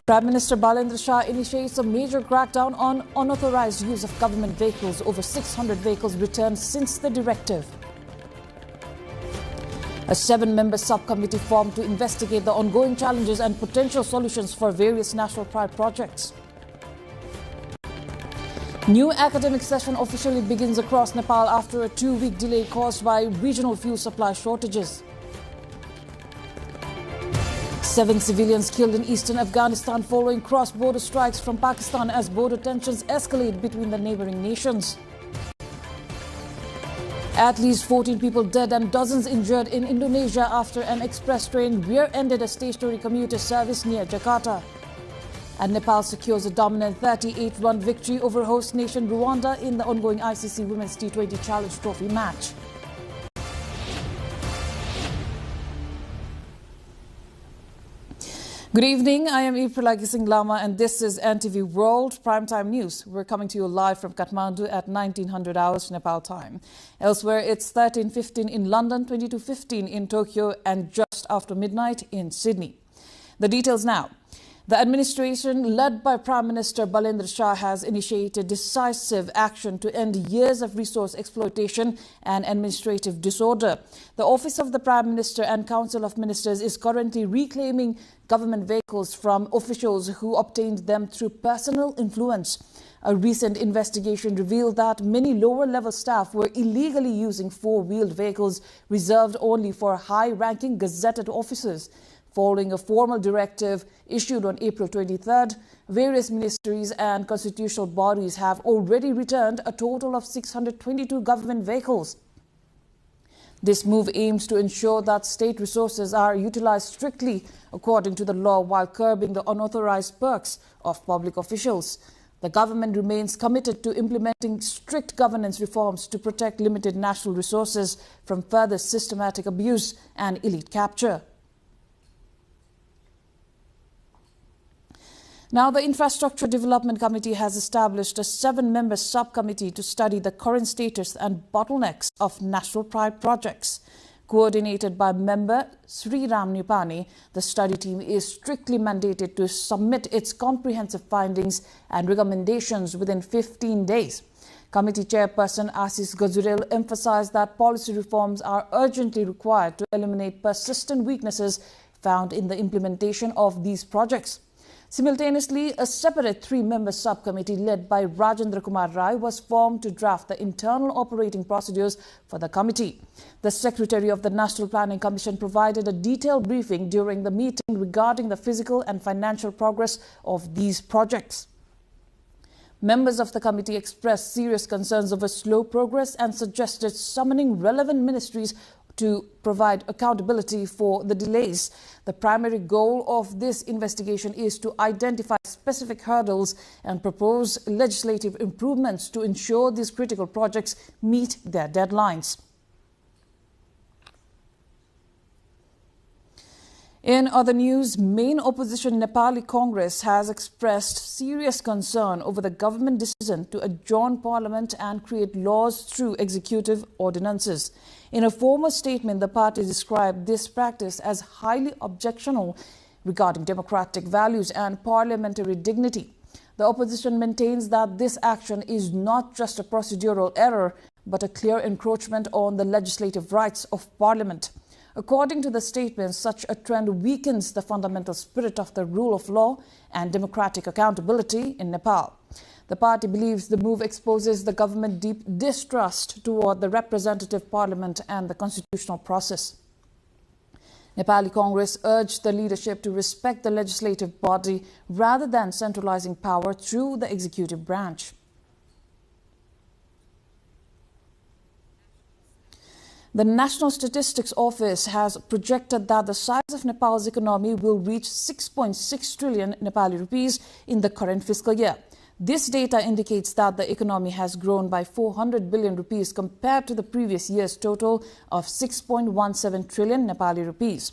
Prime Minister Balendra Shah initiates a major crackdown on unauthorized use of government vehicles. Over 600 vehicles returned since the directive. A 7-member subcommittee formed to investigate the ongoing challenges and potential solutions for various national pride projects. New academic session officially begins across Nepal after a 2-week delay caused by regional fuel supply shortages. 7 civilians killed in eastern Afghanistan following cross-border strikes from Pakistan as border tensions escalate between the neighboring nations. At least 14 people dead and dozens injured in Indonesia after an express train rear-ended a stationary commuter service near Jakarta. And Nepal secures a dominant 38-run victory over host nation Rwanda in the ongoing ICC Women's T20 Challenge Trophy match. Good evening, I am April Singh Lama and this is NTV World Primetime News. We're coming to you live from Kathmandu at 1900 hours Nepal time. Elsewhere, it's 13:15 in London, 22:15 in Tokyo and just after midnight in Sydney. The details now. The administration led by Prime Minister Balendra Shah has initiated decisive action to end years of resource exploitation and administrative disorder. The Office of the Prime Minister and Council of Ministers is currently reclaiming government vehicles from officials who obtained them through personal influence. A recent investigation revealed that many lower-level staff were illegally using 4-wheeled vehicles reserved only for high-ranking gazetted officers. Following a formal directive issued on April 23rd, various ministries and constitutional bodies have already returned a total of 622 government vehicles. This move aims to ensure that state resources are utilized strictly according to the law while curbing the unauthorized perks of public officials. The government remains committed to implementing strict governance reforms to protect limited national resources from further systematic abuse and elite capture. Now, the Infrastructure Development Committee has established a 7-member subcommittee to study the current status and bottlenecks of national pride projects. Coordinated by member Sri Ram Nupani, the study team is strictly mandated to submit its comprehensive findings and recommendations within 15 days. Committee Chairperson Assis Gajurel emphasized that policy reforms are urgently required to eliminate persistent weaknesses found in the implementation of these projects. Simultaneously, a separate 3-member subcommittee led by Rajendra Kumar Rai was formed to draft the internal operating procedures for the committee. The Secretary of the National Planning Commission provided a detailed briefing during the meeting regarding the physical and financial progress of these projects. Members of the committee expressed serious concerns over slow progress and suggested summoning relevant ministries to provide accountability for the delays. The primary goal of this investigation is to identify specific hurdles and propose legislative improvements to ensure these critical projects meet their deadlines. In other news, main opposition Nepali Congress has expressed serious concern over the government decision to adjourn parliament and create laws through executive ordinances. In a formal statement, the party described this practice as highly objectionable regarding democratic values and parliamentary dignity. The opposition maintains that this action is not just a procedural error, but a clear encroachment on the legislative rights of parliament. According to the statement, such a trend weakens the fundamental spirit of the rule of law and democratic accountability in Nepal. The party believes the move exposes the government's deep distrust toward the representative parliament and the constitutional process. Nepali Congress urged the leadership to respect the legislative body rather than centralizing power through the executive branch. The National Statistics Office has projected that the size of Nepal's economy will reach 6.6 trillion Nepali rupees in the current fiscal year. This data indicates that the economy has grown by 400 billion rupees compared to the previous year's total of 6.17 trillion Nepali rupees.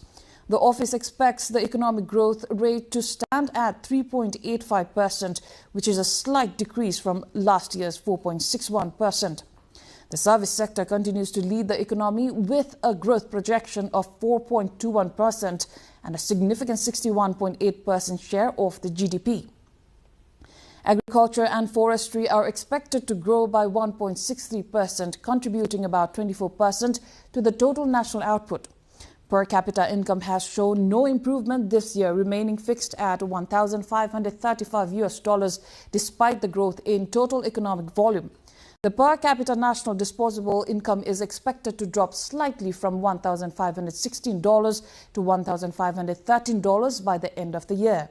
The office expects the economic growth rate to stand at 3.85%, which is a slight decrease from last year's 4.61%. The service sector continues to lead the economy with a growth projection of 4.21% and a significant 61.8% share of the GDP. Agriculture and forestry are expected to grow by 1.63%, contributing about 24% to the total national output. Per capita income has shown no improvement this year, remaining fixed at $1,535 despite the growth in total economic volume. The per capita national disposable income is expected to drop slightly from $1,516 to $1,513 by the end of the year.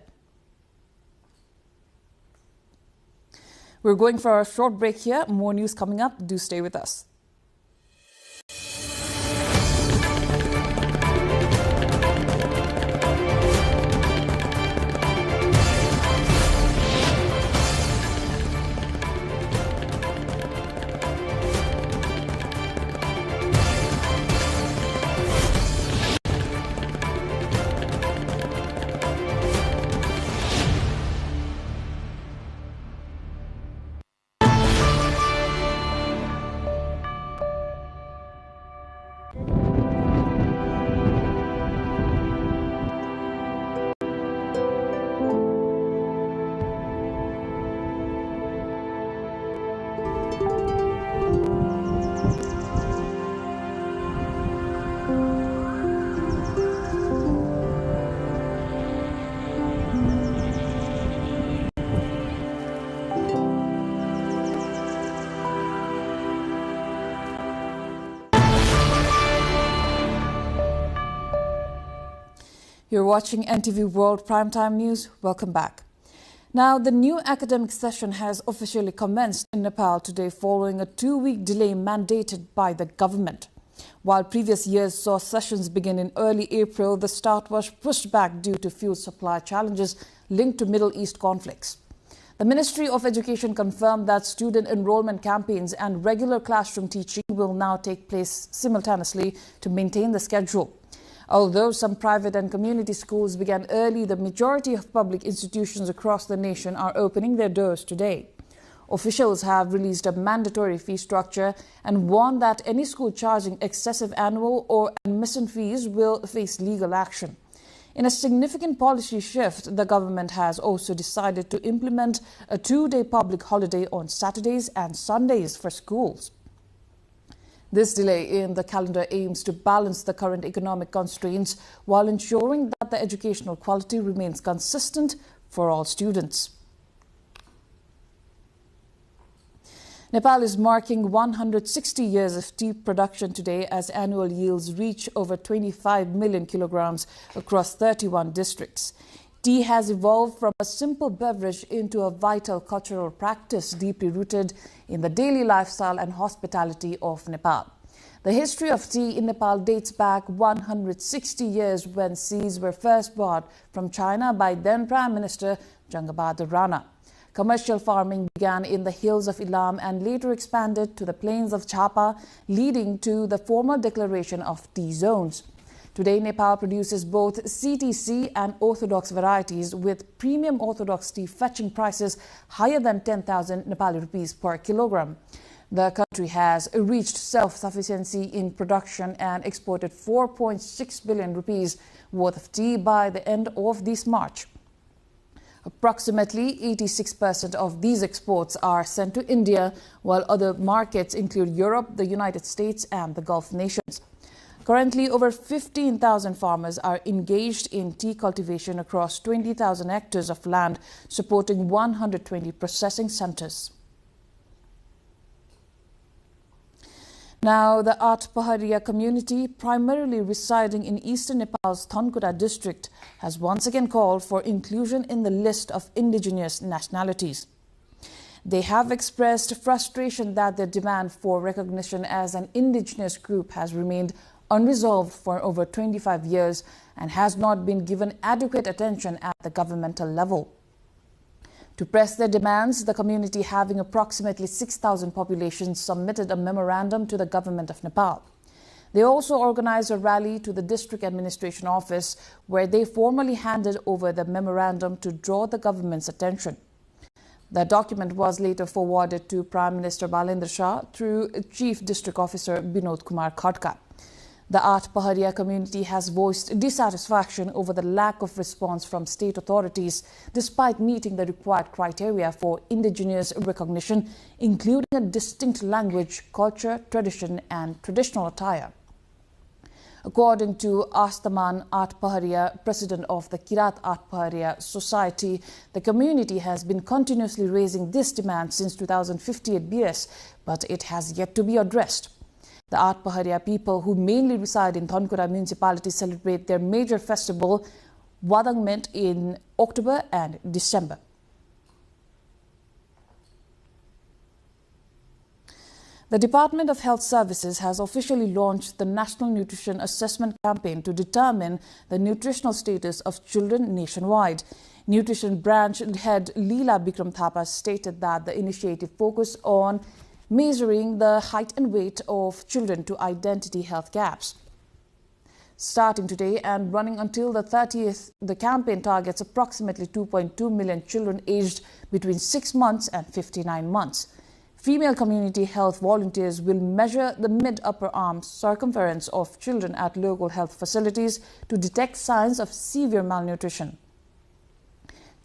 We're going for a short break here. More news coming up. Do stay with us. You're watching NTV World Primetime News. Welcome back. Now, the new academic session has officially commenced in Nepal today following a 2-week delay mandated by the government. While previous years saw sessions begin in early April, the start was pushed back due to fuel supply challenges linked to Middle East conflicts. The Ministry of Education confirmed that student enrollment campaigns and regular classroom teaching will now take place simultaneously to maintain the schedule. Although some private and community schools began early, the majority of public institutions across the nation are opening their doors today. Officials have released a mandatory fee structure and warned that any school charging excessive annual or admission fees will face legal action. In a significant policy shift, the government has also decided to implement a 2-day public holiday on Saturdays and Sundays for schools. This delay in the calendar aims to balance the current economic constraints while ensuring that the educational quality remains consistent for all students. Nepal is marking 160 years of tea production today as annual yields reach over 25 million kilograms across 31 districts. Tea has evolved from a simple beverage into a vital cultural practice deeply rooted in the daily lifestyle and hospitality of Nepal. The history of tea in Nepal dates back 160 years when seeds were first brought from China by then Prime Minister Jangabhadur Rana. Commercial farming began in the hills of Ilam and later expanded to the plains of Chapa, leading to the formal declaration of tea zones. Today, Nepal produces both CTC and orthodox varieties, with premium orthodox tea fetching prices higher than 10,000 Nepali rupees per kilogram. The country has reached self-sufficiency in production and exported 4.6 billion rupees worth of tea by the end of this March. Approximately 86% of these exports are sent to India, while other markets include Europe, the United States and the Gulf nations. Currently, over 15,000 farmers are engaged in tea cultivation across 20,000 hectares of land, supporting 120 processing centers. Now, the At Paharia community, primarily residing in eastern Nepal's Thankura district, has once again called for inclusion in the list of indigenous nationalities. They have expressed frustration that their demand for recognition as an indigenous group has remained unresolved for over 25 years and has not been given adequate attention at the governmental level. To press their demands, the community, having approximately 6,000 population, submitted a memorandum to the government of Nepal. They also organized a rally to the district administration office where they formally handed over the memorandum to draw the government's attention. The document was later forwarded to Prime Minister Balendra Shah through Chief District Officer Binod Kumar Khadka. The At Paharia community has voiced dissatisfaction over the lack of response from state authorities despite meeting the required criteria for indigenous recognition, including a distinct language, culture, tradition and traditional attire. According to Astaman At Paharia, president of the Kirat At Paharia Society, the community has been continuously raising this demand since 2015 at BS, but it has yet to be addressed. The At Paharia people, who mainly reside in Thonkura municipality, celebrate their major festival, Wadangment, in October and December. The Department of Health Services has officially launched the National Nutrition Assessment Campaign to determine the nutritional status of children nationwide. Nutrition branch head Leela Bikram Thapa stated that the initiative focused on measuring the height and weight of children to identify health gaps. Starting today and running until the 30th, the campaign targets approximately 2.2 million children aged between 6 months and 59 months. Female community health volunteers will measure the mid-upper arm circumference of children at local health facilities to detect signs of severe malnutrition.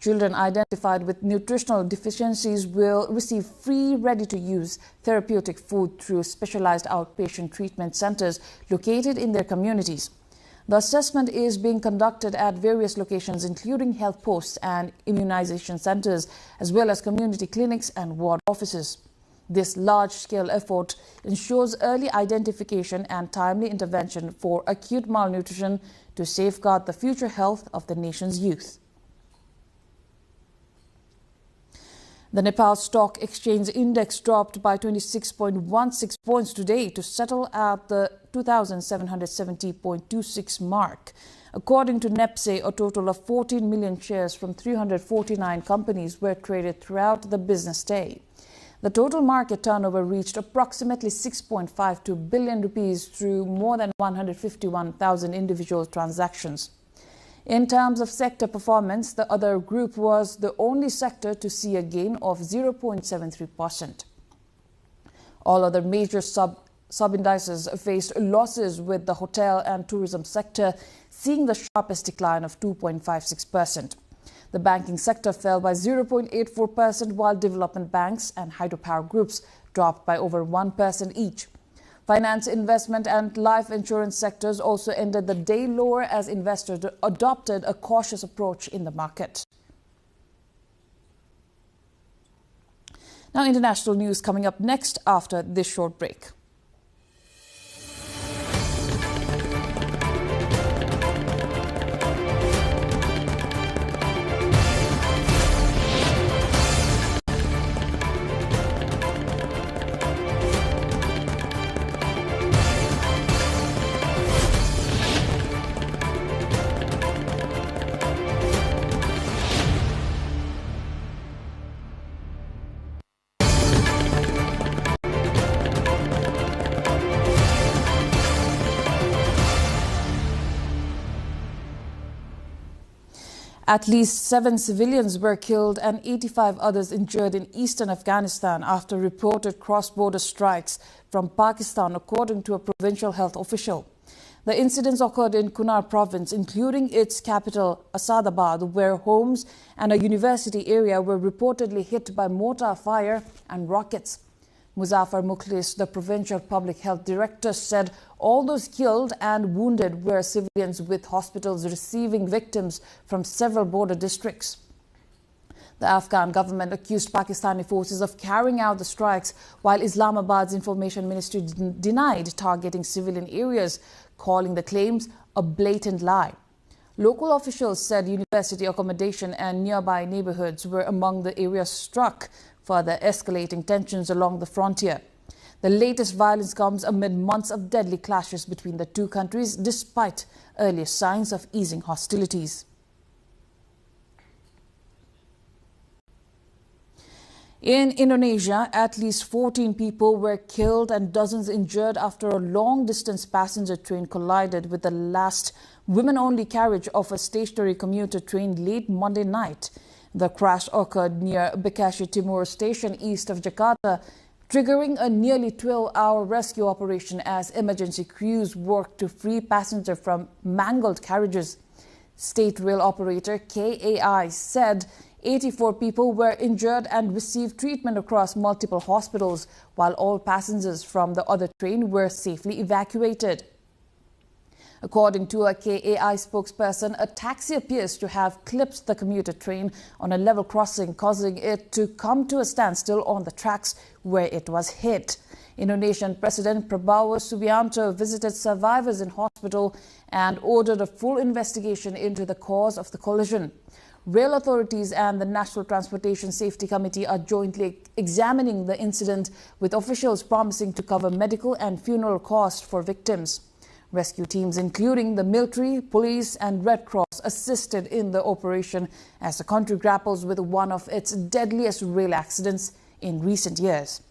Children identified with nutritional deficiencies will receive free, ready-to-use therapeutic food through specialized outpatient treatment centers located in their communities. The assessment is being conducted at various locations, including health posts and immunization centers, as well as community clinics and ward offices. This large-scale effort ensures early identification and timely intervention for acute malnutrition to safeguard the future health of the nation's youth. The Nepal Stock Exchange Index dropped by 26.16 points today to settle at the 2,770.26 mark. According to NEPSE, a total of 14 million shares from 349 companies were traded throughout the business day. The total market turnover reached approximately 6.52 billion rupees through more than 151,000 individual transactions. In terms of sector performance, the other group was the only sector to see a gain of 0.73%. All other major sub-indices faced losses, with the hotel and tourism sector seeing the sharpest decline of 2.56%. The banking sector fell by 0.84%, while development banks and hydropower groups dropped by over 1% each. Finance, investment and life insurance sectors also ended the day lower as investors adopted a cautious approach in the market. Now, international news coming up next after this short break. At least 7 civilians were killed and 85 others injured in eastern Afghanistan after reported cross-border strikes from Pakistan, according to a provincial health official. The incidents occurred in Kunar province, including its capital Asadabad, where homes and a university area were reportedly hit by mortar fire and rockets. Muzaffar Mukhlis, the provincial public health director, said all those killed and wounded were civilians, with hospitals receiving victims from several border districts. The Afghan government accused Pakistani forces of carrying out the strikes, while Islamabad's information ministry denied targeting civilian areas, calling the claims a blatant lie. Local officials said university accommodation and nearby neighborhoods were among the areas struck, further escalating tensions along the frontier. The latest violence comes amid months of deadly clashes between the two countries, despite earlier signs of easing hostilities. In Indonesia, at least 14 people were killed and dozens injured after a long-distance passenger train collided with the last women-only carriage of a stationary commuter train late Monday night. The crash occurred near Bekasi Timur station east of Jakarta, triggering a nearly 12-hour rescue operation as emergency crews worked to free passengers from mangled carriages. State rail operator KAI said 84 people were injured and received treatment across multiple hospitals, while all passengers from the other train were safely evacuated. According to a KAI spokesperson, a taxi appears to have clipped the commuter train on a level crossing, causing it to come to a standstill on the tracks where it was hit. Indonesian President Prabowo Subianto visited survivors in hospital and ordered a full investigation into the cause of the collision. Rail authorities and the National Transportation Safety Committee are jointly examining the incident, with officials promising to cover medical and funeral costs for victims. Rescue teams, including the military, police and Red Cross, assisted in the operation as the country grapples with one of its deadliest rail accidents in recent years.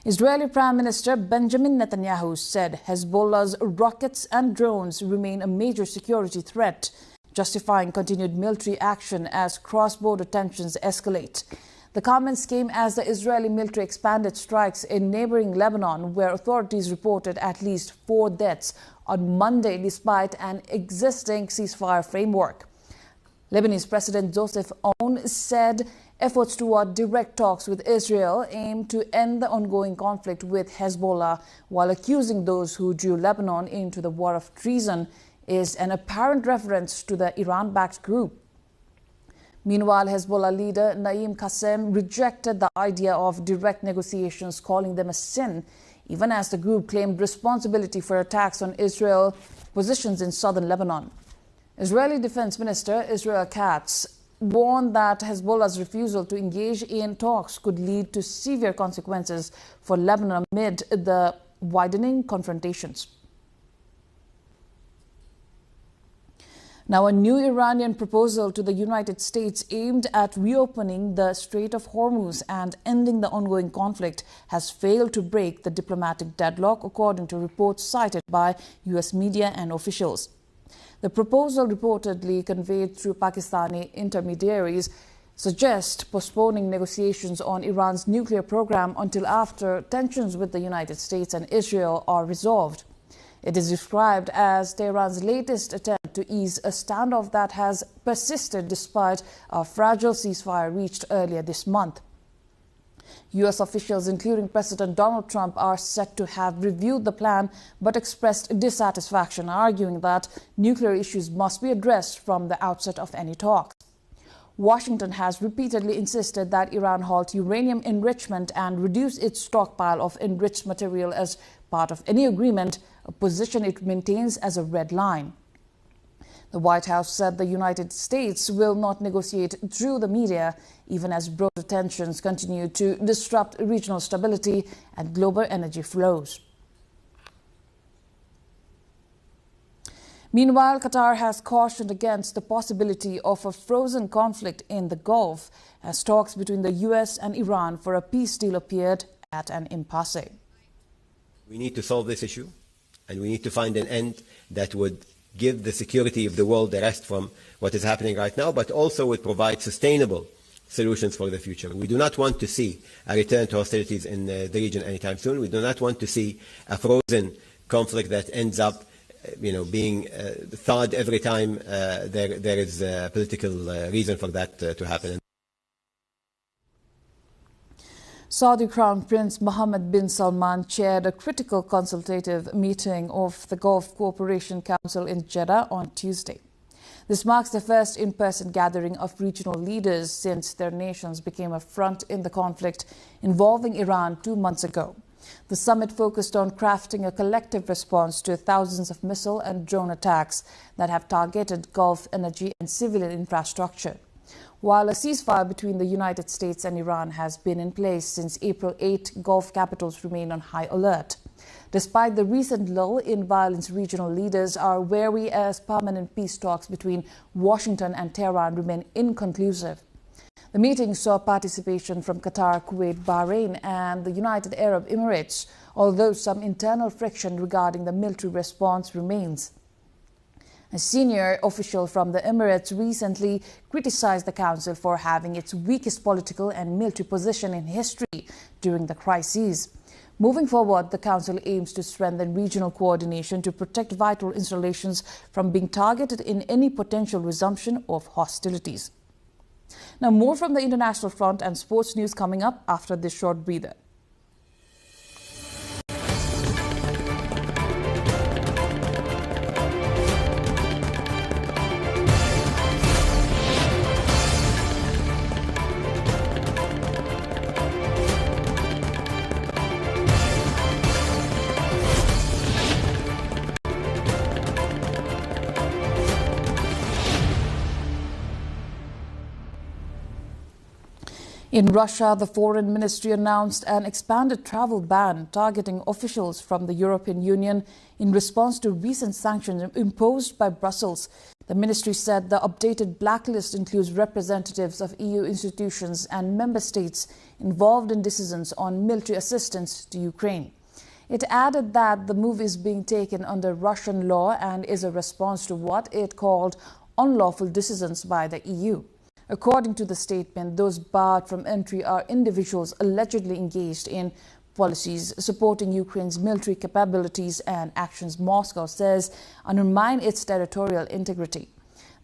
Israeli Prime Minister Benjamin Netanyahu said Hezbollah's rockets and drones remain a major security threat, justifying continued military action as cross-border tensions escalate. The comments came as the Israeli military expanded strikes in neighboring Lebanon, where authorities reported at least 4 deaths on Monday despite an existing ceasefire framework. Lebanese President Joseph Aoun said efforts toward direct talks with Israel aim to end the ongoing conflict with Hezbollah, while accusing those who drew Lebanon into the war of treason is an apparent reference to the Iran-backed group. Meanwhile, Hezbollah leader Naim Qassem rejected the idea of direct negotiations, calling them a sin, even as the group claimed responsibility for attacks on Israel positions in southern Lebanon. Israeli Defense Minister Israel Katz warned that Hezbollah's refusal to engage in talks could lead to severe consequences for Lebanon amid the widening confrontations. Now, a new Iranian proposal to the United States aimed at reopening the Strait of Hormuz and ending the ongoing conflict has failed to break the diplomatic deadlock, according to reports cited by U.S. media and officials. The proposal, reportedly conveyed through Pakistani intermediaries, suggests postponing negotiations on Iran's nuclear program until after tensions with the United States and Israel are resolved. It is described as Tehran's latest attempt to ease a standoff that has persisted despite a fragile ceasefire reached earlier this month. U.S. officials, including President Donald Trump, are said to have reviewed the plan but expressed dissatisfaction, arguing that nuclear issues must be addressed from the outset of any talks. Washington has repeatedly insisted that Iran halt uranium enrichment and reduce its stockpile of enriched material as part of any agreement, a position it maintains as a red line. The White House said the United States will not negotiate through the media, even as broader tensions continue to disrupt regional stability and global energy flows. Meanwhile, Qatar has cautioned against the possibility of a frozen conflict in the Gulf as talks between the U.S. and Iran for a peace deal appeared at an impasse. We need to solve this issue, and we need to find an end that would give the security of the world a rest from what is happening right now, but also would provide sustainable solutions for the future. We do not want to see a return to hostilities in the region anytime soon. We do not want to see a frozen conflict that ends up being thawed every time there is a political reason for that to happen. Saudi Crown Prince Mohammed bin Salman chaired a critical consultative meeting of the Gulf Cooperation Council in Jeddah on Tuesday. This marks the first in-person gathering of regional leaders since their nations became a front in the conflict involving Iran 2 months ago. The summit focused on crafting a collective response to thousands of missile and drone attacks that have targeted Gulf energy and civilian infrastructure. While a ceasefire between the United States and Iran has been in place since April 8, Gulf capitals remain on high alert. Despite the recent lull in violence, regional leaders are wary as permanent peace talks between Washington and Tehran remain inconclusive. The meeting saw participation from Qatar, Kuwait, Bahrain and the United Arab Emirates, although some internal friction regarding the military response remains. A senior official from the Emirates recently criticized the council for having its weakest political and military position in history during the crises. Moving forward, the council aims to strengthen regional coordination to protect vital installations from being targeted in any potential resumption of hostilities. Now, more from the international front and sports news coming up after this short breather. In Russia, the Foreign Ministry announced an expanded travel ban targeting officials from the European Union in response to recent sanctions imposed by Brussels. The ministry said the updated blacklist includes representatives of EU institutions and member states involved in decisions on military assistance to Ukraine. It added that the move is being taken under Russian law and is a response to what it called unlawful decisions by the EU. According to the statement, those barred from entry are individuals allegedly engaged in policies supporting Ukraine's military capabilities and actions Moscow says undermine its territorial integrity.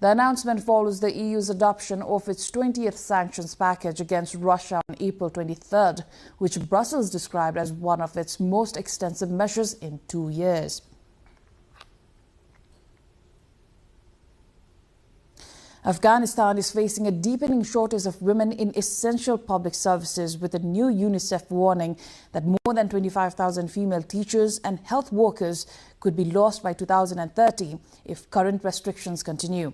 The announcement follows the EU's adoption of its 20th sanctions package against Russia on April 23rd, which Brussels described as one of its most extensive measures in 2 years. Afghanistan is facing a deepening shortage of women in essential public services, with a new UNICEF warning that more than 25,000 female teachers and health workers could be lost by 2030 if current restrictions continue.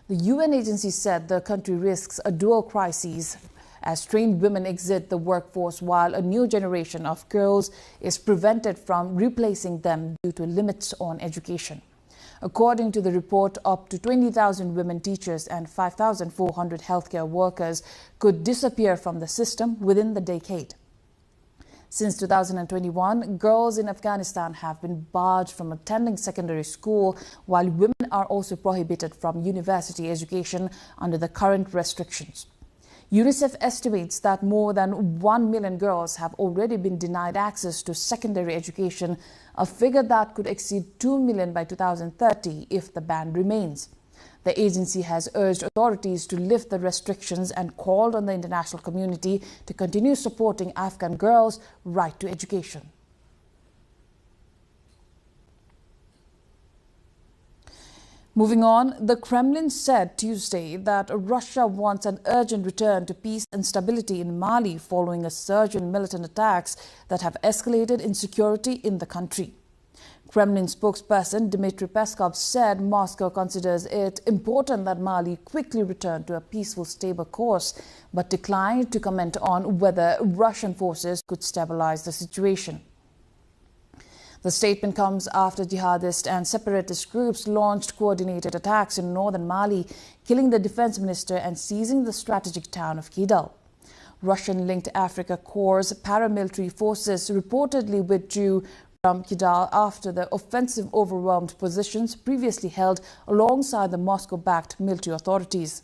The UN agency said the country risks a dual crisis as trained women exit the workforce while a new generation of girls is prevented from replacing them due to limits on education. According to the report, up to 20,000 women teachers and 5,400 healthcare workers could disappear from the system within the decade. Since 2021, girls in Afghanistan have been barred from attending secondary school, while women are also prohibited from university education under the current restrictions. UNICEF estimates that more than 1 million girls have already been denied access to secondary education, a figure that could exceed 2 million by 2030 if the ban remains. The agency has urged authorities to lift the restrictions and called on the international community to continue supporting Afghan girls' right to education. Moving on, the Kremlin said Tuesday that Russia wants an urgent return to peace and stability in Mali following a surge in militant attacks that have escalated insecurity in the country. Kremlin spokesperson Dmitry Peskov said Moscow considers it important that Mali quickly return to a peaceful, stable course, but declined to comment on whether Russian forces could stabilize the situation. The statement comes after jihadist and separatist groups launched coordinated attacks in northern Mali, killing the defense minister and seizing the strategic town of Kidal. Russian-linked Africa Corps paramilitary forces reportedly withdrew from Kidal after the offensive overwhelmed positions previously held alongside the Moscow-backed military authorities.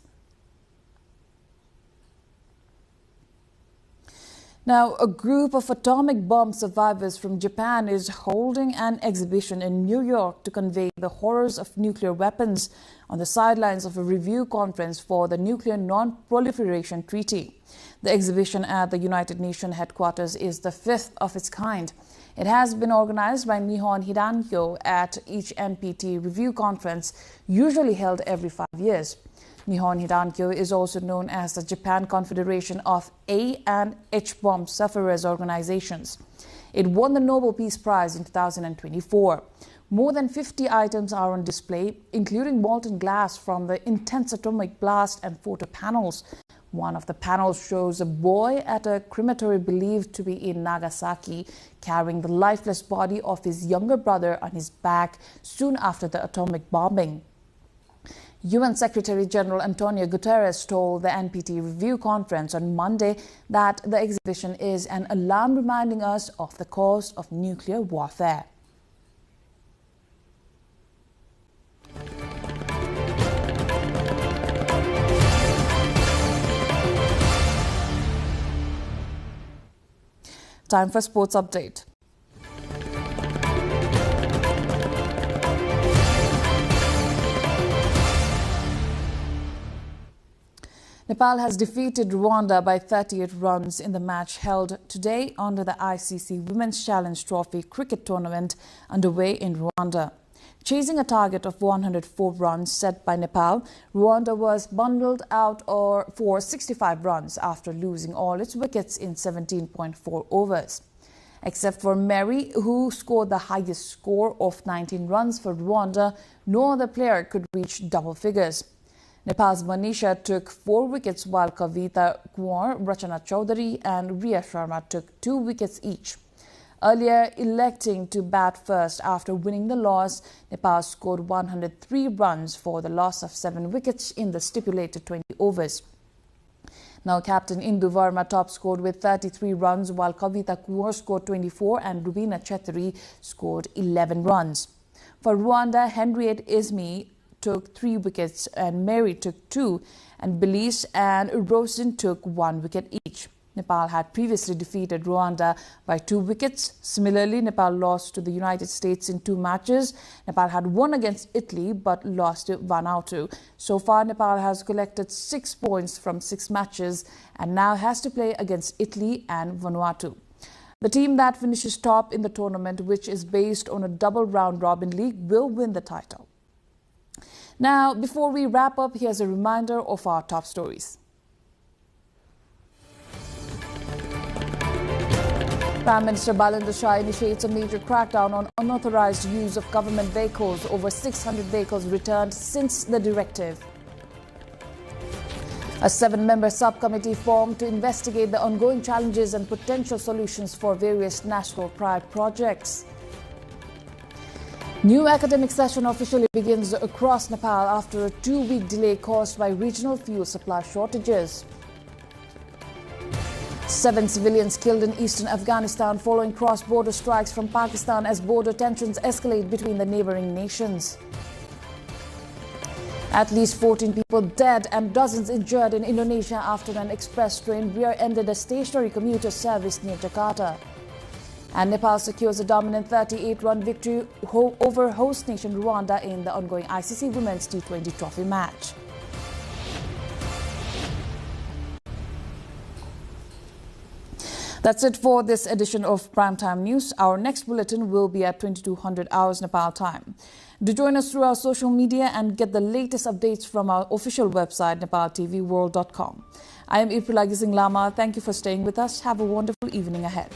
Now, a group of atomic bomb survivors from Japan is holding an exhibition in New York to convey the horrors of nuclear weapons on the sidelines of a review conference for the Nuclear Non-Proliferation Treaty. The exhibition at the United Nations headquarters is the fifth of its kind. It has been organized by Nihon Hidankyo at each NPT review conference, usually held every 5 years. Nihon Hidankyo is also known as the Japan Confederation of A and H bomb sufferers organizations. It won the Nobel Peace Prize in 2024. More than 50 items are on display, including molten glass from the intense atomic blast and photo panels. One of the panels shows a boy at a crematory believed to be in Nagasaki carrying the lifeless body of his younger brother on his back soon after the atomic bombing. UN Secretary General Antonio Guterres told the NPT review conference on Monday that the exhibition is an alarm reminding us of the cost of nuclear warfare. Time for sports update. Nepal has defeated Rwanda by 38 runs in the match held today under the ICC Women's Challenge Trophy cricket tournament underway in Rwanda. Chasing a target of 104 runs set by Nepal, Rwanda was bundled out for 65 runs after losing all its wickets in 17.4 overs. Except for Mary, who scored the highest score of 19 runs for Rwanda, no other player could reach double figures. Nepal's Manisha took 4 wickets while Kavita Kumar, Rachana Chaudhary and Riya Sharma took 2 wickets each. Earlier, electing to bat first after winning the loss, Nepal scored 103 runs for the loss of 7 wickets in the stipulated 20 overs. Now, Captain Indu Verma top scored with 33 runs while Kavita Kumar scored 24 and Rubina Chetri scored 11 runs. For Rwanda, Henriette Ismi took 3 wickets and Mary took 2 and Belize and Rosen took 1 wicket each. Nepal had previously defeated Rwanda by 2 wickets. Similarly, Nepal lost to the United States in 2 matches. Nepal had won against Italy but lost to Vanuatu. So far, Nepal has collected 6 points from 6 matches and now has to play against Italy and Vanuatu. The team that finishes top in the tournament, which is based on a double round-robin league, will win the title. Now, before we wrap up, here's a reminder of our top stories. Prime Minister Balendra Shah initiates a major crackdown on unauthorized use of government vehicles. Over 600 vehicles returned since the directive. A 7-member subcommittee formed to investigate the ongoing challenges and potential solutions for various national pride projects. New academic session officially begins across Nepal after a 2-week delay caused by regional fuel supply shortages. 7 civilians killed in eastern Afghanistan following cross-border strikes from Pakistan as border tensions escalate between the neighboring nations. At least 14 people dead and dozens injured in Indonesia after an express train rear-ended a stationary commuter service near Jakarta. And Nepal secures a dominant 38-run victory over host nation Rwanda in the ongoing ICC Women's T20 Trophy match. That's it for this edition of Primetime News. Our next bulletin will be at 2200 hours Nepal time. Do join us through our social media and get the latest updates from our official website, nepaltelevision.com. I am Irpilagi Singh Lama. Thank you for staying with us. Have a wonderful evening ahead.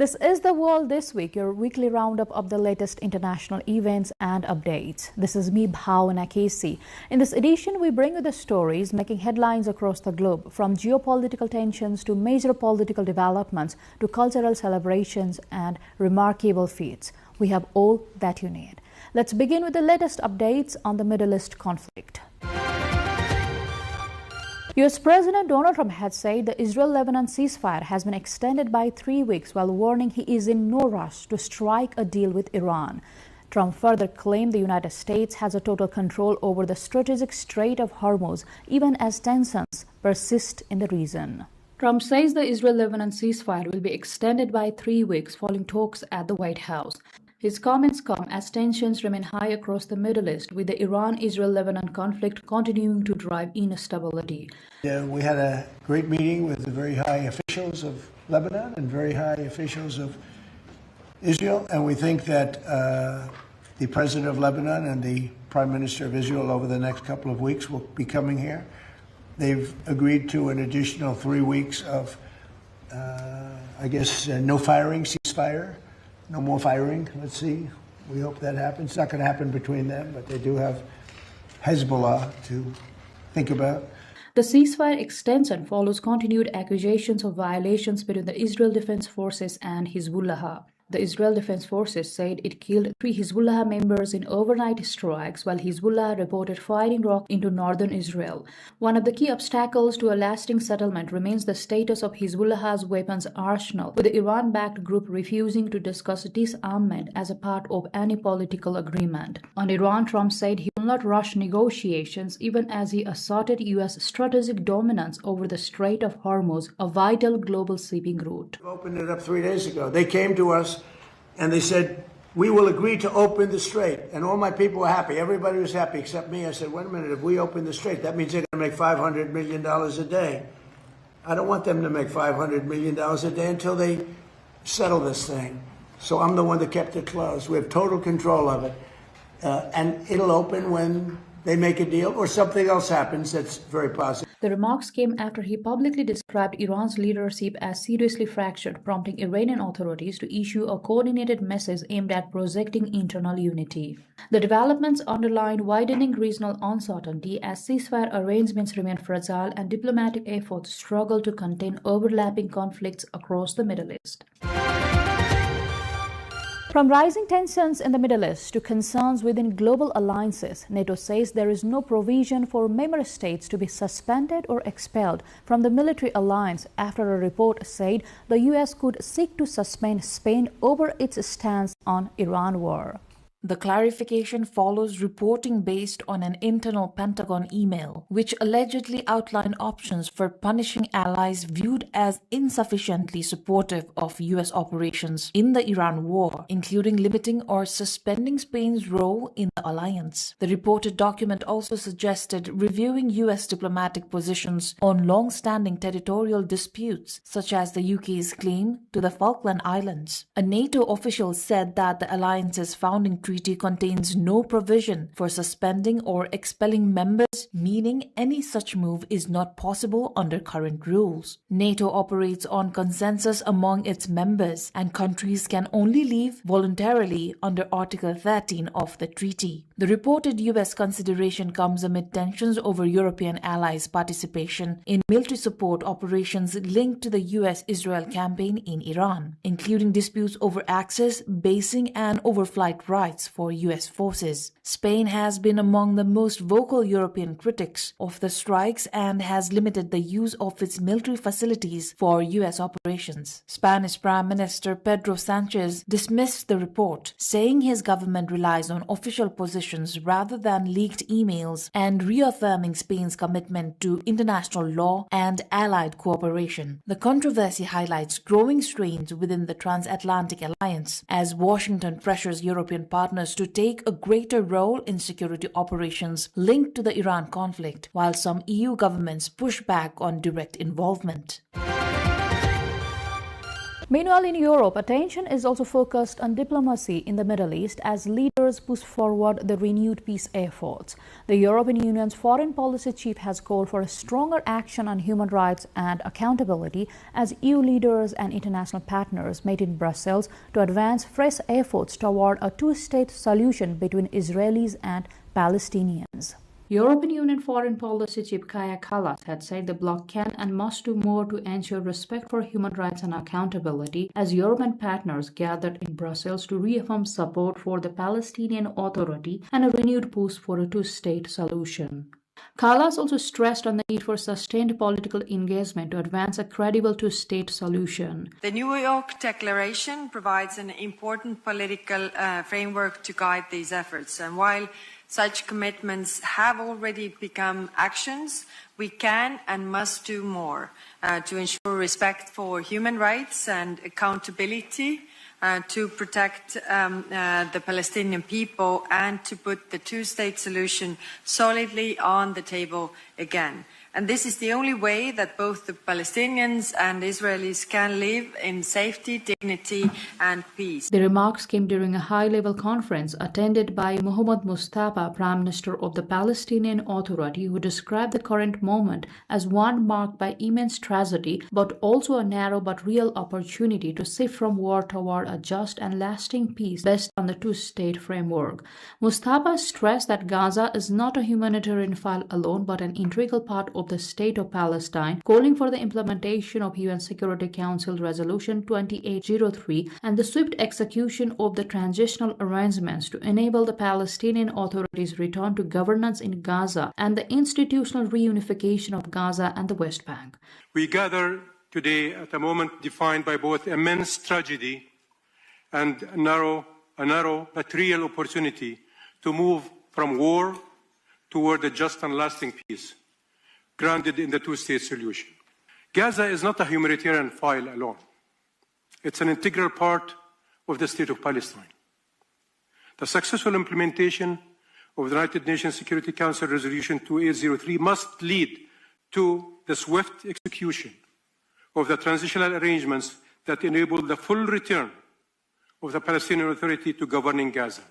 This is The World This Week, your weekly roundup of the latest international events and updates. This is me, Bhavana Casey. In this edition, we bring you the stories making headlines across the globe, from geopolitical tensions to major political developments to cultural celebrations and remarkable feats. We have all that you need. Let's begin with the latest updates on the Middle East conflict. U.S. President Donald Trump had said the Israel-Lebanon ceasefire has been extended by 3 weeks, while warning he is in no rush to strike a deal with Iran. Trump further claimed the United States has a total control over the strategic Strait of Hormuz, even as tensions persist in the region. Trump says the Israel-Lebanon ceasefire will be extended by 3 weeks following talks at the White House. His comments come as tensions remain high across the Middle East, with the Iran-Israel-Lebanon conflict continuing to drive instability. We had a great meeting with the very high officials of Lebanon and very high officials of Israel, and we think that the president of Lebanon and the prime minister of Israel over the next couple of weeks will be coming here. They've agreed to an additional 3 weeks of, no firing, ceasefire. No more firing. Let's see. We hope that happens. It's not going to happen between them, but they do have Hezbollah to think about. The ceasefire extension follows continued accusations of violations between the Israel Defense Forces and Hezbollah. The Israel Defense Forces said it killed 3 Hezbollah members in overnight strikes, while Hezbollah reported firing rockets into northern Israel. One of the key obstacles to a lasting settlement remains the status of Hezbollah's weapons arsenal, with the Iran-backed group refusing to discuss disarmament as a part of any political agreement. On Iran, Trump said he will not rush negotiations, even as he asserted U.S. strategic dominance over the Strait of Hormuz, a vital global shipping route. Opened it up 3 days ago. They came to us and they said, we will agree to open the strait. And all my people were happy. Everybody was happy except me. I said, wait a minute, if we open the strait, that means they're going to make $500 million a day. I don't want them to make $500 million a day until they settle this thing. So I'm the one that kept it closed. We have total control of it. And it'll open when they make a deal or something else happens that's very positive. The remarks came after he publicly described Iran's leadership as seriously fractured, prompting Iranian authorities to issue a coordinated message aimed at projecting internal unity. The developments underline widening regional uncertainty as ceasefire arrangements remain fragile and diplomatic efforts struggle to contain overlapping conflicts across the Middle East. From rising tensions in the Middle East to concerns within global alliances, NATO says there is no provision for member states to be suspended or expelled from the military alliance after a report said the U.S. could seek to suspend Spain over its stance on Iran war. The clarification follows reporting based on an internal Pentagon email, which allegedly outlined options for punishing allies viewed as insufficiently supportive of U.S. operations in the Iran war, including limiting or suspending Spain's role in the alliance. The reported document also suggested reviewing U.S. diplomatic positions on long-standing territorial disputes, such as the UK's claim to the Falkland Islands. A NATO official said that the alliance's founding treaty contains no provision for suspending or expelling members, meaning any such move is not possible under current rules. NATO operates on consensus among its members, and countries can only leave voluntarily under Article 13 of the treaty. The reported U.S. consideration comes amid tensions over European allies' participation in military support operations linked to the U.S.-Israel campaign in Iran, including disputes over access, basing, and overflight rights for U.S. forces. Spain has been among the most vocal European critics of the strikes and has limited the use of its military facilities for U.S. operations. Spanish Prime Minister Pedro Sánchez dismissed the report, saying his government relies on official positions rather than leaked emails, and reaffirming Spain's commitment to international law and allied cooperation. The controversy highlights growing strains within the transatlantic alliance as Washington pressures European partners to take a greater role in security operations linked to the Iran conflict, while some EU governments push back on direct involvement. Meanwhile, in Europe, attention is also focused on diplomacy in the Middle East as leaders leaders push forward the renewed peace efforts. The European Union's foreign policy chief has called for a stronger action on human rights and accountability as EU leaders and international partners met in Brussels to advance fresh efforts toward a two-state solution between Israelis and Palestinians. European Union Foreign Policy Chief Kaja Kallas had said the bloc can and must do more to ensure respect for human rights and accountability as European partners gathered in Brussels to reaffirm support for the Palestinian Authority and a renewed push for a two-state solution. Kallas also stressed on the need for sustained political engagement to advance a credible two-state solution. The New York Declaration provides an important political framework to guide these efforts, and while such commitments have already become actions, we can and must do more to ensure respect for human rights and accountability, to protect the Palestinian people and to put the two-state solution solidly on the table again. And this is the only way that both the Palestinians and Israelis can live in safety, dignity and peace. The remarks came during a high-level conference attended by Mohammad Mustafa, Prime Minister of the Palestinian Authority, who described the current moment as one marked by immense tragedy, but also a narrow but real opportunity to shift from war toward a just and lasting peace based on the two-state framework. Mustafa stressed that Gaza is not a humanitarian file alone, but an integral part of the State of Palestine, calling for the implementation of UN Security Council Resolution 2803 and the swift execution of the transitional arrangements to enable the Palestinian Authority's return to governance in Gaza and the institutional reunification of Gaza and the West Bank. We gather today at a moment defined by both immense tragedy and a narrow but real opportunity to move from war toward a just and lasting peace, grounded in the two-state solution. Gaza is not a humanitarian file alone. It's an integral part of the State of Palestine. The successful implementation of the United Nations Security Council Resolution 2803 must lead to the swift execution of the transitional arrangements that enable the full return of the Palestinian Authority to governing Gaza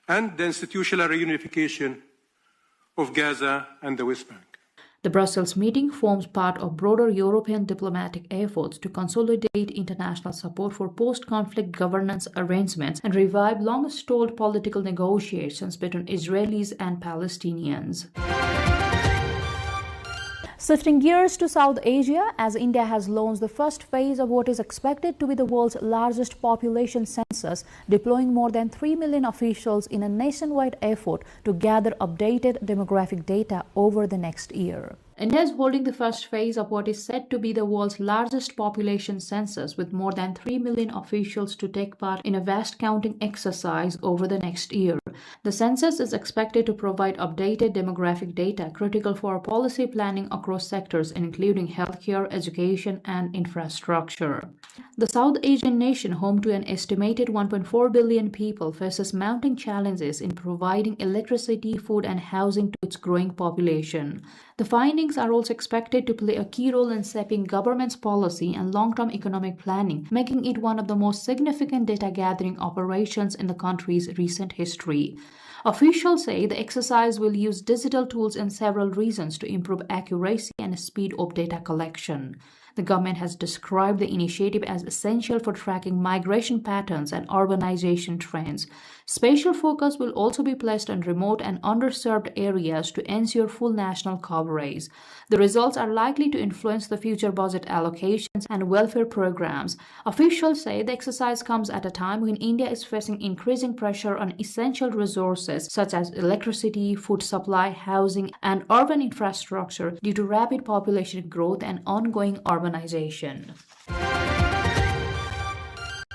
and the institutional reunification of Gaza and the West Bank. The Brussels meeting forms part of broader European diplomatic efforts to consolidate international support for post-conflict governance arrangements and revive long-stalled political negotiations between Israelis and Palestinians. Shifting gears to South Asia, as India has launched the first phase of what is expected to be the world's largest population census, deploying more than 3 million officials in a nationwide effort to gather updated demographic data over the next year. India is holding the first phase of what is said to be the world's largest population census, with more than 3 million officials to take part in a vast counting exercise over the next year. The census is expected to provide updated demographic data critical for policy planning across sectors, including healthcare, education, and infrastructure. The South Asian nation, home to an estimated 1.4 billion people, faces mounting challenges in providing electricity, food, and housing to its growing population. The findings are also expected to play a key role in shaping government's policy and long-term economic planning, making it one of the most significant data-gathering operations in the country's recent history. Officials say the exercise will use digital tools in several regions to improve accuracy and speed of data collection. The government has described the initiative as essential for tracking migration patterns and urbanization trends. Special focus will also be placed on remote and underserved areas to ensure full national coverage. The results are likely to influence the future budget allocations and welfare programs. Officials say the exercise comes at a time when India is facing increasing pressure on essential resources such as electricity, food supply, housing, and urban infrastructure due to rapid population growth and ongoing urbanization.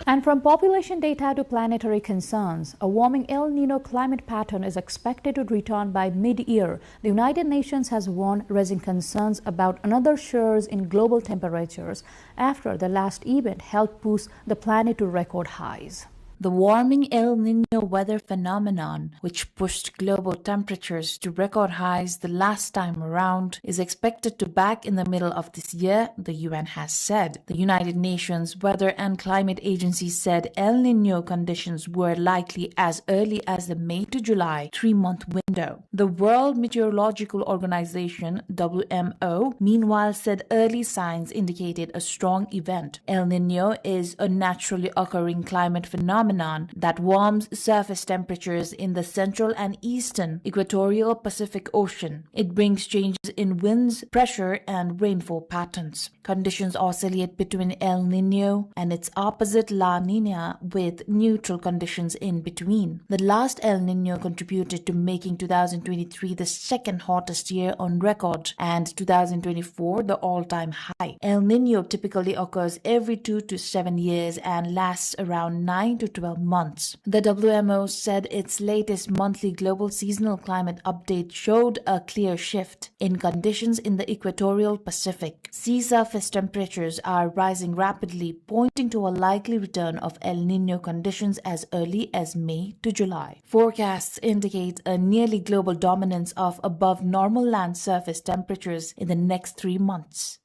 And from population data to planetary concerns, a warming El Nino climate pattern is expected to return by mid-year. The United Nations has warned, raising concerns about another surge in global temperatures after the last event helped push the planet to record highs. The warming El Niño weather phenomenon, which pushed global temperatures to record highs the last time around, is expected to back in the middle of this year, the UN has said. The United Nations Weather and Climate Agency said El Niño conditions were likely as early as the May to July 3-month window. The World Meteorological Organization, WMO, meanwhile said early signs indicated a strong event. El Niño is a naturally occurring climate phenomenon that warms surface temperatures in the central and eastern equatorial Pacific Ocean. It brings changes in winds, pressure, and rainfall patterns. Conditions oscillate between El Niño and its opposite La Niña, with neutral conditions in between. The last El Niño contributed to making 2023 the second hottest year on record and 2024 the all-time high. El Niño typically occurs every 2 to 7 years and lasts around 9 to 12 months. The WMO said its latest monthly global seasonal climate update showed a clear shift in conditions in the equatorial Pacific. Sea surface temperatures are rising rapidly, pointing to a likely return of El Niño conditions as early as May to July. Forecasts indicate a nearly global dominance of above normal land surface temperatures in the next 3 months.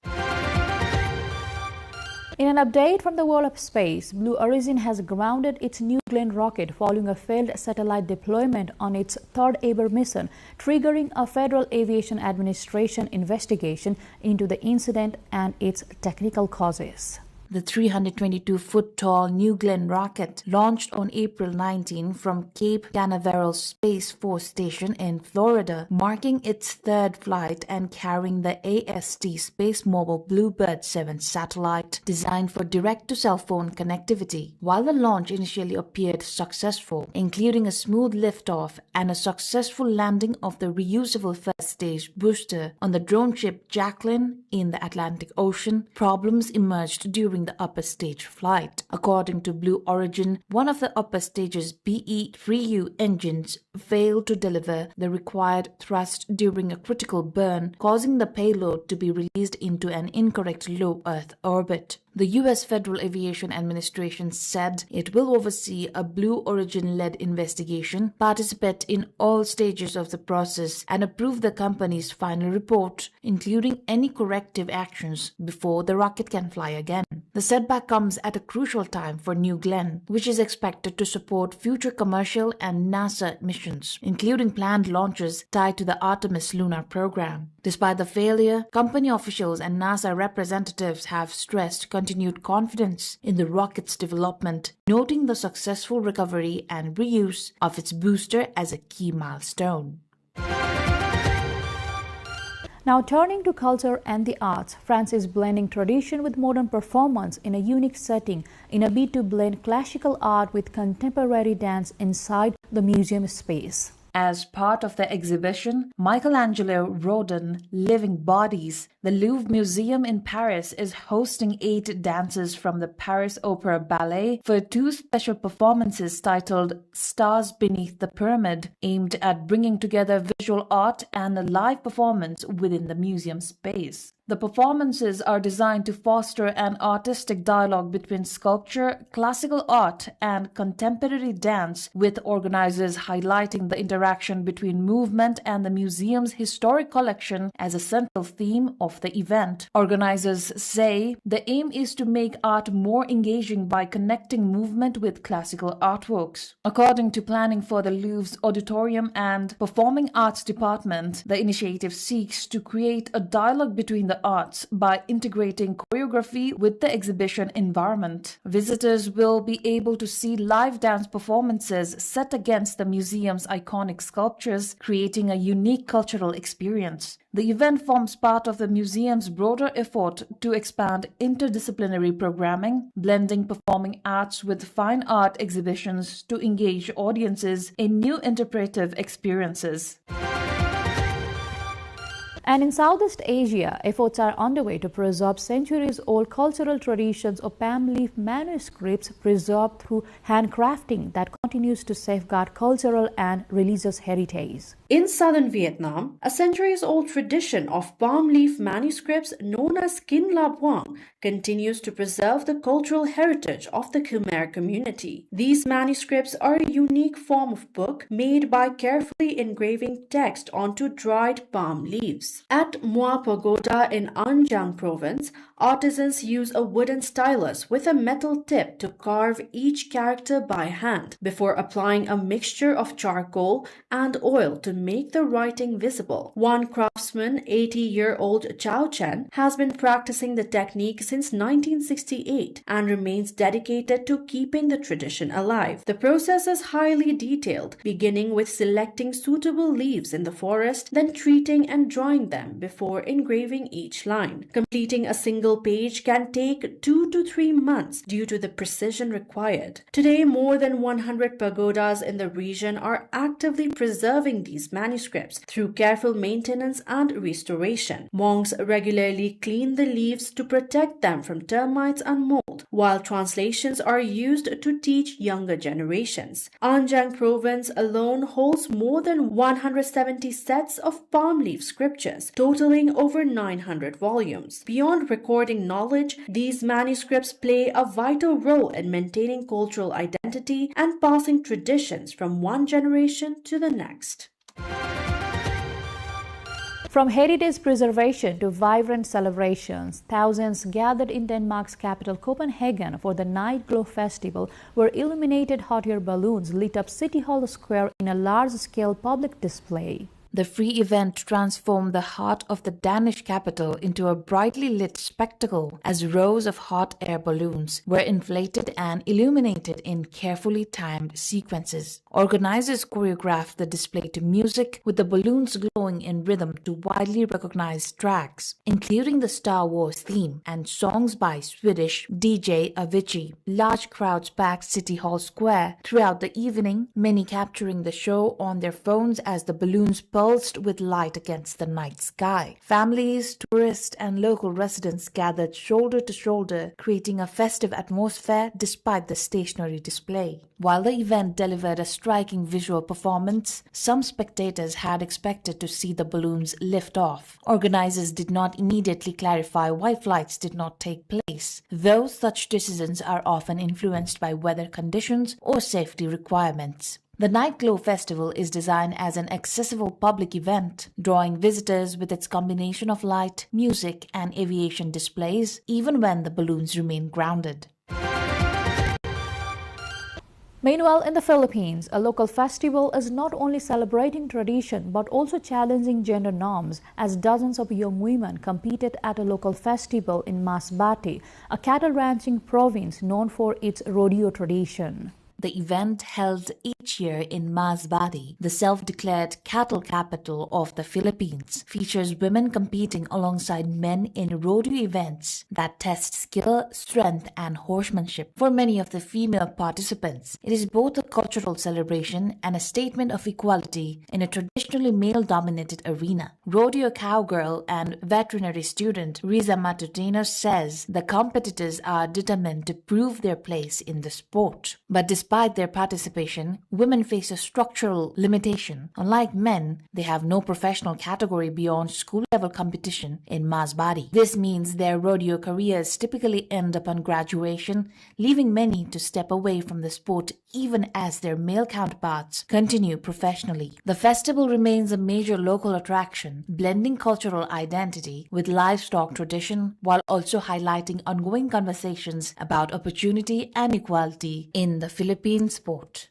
In an update from the world of space, Blue Origin has grounded its New Glenn rocket following a failed satellite deployment on its third ever mission, triggering a Federal Aviation Administration investigation into the incident and its technical causes. The 322-foot-tall New Glenn rocket launched on April 19 from Cape Canaveral Space Force Station in Florida, marking its third flight and carrying the AST Space Mobile Bluebird 7 satellite designed for direct-to-cell phone connectivity. While the launch initially appeared successful, including a smooth liftoff and a successful landing of the reusable first-stage booster on the drone ship Jacqueline in the Atlantic Ocean, problems emerged during the upper stage flight. According to Blue Origin, one of the upper stage's BE-3U engines failed to deliver the required thrust during a critical burn, causing the payload to be released into an incorrect low Earth orbit. The U.S. Federal Aviation Administration said it will oversee a Blue Origin-led investigation, participate in all stages of the process, and approve the company's final report, including any corrective actions before the rocket can fly again. The setback comes at a crucial time for New Glenn, which is expected to support future commercial and NASA missions, including planned launches tied to the Artemis lunar program. Despite the failure, company officials and NASA representatives have stressed continued confidence in the rocket's development, noting the successful recovery and reuse of its booster as a key milestone. Now turning to culture and the arts, France is blending tradition with modern performance in a unique setting in a bid to blend classical art with contemporary dance inside the museum space. As part of the exhibition, Michelangelo Rodin Living Bodies, the Louvre Museum in Paris is hosting 8 dances from the Paris Opera Ballet for 2 special performances titled Stars Beneath the Pyramid, aimed at bringing together visual art and a live performance within the museum space. The performances are designed to foster an artistic dialogue between sculpture, classical art, and contemporary dance, with organizers highlighting the interaction between movement and the museum's historic collection as a central theme of the event. Organizers say the aim is to make art more engaging by connecting movement with classical artworks. According to planning for the Louvre's Auditorium and Performing Arts Department, the initiative seeks to create a dialogue between the arts by integrating choreography with the exhibition environment. Visitors will be able to see live dance performances set against the museum's iconic sculptures, creating a unique cultural experience. The event forms part of the museum's broader effort to expand interdisciplinary programming, blending performing arts with fine art exhibitions to engage audiences in new interpretive experiences. And in Southeast Asia, efforts are underway to preserve centuries-old cultural traditions of palm leaf manuscripts preserved through handcrafting that continues to safeguard cultural and religious heritage. In southern Vietnam, a centuries-old tradition of palm leaf manuscripts known as Kin La Buang continues to preserve the cultural heritage of the Khmer community. These manuscripts are a unique form of book made by carefully engraving text onto dried palm leaves. At Mua Pagoda in An Giang province, artisans use a wooden stylus with a metal tip to carve each character by hand before applying a mixture of charcoal and oil to make the writing visible. One craftsman, 80-year-old Chao Chen, has been practicing the technique since 1968 and remains dedicated to keeping the tradition alive. The process is highly detailed, beginning with selecting suitable leaves in the forest, then treating and drying them before engraving each line. Completing a single page can take 2 to 3 months due to the precision required. Today, more than 100 pagodas in the region are actively preserving these manuscripts through careful maintenance and restoration. Monks regularly clean the leaves to protect them from termites and mold, while translations are used to teach younger generations. An Giang province alone holds more than 170 sets of palm leaf scriptures, totaling over 900 volumes. Beyond recording knowledge, these manuscripts play a vital role in maintaining cultural identity and passing traditions from one generation to the next. From heritage preservation to vibrant celebrations, thousands gathered in Denmark's capital Copenhagen for the Night Glow Festival, where illuminated hot air balloons lit up City Hall Square in a large-scale public display. The free event transformed the heart of the Danish capital into a brightly lit spectacle as rows of hot air balloons were inflated and illuminated in carefully timed sequences. Organizers choreographed the display to music, with the balloons glowing in rhythm to widely recognized tracks, including the Star Wars theme and songs by Swedish DJ Avicii. Large crowds packed City Hall Square throughout the evening, many capturing the show on their phones as the balloons pulsed with light against the night sky. Families, tourists, and local residents gathered shoulder to shoulder, creating a festive atmosphere despite the stationary display. While the event delivered a striking visual performance, some spectators had expected to see the balloons lift off. Organizers did not immediately clarify why flights did not take place, though such decisions are often influenced by weather conditions or safety requirements. The Night Glow Festival is designed as an accessible public event, drawing visitors with its combination of light, music, and aviation displays, even when the balloons remain grounded. Meanwhile, in the Philippines, a local festival is not only celebrating tradition but also challenging gender norms, as dozens of young women competed at a local festival in Masbate, a cattle ranching province known for its rodeo tradition. The event, held each year in Masbate, the self-declared cattle capital of the Philippines, features women competing alongside men in rodeo events that test skill, strength, and horsemanship. For many of the female participants, it is both a cultural celebration and a statement of equality in a traditionally male-dominated arena. Rodeo cowgirl and veterinary student Riza Matutino says the competitors are determined to prove their place in the sport. But despite their participation, women face a structural limitation. Unlike men, they have no professional category beyond school-level competition in Masbate. This means their rodeo careers typically end upon graduation, leaving many to step away from the sport even as their male counterparts continue professionally. The festival remains a major local attraction, blending cultural identity with livestock tradition while also highlighting ongoing conversations about opportunity and equality in the Philippine sport.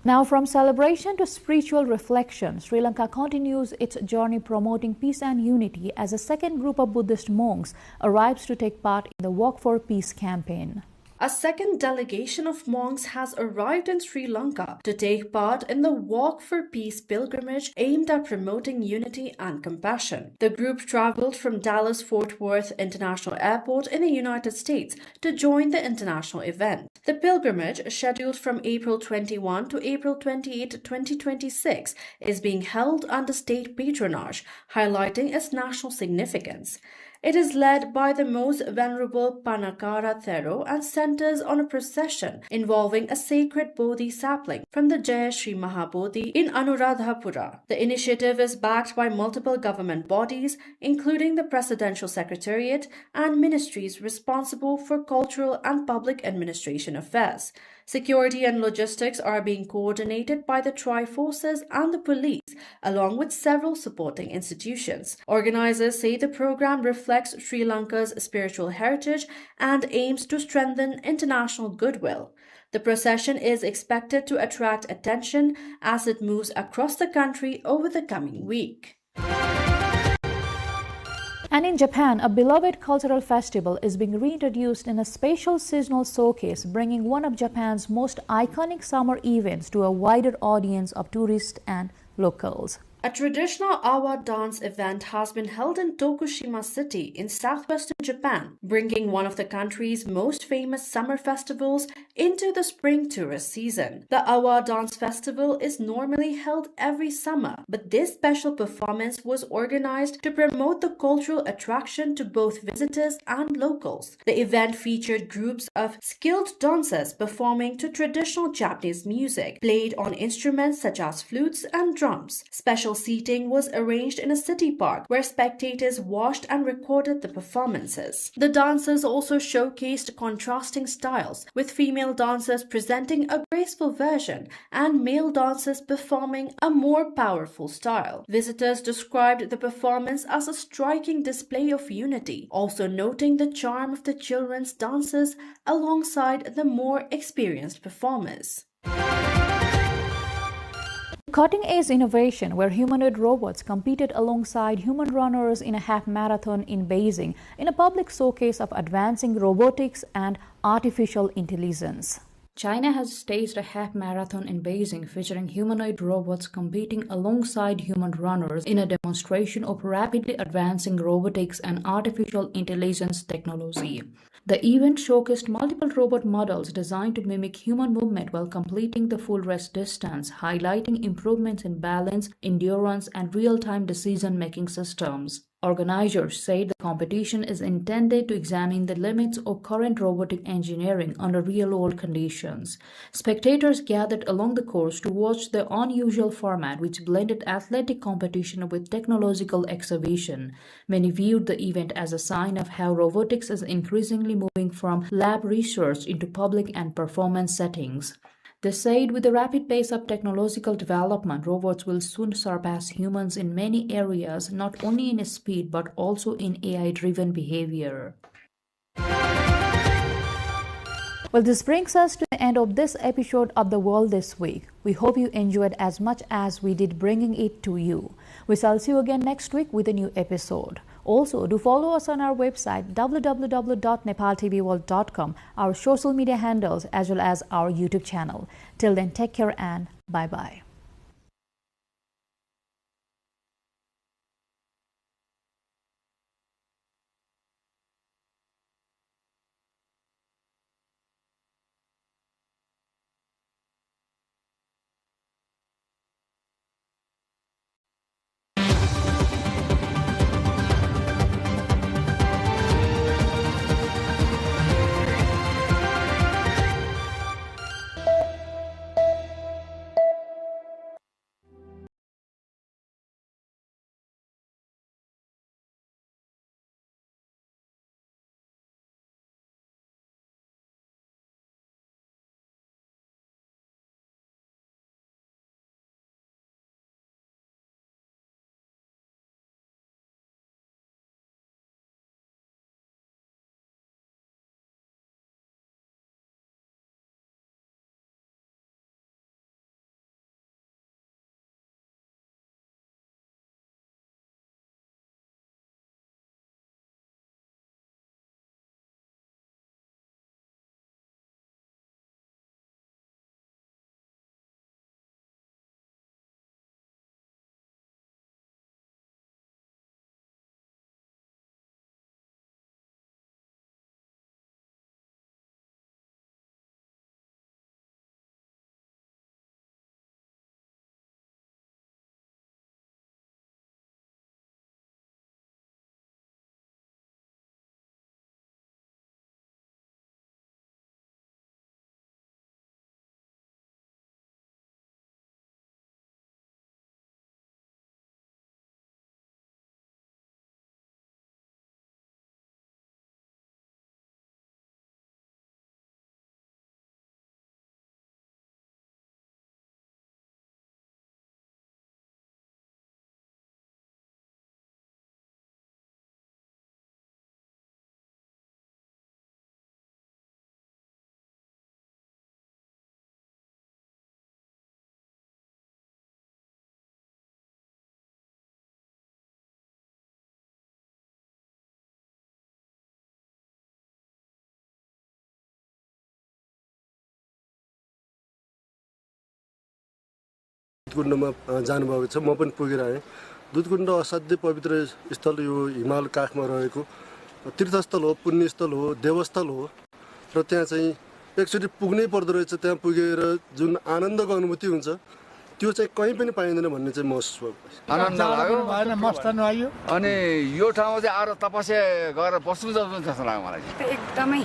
Now, from celebration to spiritual reflection, Sri Lanka continues its journey promoting peace and unity as a second group of Buddhist monks arrives to take part in the Walk for Peace campaign. A second delegation of monks has arrived in Sri Lanka to take part in the Walk for Peace pilgrimage aimed at promoting unity and compassion. The group traveled from Dallas-Fort Worth International Airport in the United States to join the international event. The pilgrimage, scheduled from April 21 to April 28, 2026, is being held under state patronage, highlighting its national significance. It is led by the Most Venerable Panakara Thero and centers on a procession involving a sacred Bodhi sapling from the Jaya Sri Mahabodhi in Anuradhapura. The initiative is backed by multiple government bodies, including the Presidential Secretariat and ministries responsible for cultural and public administration affairs. Security and logistics are being coordinated by the Tri-Forces and the police, along with several supporting institutions. Organizers say the program reflects Sri Lanka's spiritual heritage and aims to strengthen international goodwill. The procession is expected to attract attention as it moves across the country over the coming week. And in Japan, a beloved cultural festival is being reintroduced in a special seasonal showcase, bringing one of Japan's most iconic summer events to a wider audience of tourists and locals. A traditional awa dance event has been held in Tokushima City in southwestern Japan, bringing one of the country's most famous summer festivals into the spring tourist season. The Awa Dance Festival is normally held every summer, but this special performance was organized to promote the cultural attraction to both visitors and locals. The event featured groups of skilled dancers performing to traditional Japanese music, played on instruments such as flutes and drums. Special seating was arranged in a city park where spectators watched and recorded the performances. The dancers also showcased contrasting styles, with female dancers presenting a graceful version and male dancers performing a more powerful style. Visitors described the performance as a striking display of unity, also noting the charm of the children's dancers alongside the more experienced performers. Cutting-edge innovation where humanoid robots competed alongside human runners in a half marathon in Beijing in a public showcase of advancing robotics and artificial intelligence. China has staged a half marathon in Beijing featuring humanoid robots competing alongside human runners in a demonstration of rapidly advancing robotics and artificial intelligence technology. The event showcased multiple robot models designed to mimic human movement while completing the full race distance, highlighting improvements in balance, endurance, and real-time decision-making systems. Organizers said the competition is intended to examine the limits of current robotic engineering under real-world conditions. Spectators gathered along the course to watch the unusual format, which blended athletic competition with technological exhibition. Many viewed the event as a sign of how robotics is increasingly moving from lab research into public and performance settings. They said with the rapid pace of technological development, robots will soon surpass humans in many areas, not only in speed but also in AI-driven behavior. Well, this brings us to the end of this episode of The World This Week. We hope you enjoyed as much as we did bringing it to you. We shall see you again next week with a new episode. Also, do follow us on our website www.nepaltelevision.com, our social media handles, as well as our YouTube channel. Till then, take care and bye-bye. दुधकुण्डमा जानुभएको छ म पनि पुगेर आएँ दुधकुण्ड असाध्यै पवित्र स्थल यो हिमाल काखमा रहेको तीर्थस्थल हो पुण्यस्थल हो देवस्थल हो र त्यहाँ चाहिँ एकचोटि पुग्नै पर्दो रहेछ त्यहाँ पुगेर जुन आनन्दको अनुभूति हुन्छ त्यो चाहिँ कहीँ पनि पाइँदैन भन्ने चाहिँ महसुस भएको आनन्द लाग्यो अनि यो ठाउँमा चाहिँ आएर तपस्या गरेर बस्नु जस्तो लाग्यो मलाई एकदमै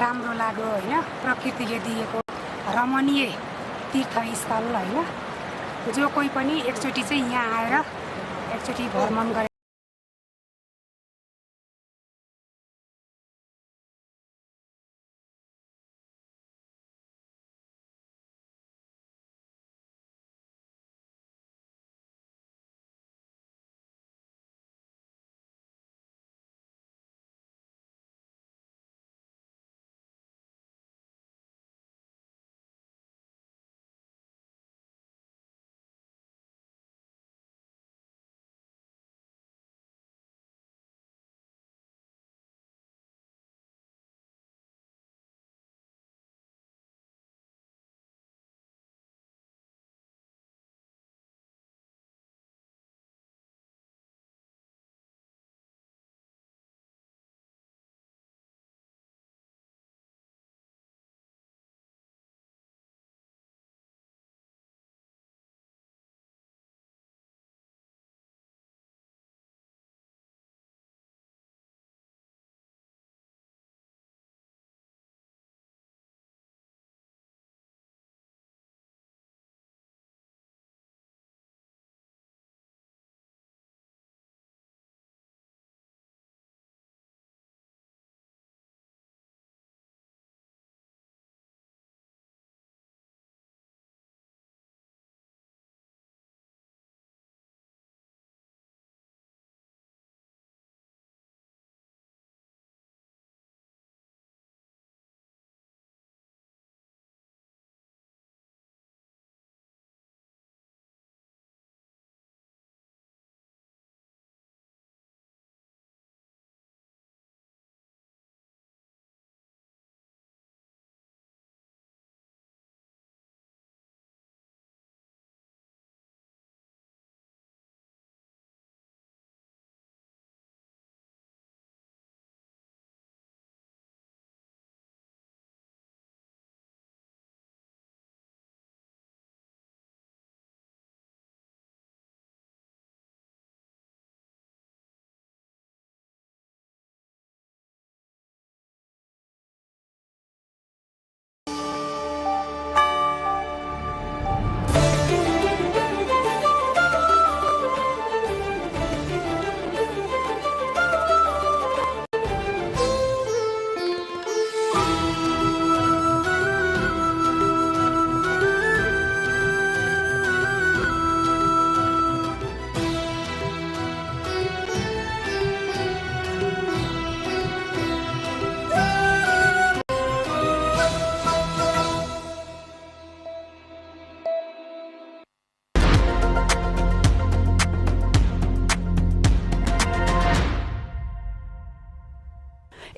राम्रो लाग्यो होइन प्रकृतिले दिएको रमणीय तीर्थस्थल होइन जो कोही पनि एकचोटि चाहिँ यहाँ आएर एकचोटि भ्रमण गरे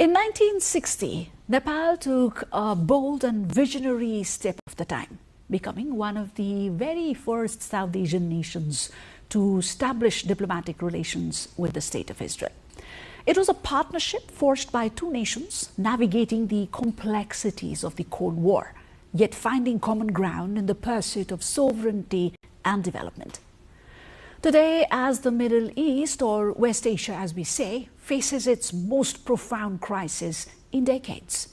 In 1960, Nepal took a bold and visionary step of the time, becoming one of the very first South Asian nations to establish diplomatic relations with the State of Israel. It was a partnership forged by two nations navigating the complexities of the Cold War, yet finding common ground in the pursuit of sovereignty and development. Today, as the Middle East, or West Asia as we say, faces its most profound crisis in decades,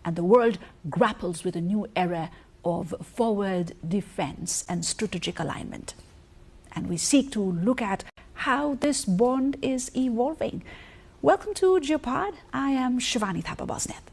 and the world grapples with a new era of forward defense and strategic alignment. And we seek to look at how this bond is evolving. Welcome to Geopod. I am Shivani Thapa-Bosneth.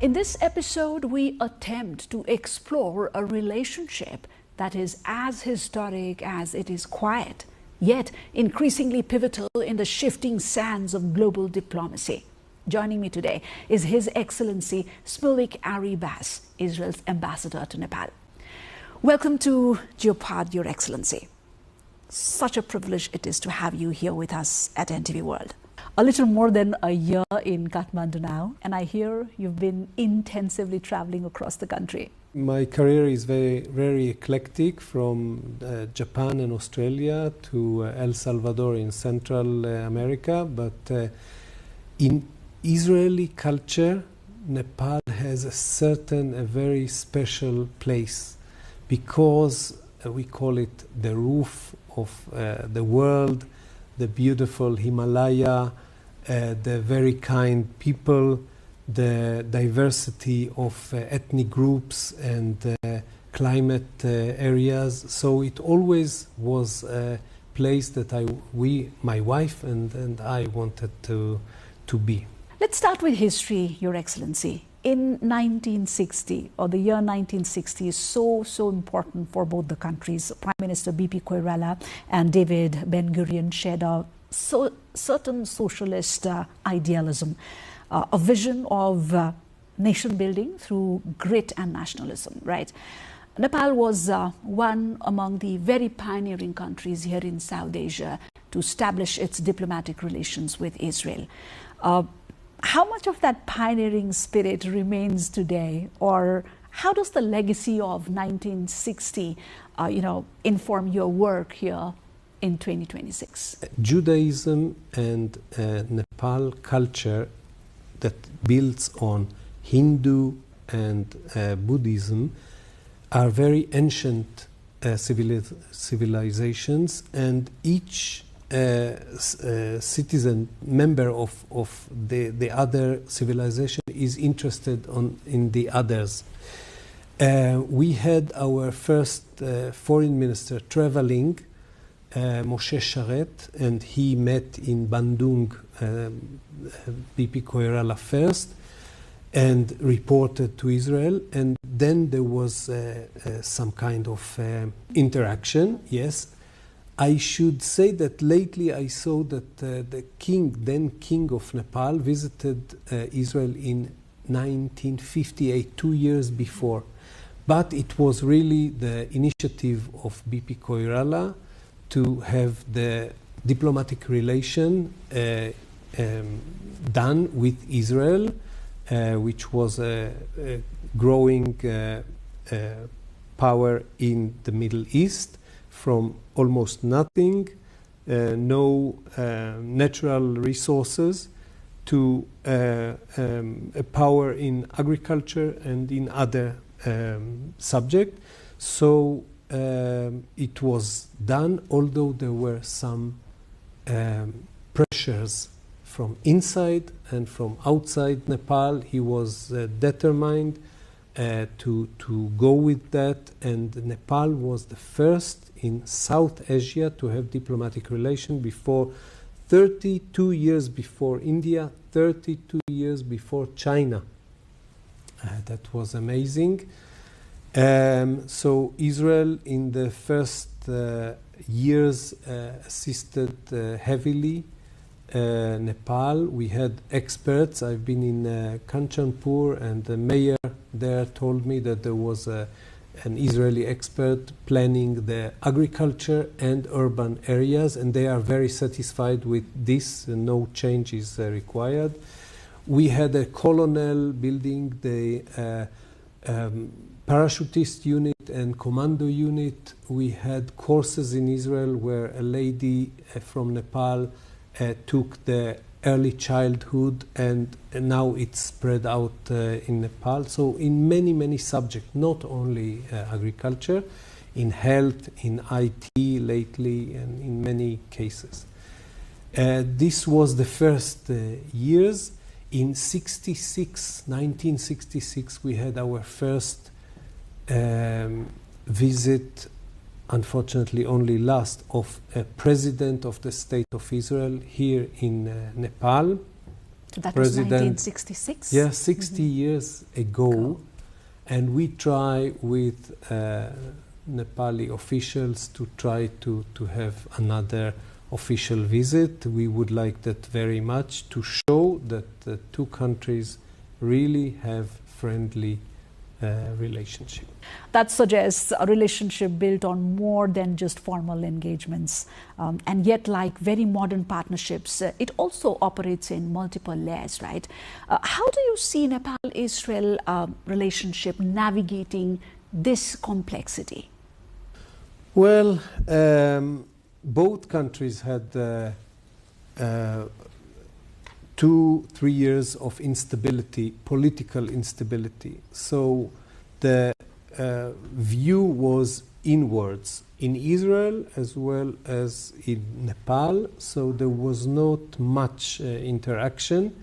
In this episode, we attempt to explore a relationship that is as historic as it is quiet, yet increasingly pivotal in the shifting sands of global diplomacy. Joining me today is His Excellency Smilik Aribas, Israel's ambassador to Nepal. Welcome to Geopod, Your Excellency. Such a privilege it is to have you here with us at NTV World. A little more than a year in Kathmandu now, and I hear you've been intensively traveling across the country. My career is very eclectic, from Japan and Australia to El Salvador in Central America. But in Israeli culture, Nepal has a very special place, because we call it the roof of the world, the beautiful Himalaya, the very kind people, the diversity of ethnic groups and climate areas. So it always was a place that my wife and I wanted to be. Let's start with history, Your Excellency. In 1960, or the year 1960, is so important for both the countries. Prime Minister B.P. Koirala and David Ben-Gurion shared a certain socialist idealism, a vision of nation building through grit and nationalism, right? Nepal was one among the very pioneering countries here in South Asia to establish its diplomatic relations with Israel. How much of that pioneering spirit remains today, or how does the legacy of 1960 inform your work here in 2026? Judaism and Nepal culture that builds on Hindu and Buddhism are very ancient civilizations, and each citizen, member of the other civilization, is interested in the others. We had our first foreign minister traveling, Moshe Sharet, and he met in Bandung B.P. Koirala first and reported to Israel, and then there was some kind of interaction, yes. I should say that lately I saw that the then king of Nepal, visited Israel in 1958, 2 years before. But it was really the initiative of B.P. Koirala to have the diplomatic relation done with Israel, which was a growing power in the Middle East, from almost nothing, no natural resources, to a power in agriculture and in other subjects. So it was done, although there were some pressures from inside and from outside Nepal. He was determined to go with that, and Nepal was the first in South Asia to have diplomatic relations before 32 years before India, 32 years before China. That was amazing. So Israel in the first years assisted heavily Nepal. We had experts. I've been in Kanchanpur, and the mayor there told me that there was an Israeli expert planning the agriculture and urban areas, and they are very satisfied with this. No change is required. We had a colonel building the parachutist unit and commando unit. We had courses in Israel where a lady from Nepal took the early childhood, and now it's spread out in Nepal. So in many subjects, not only agriculture, in health, in IT lately, and in many cases. This was the first years. In 1966, we had our first visit, unfortunately only last, of a president of the State of Israel here in Nepal. So that was 1966? Yeah, 60 years ago. And we try with Nepali officials to try to have another official visit. We would like that very much, to show that the two countries really have friendly relationship. That suggests a relationship built on more than just formal engagements. And yet, like very modern partnerships, it also operates in multiple layers, right? How do you see Nepal-Israel relationship navigating this complexity? Well, both countries had 2-3 years of instability, political instability. So the view was inwards in Israel as well as in Nepal. So there was not much interaction.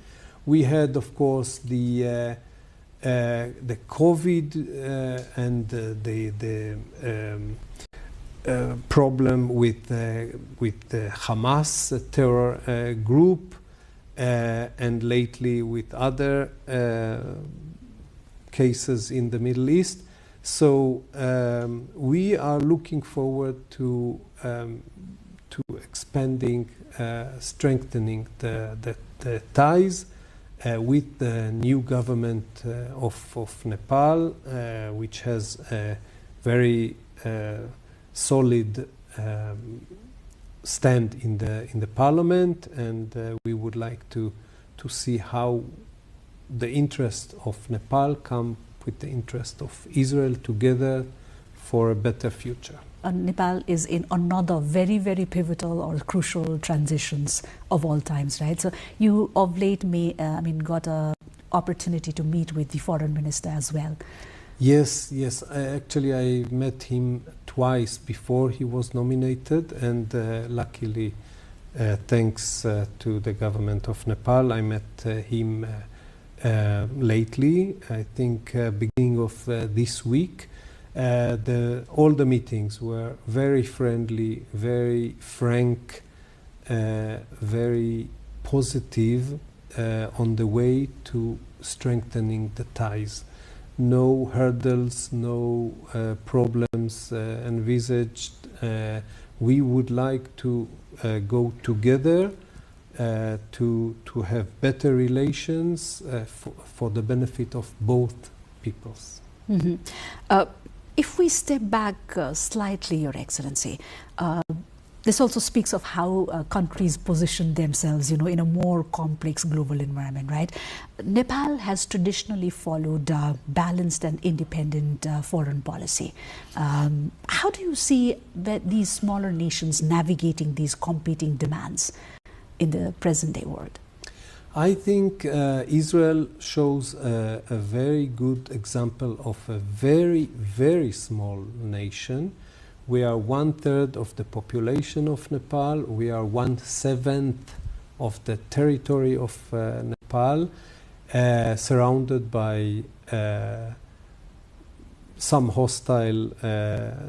We had, of course, the COVID and the problem with the Hamas terror group, and lately with other cases in the Middle East. So we are looking forward to expanding, strengthening the ties with the new government of Nepal, which has a very solid stand in the parliament, and we would like to see how the interest of Nepal come with the interest of Israel together for a better future. Nepal is in another very, very pivotal or crucial transitions of all times, right? So you of late got an opportunity to meet with the foreign minister as well. Yes. Actually, I met him twice before he was nominated, and luckily, thanks to the government of Nepal, I met him lately. I think beginning of this week. All the meetings were very friendly, very frank, very positive on the way to strengthening the ties. No hurdles, no problems envisaged. We would like to go together to have better relations for the benefit of both peoples. Mm-hmm. If we step back slightly, Your Excellency, this also speaks of how countries position themselves, in a more complex global environment, right? Nepal has traditionally followed balanced and independent foreign policy. How do you see these smaller nations navigating these competing demands in the present-day world? I think Israel shows a very good example of a very, very small nation. We are 1/3 of the population of Nepal. We are 1/7 of the territory of Nepal, surrounded by some hostile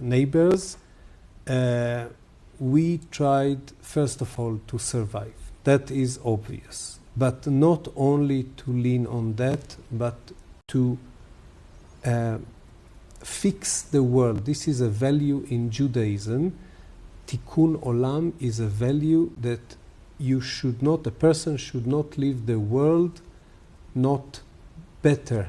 neighbors. We tried, first of all, to survive. That is obvious. But not only to lean on that, but to fix the world. This is a value in Judaism. Tikkun Olam is a value that a person should not leave the world not better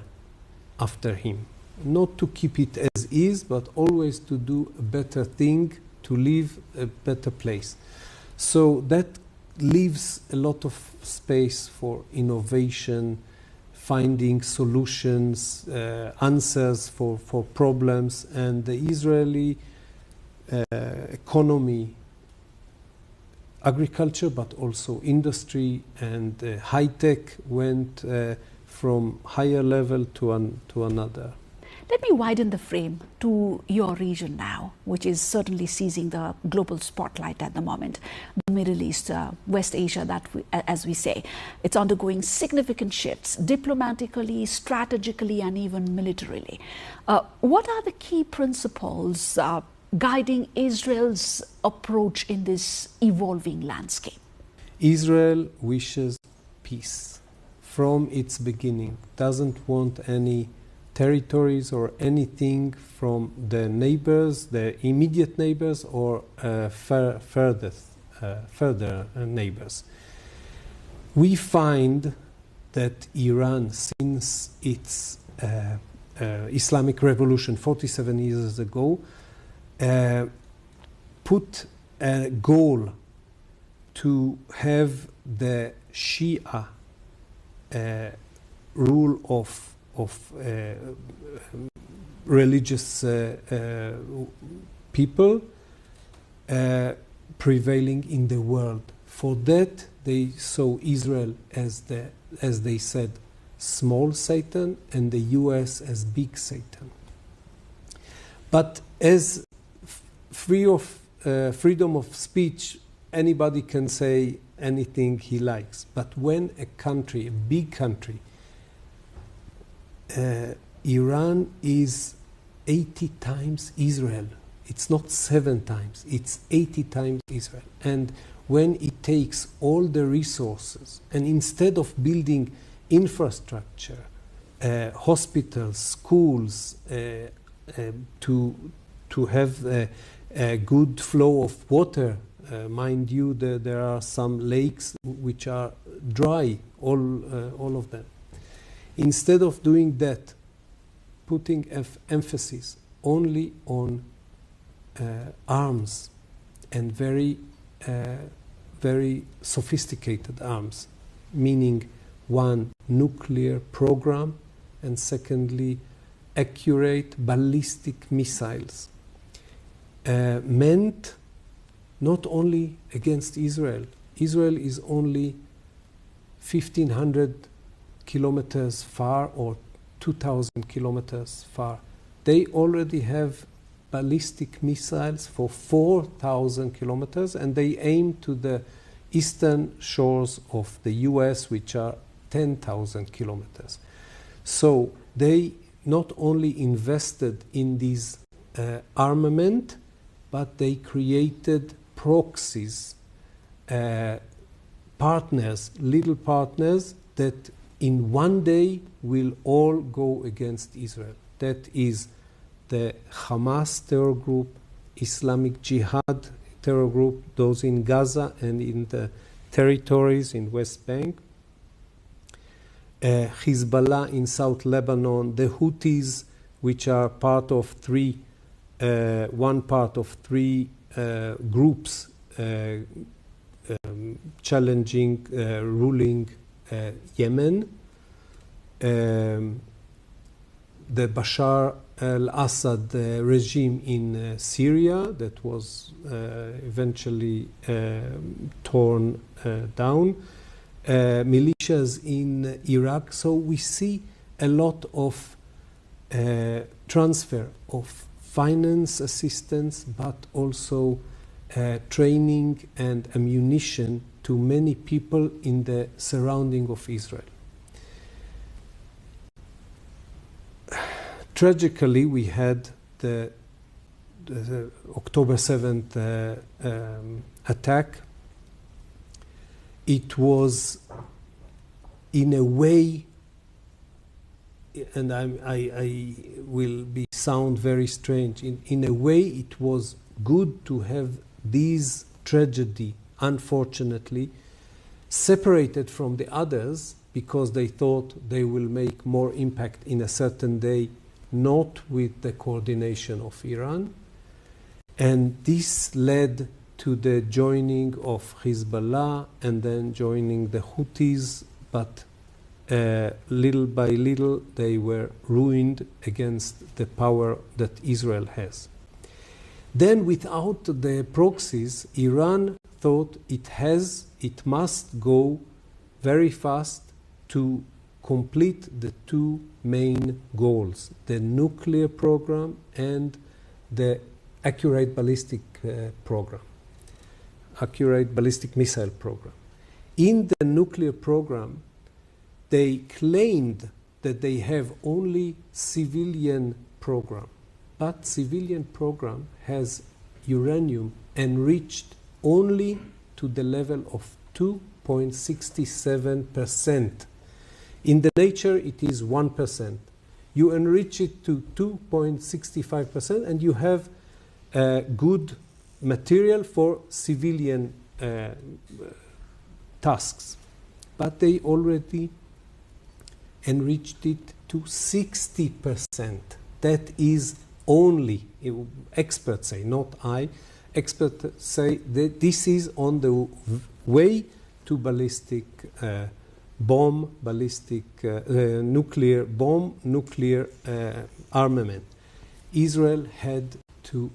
after him. Not to keep it as is, but always to do a better thing, to leave a better place. So that leaves a lot of space for innovation, finding solutions, answers for problems, and the Israeli economy, agriculture, but also industry and high-tech went from higher level to another. Let me widen the frame to your region now, which is certainly seizing the global spotlight at the moment. The Middle East, West Asia, as we say, it's undergoing significant shifts diplomatically, strategically, and even militarily. What are the key principles guiding Israel's approach in this evolving landscape? Israel wishes peace from its beginning, doesn't want any territories or anything from the neighbors, the immediate neighbors, or further neighbors. We find that Iran, since its Islamic Revolution 47 years ago, put a goal to have the Shia rule of religious people prevailing in the world. For that, they saw Israel as they said, small Satan, and the US as big Satan. But as freedom of speech, anybody can say anything he likes. But when a country, a big country, Iran is 80 times Israel. It's not 7 times, it's 80 times Israel. And when it takes all the resources, and instead of building infrastructure, hospitals, schools, to have a good flow of water, mind you, there are some lakes which are dry, all of them. Instead of doing that, putting emphasis only on arms, and very sophisticated arms, meaning one, nuclear program, and secondly, accurate ballistic missiles, meant not only against Israel. Israel is only 1,500 kilometers far or 2,000 kilometers far. They already have ballistic missiles for 4,000 kilometers, and they aim to the eastern shores of the US, which are 10,000 kilometers. So they not only invested in this armament, but they created proxies, partners, little partners that in one day will all go against Israel. That is the Hamas terror group, Islamic Jihad terror group, those in Gaza and in the territories in West Bank, Hezbollah in South Lebanon, the Houthis, which are part of one part of three groups challenging ruling Yemen, the Bashar al-Assad regime in Syria that was eventually torn down, militias in Iraq. So we see a lot of transfer of finance assistance, but also training and ammunition to many people in the surrounding of Israel. Tragically, we had the October 7th attack. It was, in a way, and I will sound very strange, in a way it was good to have these tragedy, unfortunately, separated from the others, because they thought they will make more impact in a certain day, not with the coordination of Iran. And this led to the joining of Hezbollah and then joining the Houthis, but little by little they were ruined against the power that Israel has. Then without the proxies, Iran thought it must go very fast to complete the two main goals, the nuclear program and the accurate ballistic missile program. In the nuclear program, they claimed that they have only civilian program, but civilian program has uranium enriched only to the level of 2.67%. In the nature, it is 1%. You enrich it to 2.65%, and you have good material for civilian tasks. But they already enriched it to 60%. That is only, experts say, not I, experts say that this is on the way to ballistic bomb, ballistic nuclear bomb, nuclear armament. Israel had to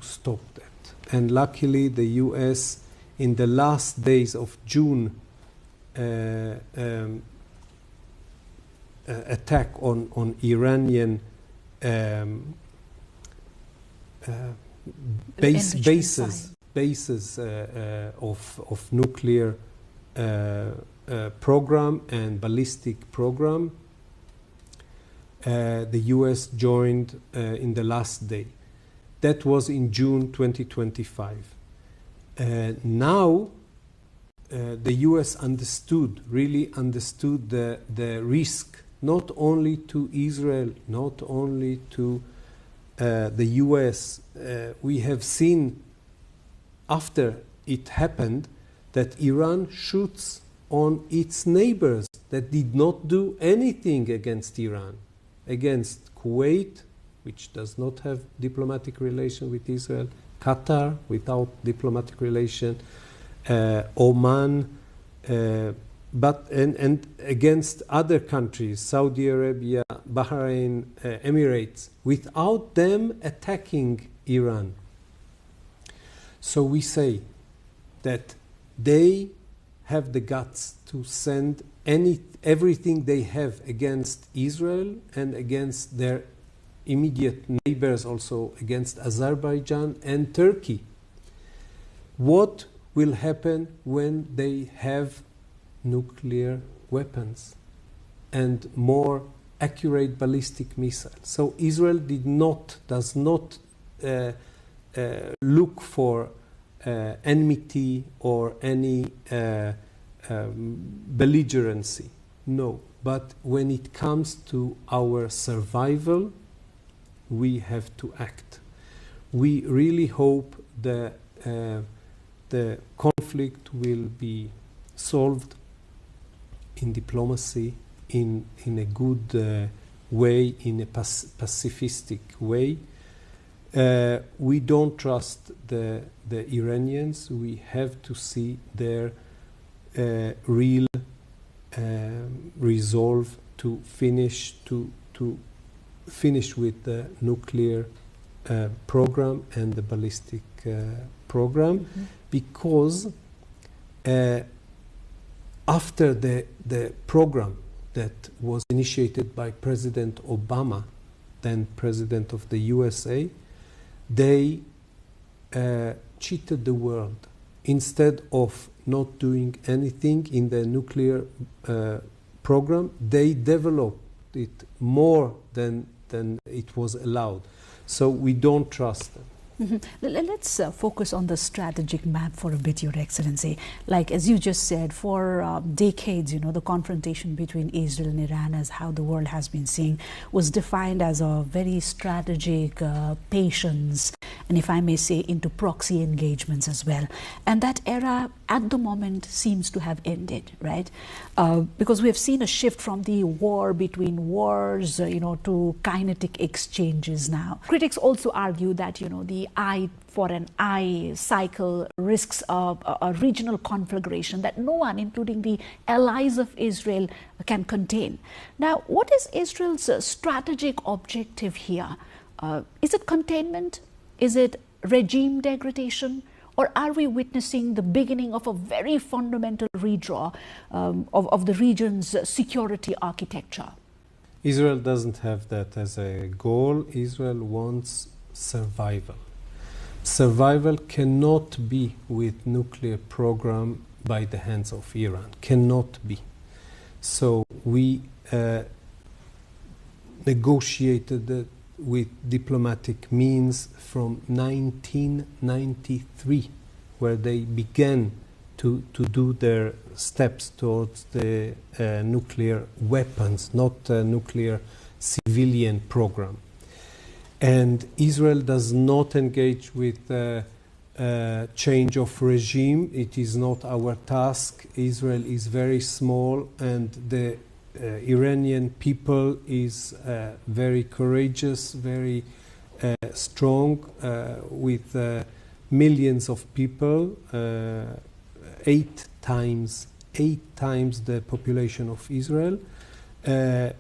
stop that. And luckily the US, in the last days of June, attack on Iranian bases of nuclear program and ballistic program. The US joined in the last day. That was in June 2025. Now the US really understood the risk, not only to Israel, not only to the US. We have seen after it happened that Iran shoots on its neighbors that did not do anything against Iran, against Kuwait, which does not have diplomatic relation with Israel, Qatar without diplomatic relation, Oman, but against other countries, Saudi Arabia, Bahrain, Emirates, without them attacking Iran. So we say that they have the guts to send everything they have against Israel and against their immediate neighbors, also against Azerbaijan and Turkey. What will happen when they have nuclear weapons and more accurate ballistic missiles? So Israel does not look for enmity or any belligerency. No, but when it comes to our survival, we have to act. We really hope the conflict will be solved in diplomacy, in a good way, in a pacifistic way. We don't trust the Iranians. We have to see their real resolve to finish with the nuclear program and the ballistic program, because after the program that was initiated by President Obama, then President of the USA, they cheated the world. Instead of not doing anything in the nuclear program, they developed it more than it was allowed. So we don't trust them. Let's focus on the strategic map for a bit, Your Excellency. Like, as you just said, for decades, the confrontation between Israel and Iran, as how the world has been seeing, was defined as a very strategic patience, and if I may say, into proxy engagements as well. And that era, at the moment, seems to have ended, right? Because we have seen a shift from the war between wars, to kinetic exchanges now. Critics also argue that, the eye for an eye cycle risks a regional conflagration that no one, including the allies of Israel, can contain. Now, what is Israel's strategic objective here? Is it containment? Is it regime degradation? Or are we witnessing the beginning of a very fundamental redraw of the region's security architecture? Israel doesn't have that as a goal. Israel wants survival. Survival cannot be with nuclear program by the hands of Iran. Cannot be. So we negotiated it with diplomatic means from 1993, where they began to do their steps towards the nuclear weapons, not nuclear civilian program. And Israel does not engage with change of regime. It is not our task. Israel is very small, and the Iranian people is very courageous, very strong, with millions of people, 8 times the population of Israel.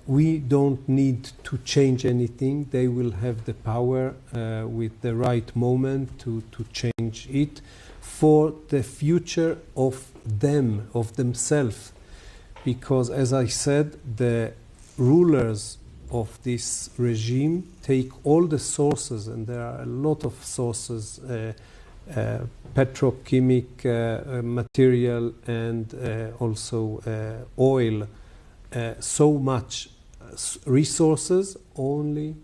We don't need to change anything. They will have the power with the right moment to change it for the future of them, of themselves. Because, as I said, the rulers of this regime take all the sources, and there are a lot of sources, petrochemic material and also oil, so much resources only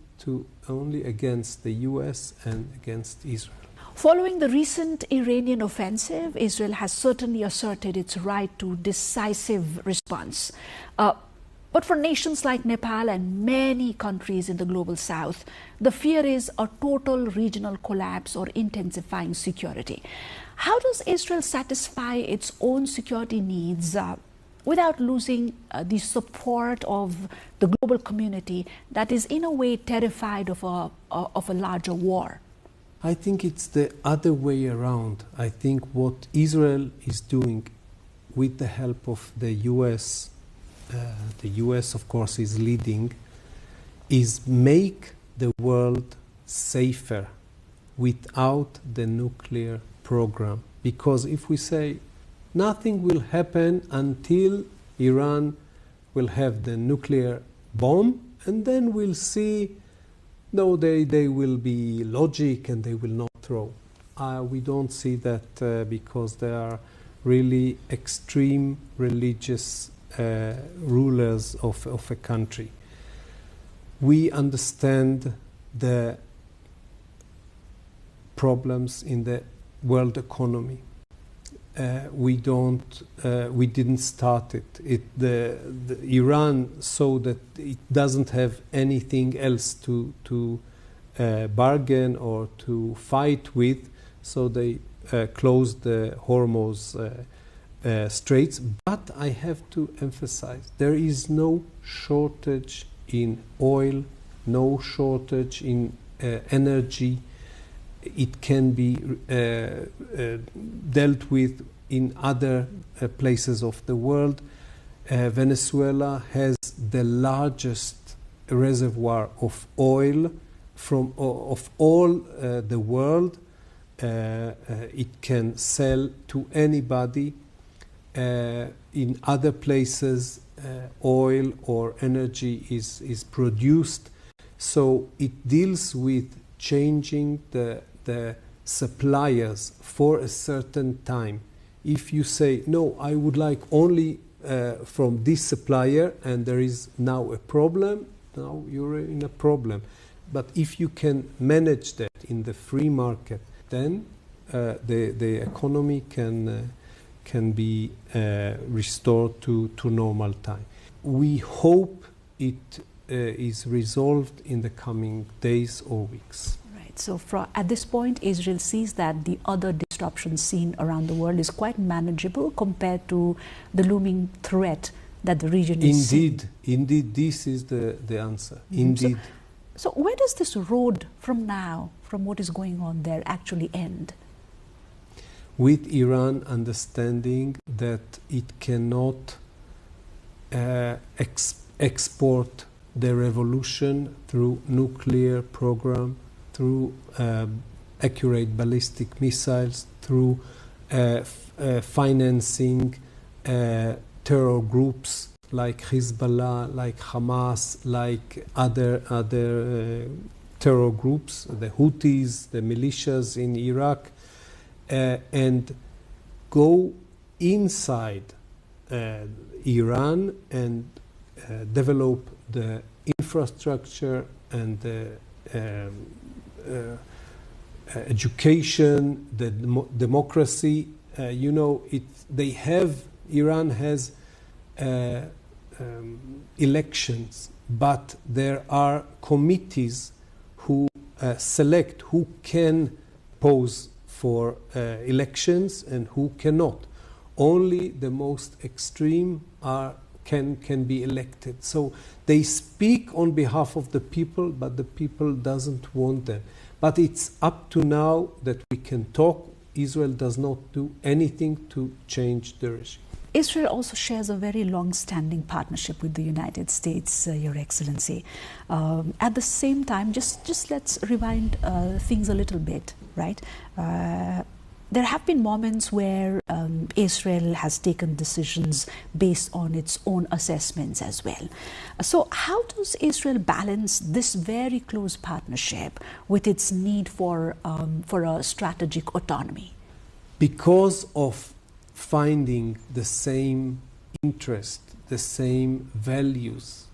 against the US and against Israel. Following the recent Iranian offensive, Israel has certainly asserted its right to decisive response. But for nations like Nepal and many countries in the global south, the fear is a total regional collapse or intensifying security. How does Israel satisfy its own security needs without losing the support of the global community that is in a way terrified of a larger war? I think it's the other way around. I think what Israel is doing with the help of the US, of course, is leading, is make the world safer without the nuclear program. Because if we say nothing will happen until Iran will have the nuclear bomb, and then we'll see, no, they will be logic and they will not throw. We don't see that because they are really extreme religious rulers of a country. We understand the problems in the world economy. We didn't start it. Iran saw that it doesn't have anything else to bargain or to fight with, so they closed the Hormuz Straits. But I have to emphasize, there is no shortage in oil, no shortage in energy. It can be dealt with in other places of the world. Venezuela has the largest reservoir of oil of all the world. It can sell to anybody. In other places, oil or energy is produced. So it deals with changing the suppliers for a certain time. If you say, no, I would like only from this supplier, and there is now a problem, now you're in a problem. But if you can manage that in the free market, then the economy can be restored to normal time. We hope it is resolved in the coming days or weeks. Right. So at this point, Israel sees that the other disruption seen around the world is quite manageable compared to the looming threat that the region is seeing. Indeed, this is the answer. Indeed. So where does this road from now, from what is going on there, actually end? With Iran understanding that it cannot export the revolution through nuclear program, through accurate ballistic missiles, through financing terror groups like Hezbollah, like Hamas, like other terror groups, the Houthis, the militias in Iraq, and go inside Iran and develop the infrastructure and the education, the democracy. Iran has elections, but there are committees who select who can pose for elections and who cannot. Only the most extreme are can be elected. So they speak on behalf of the people, but the people doesn't want them. But it's up to now that we can talk. Israel does not do anything to change the regime. Israel also shares a very long-standing partnership with the United States, Your Excellency. At the same time, just let's rewind things a little bit, right? There have been moments where Israel has taken decisions based on its own assessments as well. So how does Israel balance this very close partnership with its need for a strategic autonomy? Because of finding the same interest, the same values,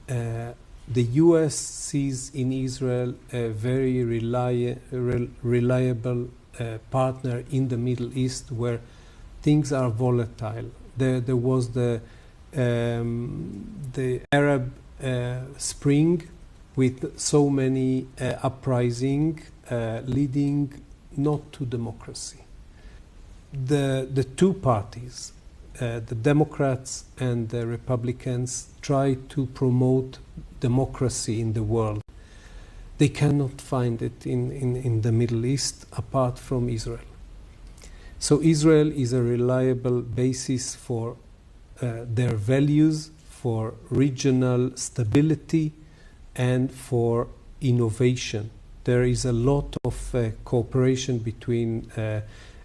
the U.S. sees in Israel a very reliable partner in the Middle East where things are volatile. There was the Arab Spring with so many uprising leading not to democracy. The two parties, the Democrats and the Republicans, try to promote democracy in the world. They cannot find it in the Middle East apart from Israel. So Israel is a reliable basis for their values, for regional stability, and for innovation. There is a lot of cooperation between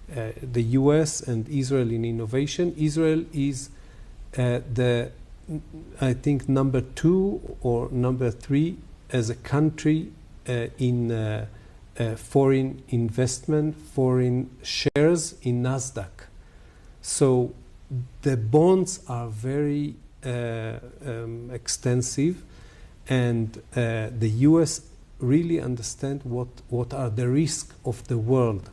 the US and Israel in innovation. Israel is I think number 2 or number 3 as a country in foreign investment, foreign shares in Nasdaq. So the bonds are very extensive, and the US really understand what are the risks of the world.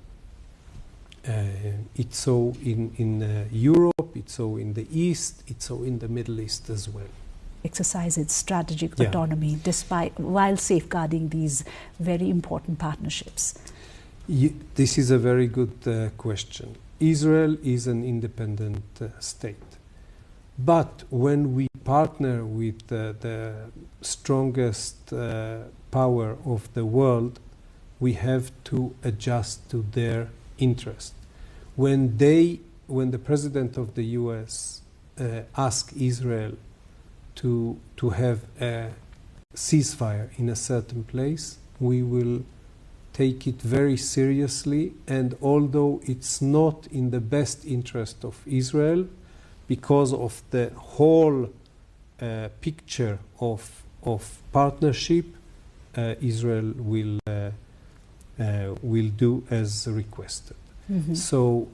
It's so in Europe, it's so in the East, it's so in the Middle East as well. Exercise its strategic autonomy while safeguarding these very important partnerships? This is a very good question. Israel is an independent state. But when we partner with the strongest power of the world, we have to adjust to their interest. When the president of the US asked Israel to have a ceasefire in a certain place, we will take it very seriously, and although it's not in the best interest of Israel, because of the whole picture of partnership, Israel will do as requested. Mm-hmm. So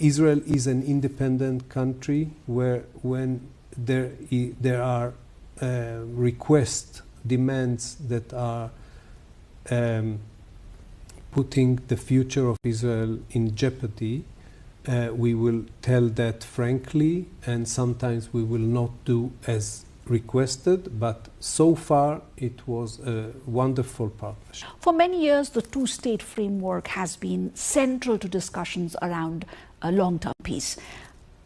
Israel is an independent country where when there are requests, demands that are putting the future of Israel in jeopardy, we will tell that frankly, and sometimes we will not do as requested, but so far it was a wonderful partnership. For many years, the two-state framework has been central to discussions around a long-term peace.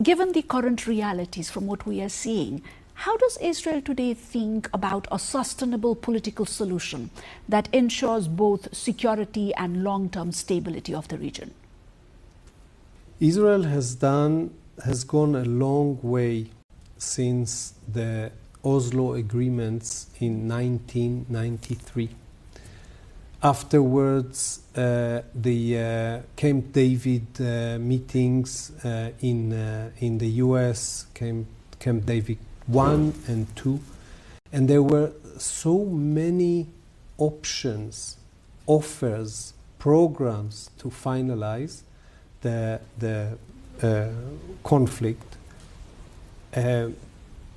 Given the current realities from what we are seeing, how does Israel today think about a sustainable political solution that ensures both security and long-term stability of the region? Israel has gone a long way since the Oslo agreements in 1993. Afterwards, the Camp David meetings in the US, Camp David 1 and 2, and there were so many options, offers, programs to finalize the conflict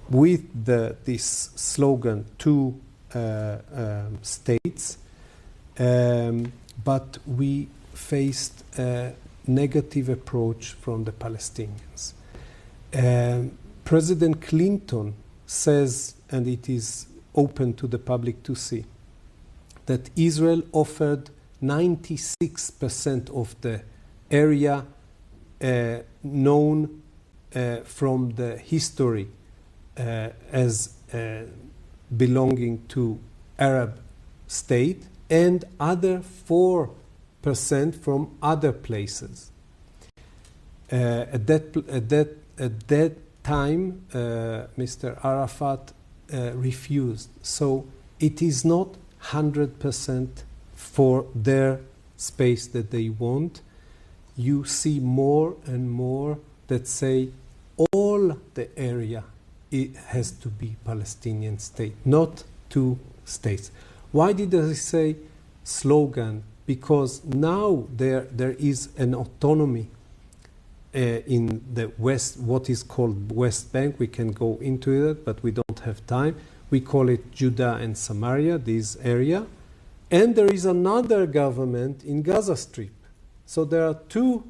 with this slogan, two states, but we faced a negative approach from the Palestinians. President Clinton says, and it is open to the public to see, that Israel offered 96% of the area known from the history as belonging to Arab state, and other 4% from other places. At that time, Mr. Arafat refused. So it is not 100% for their space that they want. You see more and more that say all the area it has to be Palestinian state, not 2 states. Why did I say slogan? Because now there is an autonomy in the West, what is called West Bank. We can go into it, but we don't have time. We call it Judah and Samaria, this area. And there is another government in Gaza Strip. So there are 2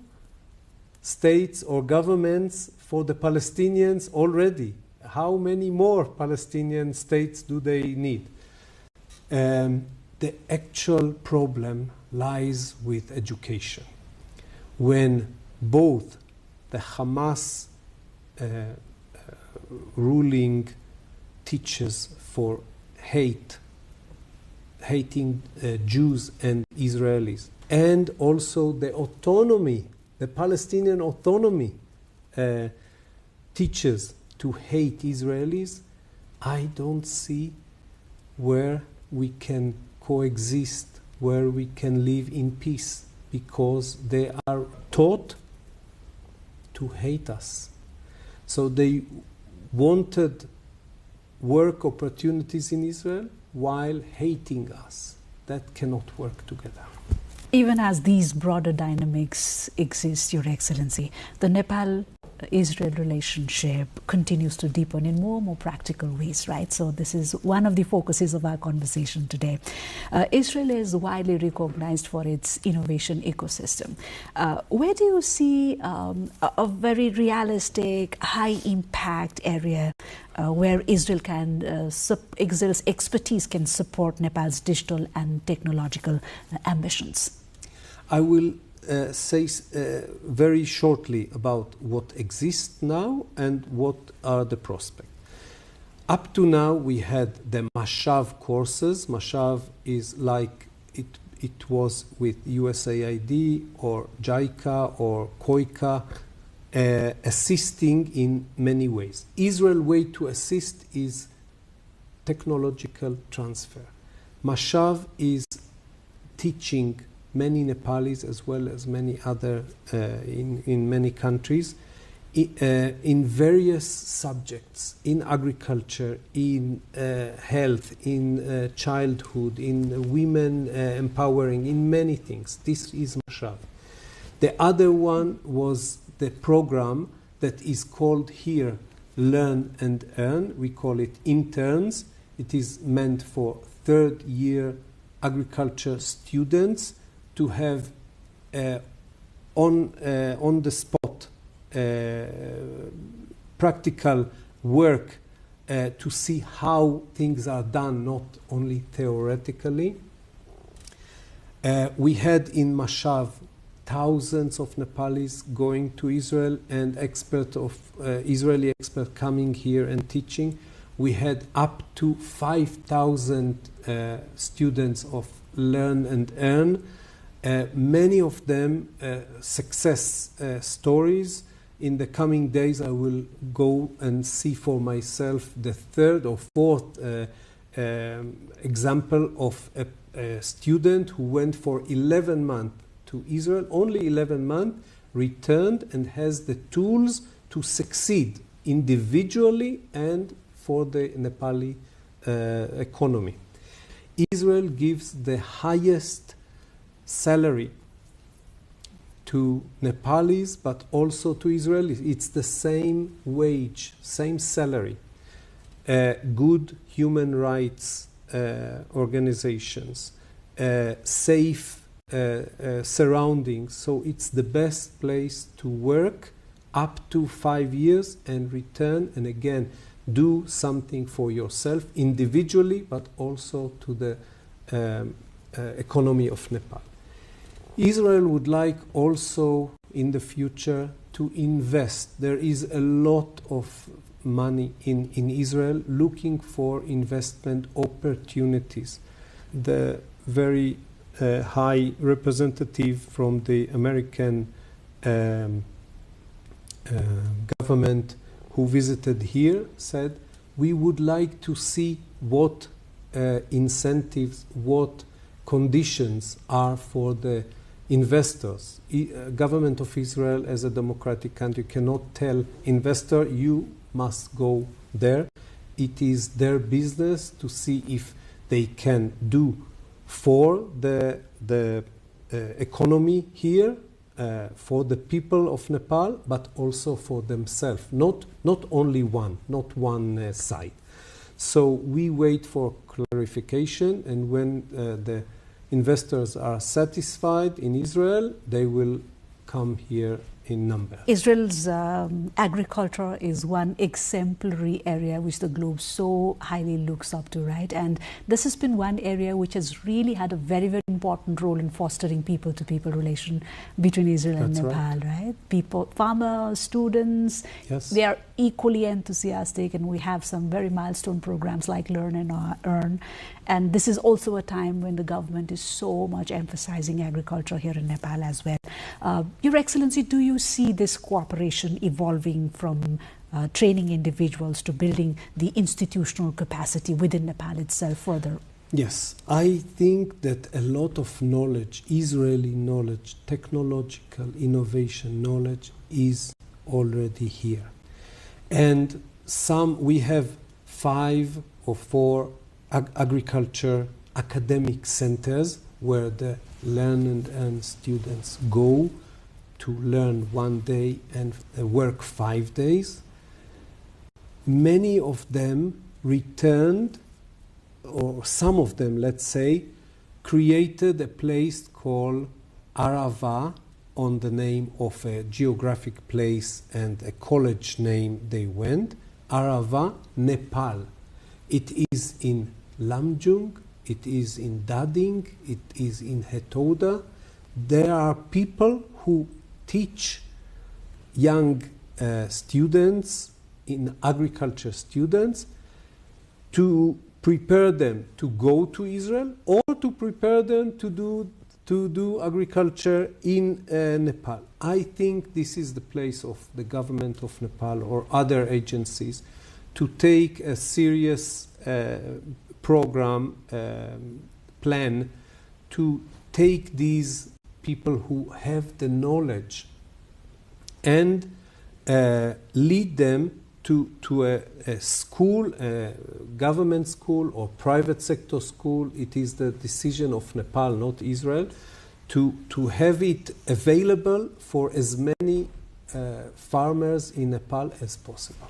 states or governments for the Palestinians already. How many more Palestinian states do they need? The actual problem lies with education. When both the Hamas ruling teaches for hating Jews and Israelis, and also the autonomy, the Palestinian autonomy teaches to hate Israelis, I don't see where we can coexist, where we can live in peace, because they are taught to hate us. So they wanted work opportunities in Israel while hating us. That cannot work together. Even as these broader dynamics exist, Your Excellency, the Nepal-Israel relationship continues to deepen in more and more practical ways, right? So this is one of the focuses of our conversation today. Israel is widely recognized for its innovation ecosystem. Where do you see a very realistic, high-impact area where Israel can, Israel's expertise can support Nepal's digital and technological ambitions? I will say very shortly about what exists now and what are the prospects. Up to now, we had the Mashav courses. Mashav is like it was with USAID or JICA or COICA, assisting in many ways. Israel's way to assist is technological transfer. Mashav is teaching many Nepalis as well as many other in many countries in various subjects, in agriculture, in health, in childhood, in women empowering, in many things. This is Mashav. The other one was the program that is called here Learn and Earn. We call it interns. It is meant for 3rd year agriculture students to have on the spot practical work to see how things are done, not only theoretically. We had in Mashav thousands of Nepalis going to Israel and Israeli experts coming here and teaching. We had up to 5,000 students of Learn and Earn. Many of them success stories. In the coming days, I will go and see for myself the 3rd or 4th example of a student who went for 11 months to Israel, only 11 months, returned and has the tools to succeed individually and for the Nepali economy. Israel gives the highest salary to Nepalis, but also to Israelis. It's the same wage, same salary. Good human rights organizations, safe surroundings. So it's the best place to work up to 5 years and return and again do something for yourself individually, but also to the economy of Nepal. Israel would like also in the future to invest. There is a lot of money in Israel, looking for investment opportunities. The very high representative from the American government who visited here said, we would like to see what incentives, what conditions are for the investors. Government of Israel, as a democratic country, cannot tell investor, you must go there. It is their business to see if they can do for the economy here, for the people of Nepal, but also for themselves. Not only one side. So we wait for clarification, and when the investors are satisfied in Israel, they will come here in number. Israel's agriculture is one exemplary area which the globe so highly looks up to, right? And this has been one area which has really had a very, very important role in fostering people-to-people relation between Israel and Nepal, right? People, farmers, students, yes, they are equally enthusiastic, and we have some very milestone programs like Learn and Earn. And this is also a time when the government is so much emphasizing agriculture here in Nepal as well. Your Excellency, do you see this cooperation evolving from training individuals to building the institutional capacity within Nepal itself further? Yes, I think that a lot of knowledge, Israeli knowledge, technological innovation knowledge is already here. And we have 5 or 4 agriculture academic centers where the learned and students go to learn 1 day and work 5 days. Many of them returned, or some of them, let's say, created a place called Arava on the name of a geographic place and a college name they went, Arava, Nepal. It is in Lamjung, it is in Dading, it is in Hetoda. There are people who teach young students, in agriculture students, to prepare them to go to Israel or to prepare them to do agriculture in Nepal. I think this is the place of the government of Nepal or other agencies to take a serious program, plan to take these people who have the knowledge and lead them to a school, a government school or private sector school. It is the decision of Nepal, not Israel, to have it available for as many farmers in Nepal as possible.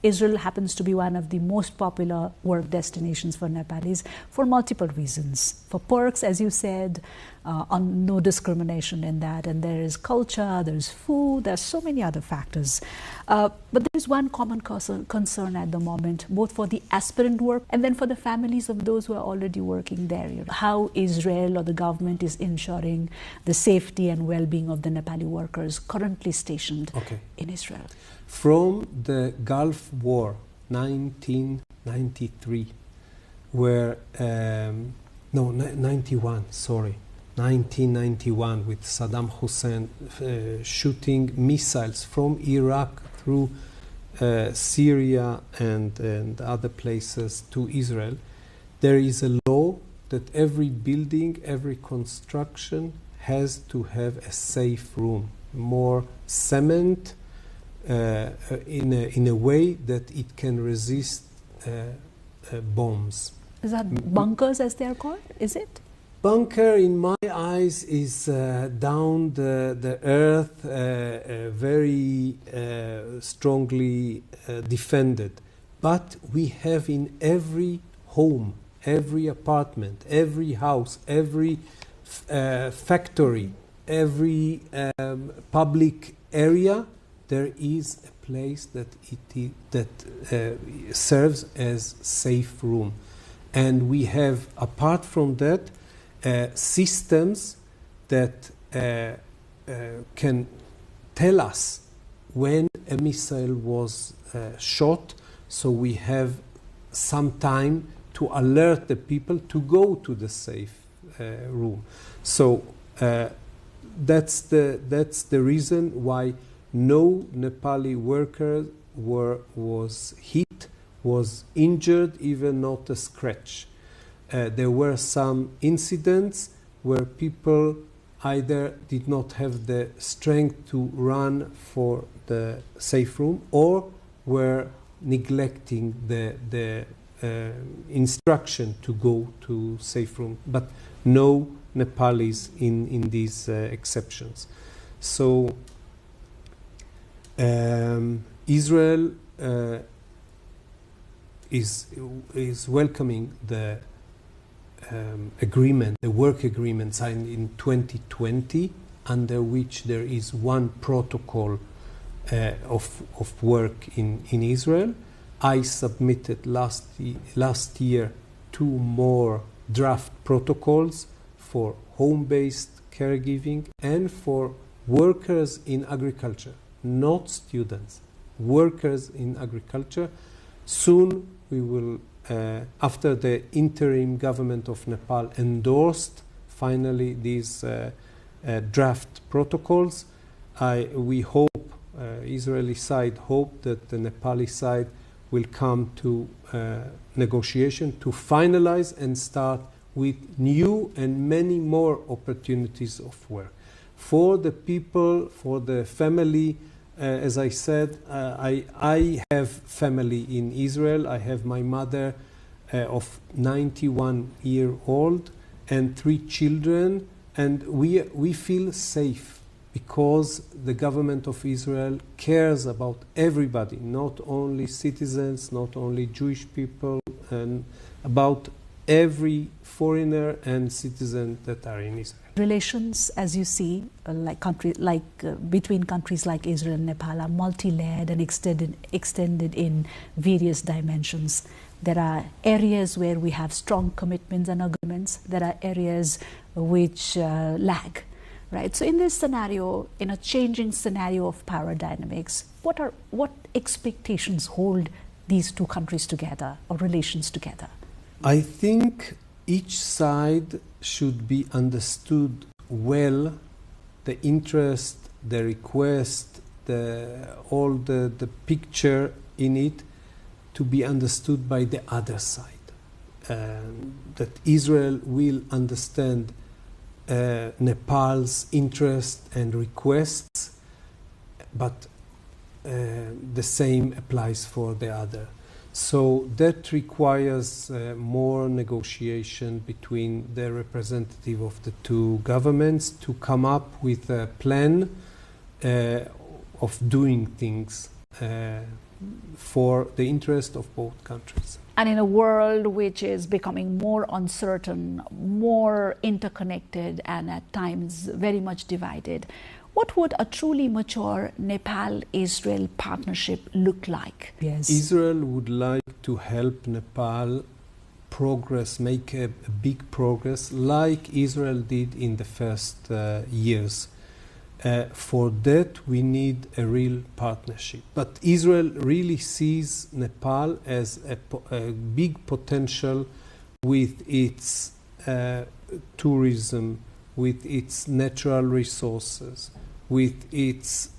Israel happens to be one of the most popular work destinations for Nepalis for multiple reasons. For perks, as you said, on no discrimination in that, and there is culture, there's food, there's so many other factors. But there is one common concern at the moment, both for the aspirant work and then for the families of those who are already working there. You know, how Israel or the government is ensuring the safety and well-being of the Nepali workers currently stationed in Israel. From the Gulf War, 1993, where, 1991, with Saddam Hussein shooting missiles from Iraq through Syria and other places to Israel, there is a law that every building, every construction has to have a safe room, more cement, in a way that it can resist bombs. Is that bunkers, as they are called? Is it? Bunker, in my eyes, is down the earth, very strongly defended. But we have in every home, every apartment, every house, every factory, every public area, there is a place that serves as safe room. And we have, apart from that, systems that can tell us when a missile was shot, so we have some time to alert the people to go to the safe room. So that's the reason why no Nepali worker was hit, was injured, even not a scratch. There were some incidents where people either did not have the strength to run for the safe room or were neglecting the instruction to go to safe room, but no Nepalis in these exceptions. So Israel is welcoming the agreement, the work agreement signed in 2020, under which there is one protocol of work in Israel. I submitted last year 2 more draft protocols for home-based caregiving and for workers in agriculture, not students, workers in agriculture. Soon we will, after the interim government of Nepal endorsed finally these draft protocols, we hope, Israeli side hope that the Nepali side will come to negotiation to finalize and start with new and many more opportunities of work. For the people, for the family, as I said, I have family in Israel. I have my mother of 91-year-old and 3 children, and we feel safe because the government of Israel cares about everybody, not only citizens, not only Jewish people, and about every foreigner and citizen that are in Israel. Relations, as you see, between countries like Israel and Nepal are multi-layered and extended in various dimensions. There are areas where we have strong commitments and agreements. There are areas which lag. Right. So in this scenario, in a changing scenario of power dynamics, what expectations hold these 2 countries together or relations together? I think each side should be understood well, the interest, the request, all the picture in it to be understood by the other side. That Israel will understand Nepal's interest and requests, but the same applies for the other. So that requires more negotiation between the representative of the 2 governments to come up with a plan of doing things for the interest of both countries. And in a world which is becoming more uncertain, more interconnected, and at times very much divided, what would a truly mature Nepal-Israel partnership look like? Yes. Israel would like to help Nepal progress, make a big progress, like Israel did in the first years. For that, we need a real partnership. But Israel really sees Nepal as a big potential with its tourism, with its natural resources, with its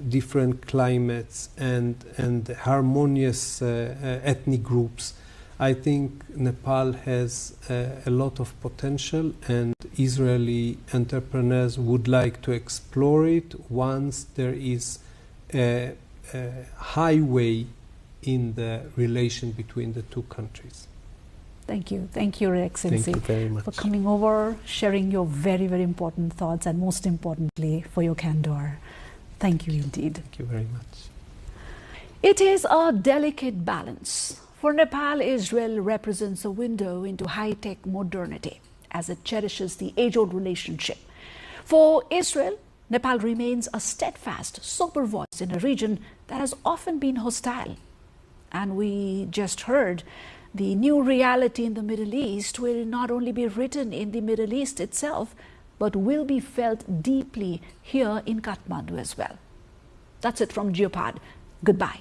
different climates and harmonious ethnic groups. I think Nepal has a lot of potential, and Israeli entrepreneurs would like to explore it once there is a highway in the relation between the 2 countries. Thank you. Thank you, Your Excellency, Thank you very much for coming over, sharing your very, very important thoughts, and most importantly, for your candor. Thank you indeed. Thank you very much. It is a delicate balance. For Nepal, Israel represents a window into high-tech modernity as it cherishes the age-old relationship. For Israel, Nepal remains a steadfast, sober voice in a region that has often been hostile. And we just heard the new reality in the Middle East will not only be written in the Middle East itself, but will be felt deeply here in Kathmandu as well. That's it from Geopod. Goodbye.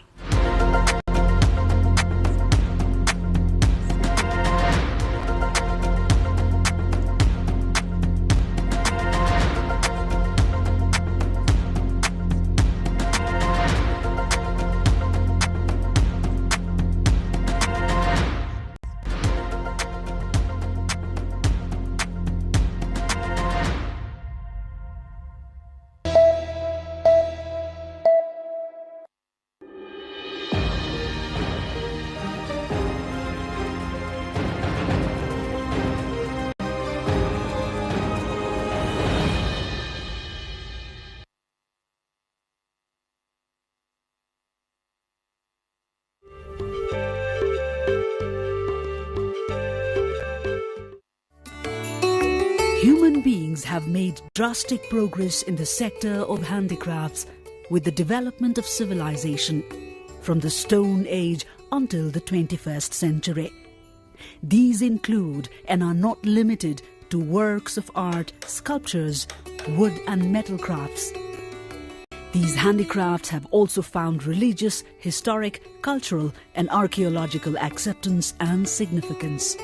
Human beings have made drastic progress in the sector of handicrafts with the development of civilization from the Stone Age until the 21st century. These include and are not limited to works of art, sculptures, wood and metal crafts. These handicrafts have also found religious, historic, cultural and archaeological acceptance and significance.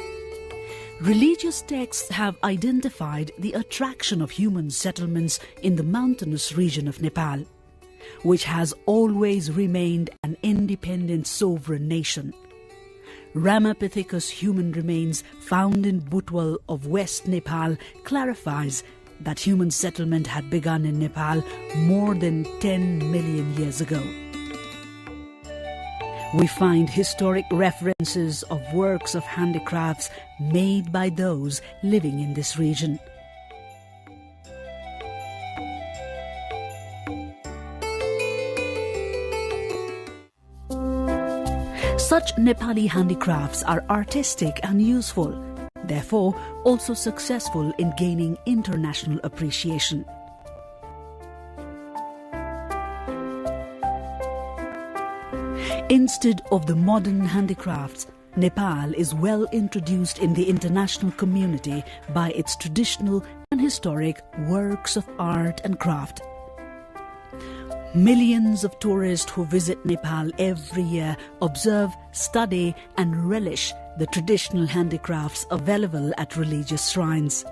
Religious texts have identified the attraction of human settlements in the mountainous region of Nepal, which has always remained an independent sovereign nation. Ramapithecus human remains found in Butwal of West Nepal clarifies that human settlement had begun in Nepal more than 10 million years ago. We find historic references of works of handicrafts made by those living in this region. Such Nepali handicrafts are artistic and useful, therefore also successful in gaining international appreciation. Instead of the modern handicrafts, Nepal is well introduced in the international community by its traditional and historic works of art and craft. Millions of tourists who visit Nepal every year observe, study and relish the traditional handicrafts available at religious shrines.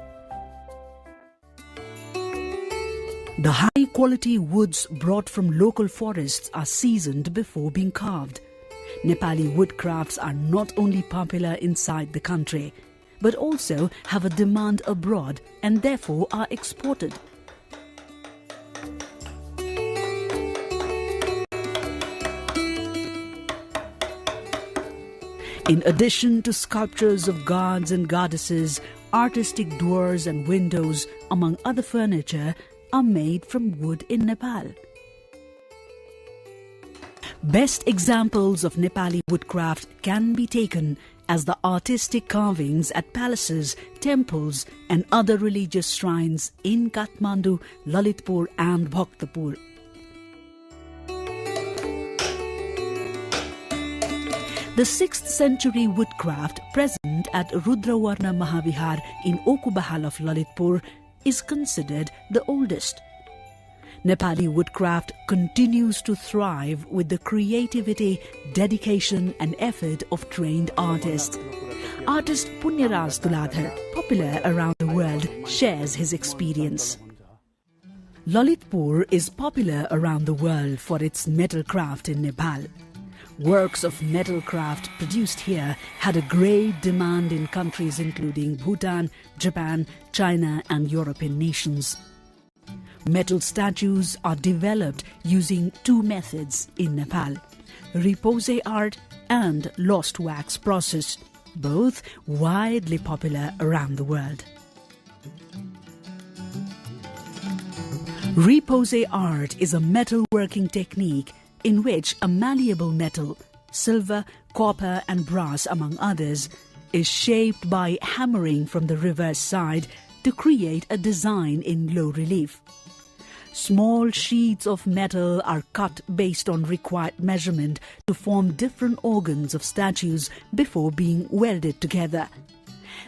The high-quality woods brought from local forests are seasoned before being carved. Nepali woodcrafts are not only popular inside the country, but also have a demand abroad and therefore are exported. In addition to sculptures of gods and goddesses, artistic doors and windows, among other furniture, are made from wood in Nepal. Best examples of Nepali woodcraft can be taken as the artistic carvings at palaces, temples and other religious shrines in Kathmandu, Lalitpur and Bhaktapur. The 6th century woodcraft present at Rudravarna Mahavihar in Okubahal of Lalitpur is considered the oldest. Nepali woodcraft continues to thrive with the creativity, dedication and effort of trained artists. Artist Punyaraj Tuladhar, popular around the world, shares his experience. Lalitpur is popular around the world for its metal craft in Nepal. Works of metal craft produced here had a great demand in countries including Bhutan, Japan, China and European nations. Metal statues are developed using two methods in Nepal: repose art and lost wax process, both widely popular around the world. Repose art is a metalworking technique in which a malleable metal, silver, copper and brass among others, is shaped by hammering from the reverse side to create a design in low relief. Small sheets of metal are cut based on required measurement to form different organs of statues before being welded together.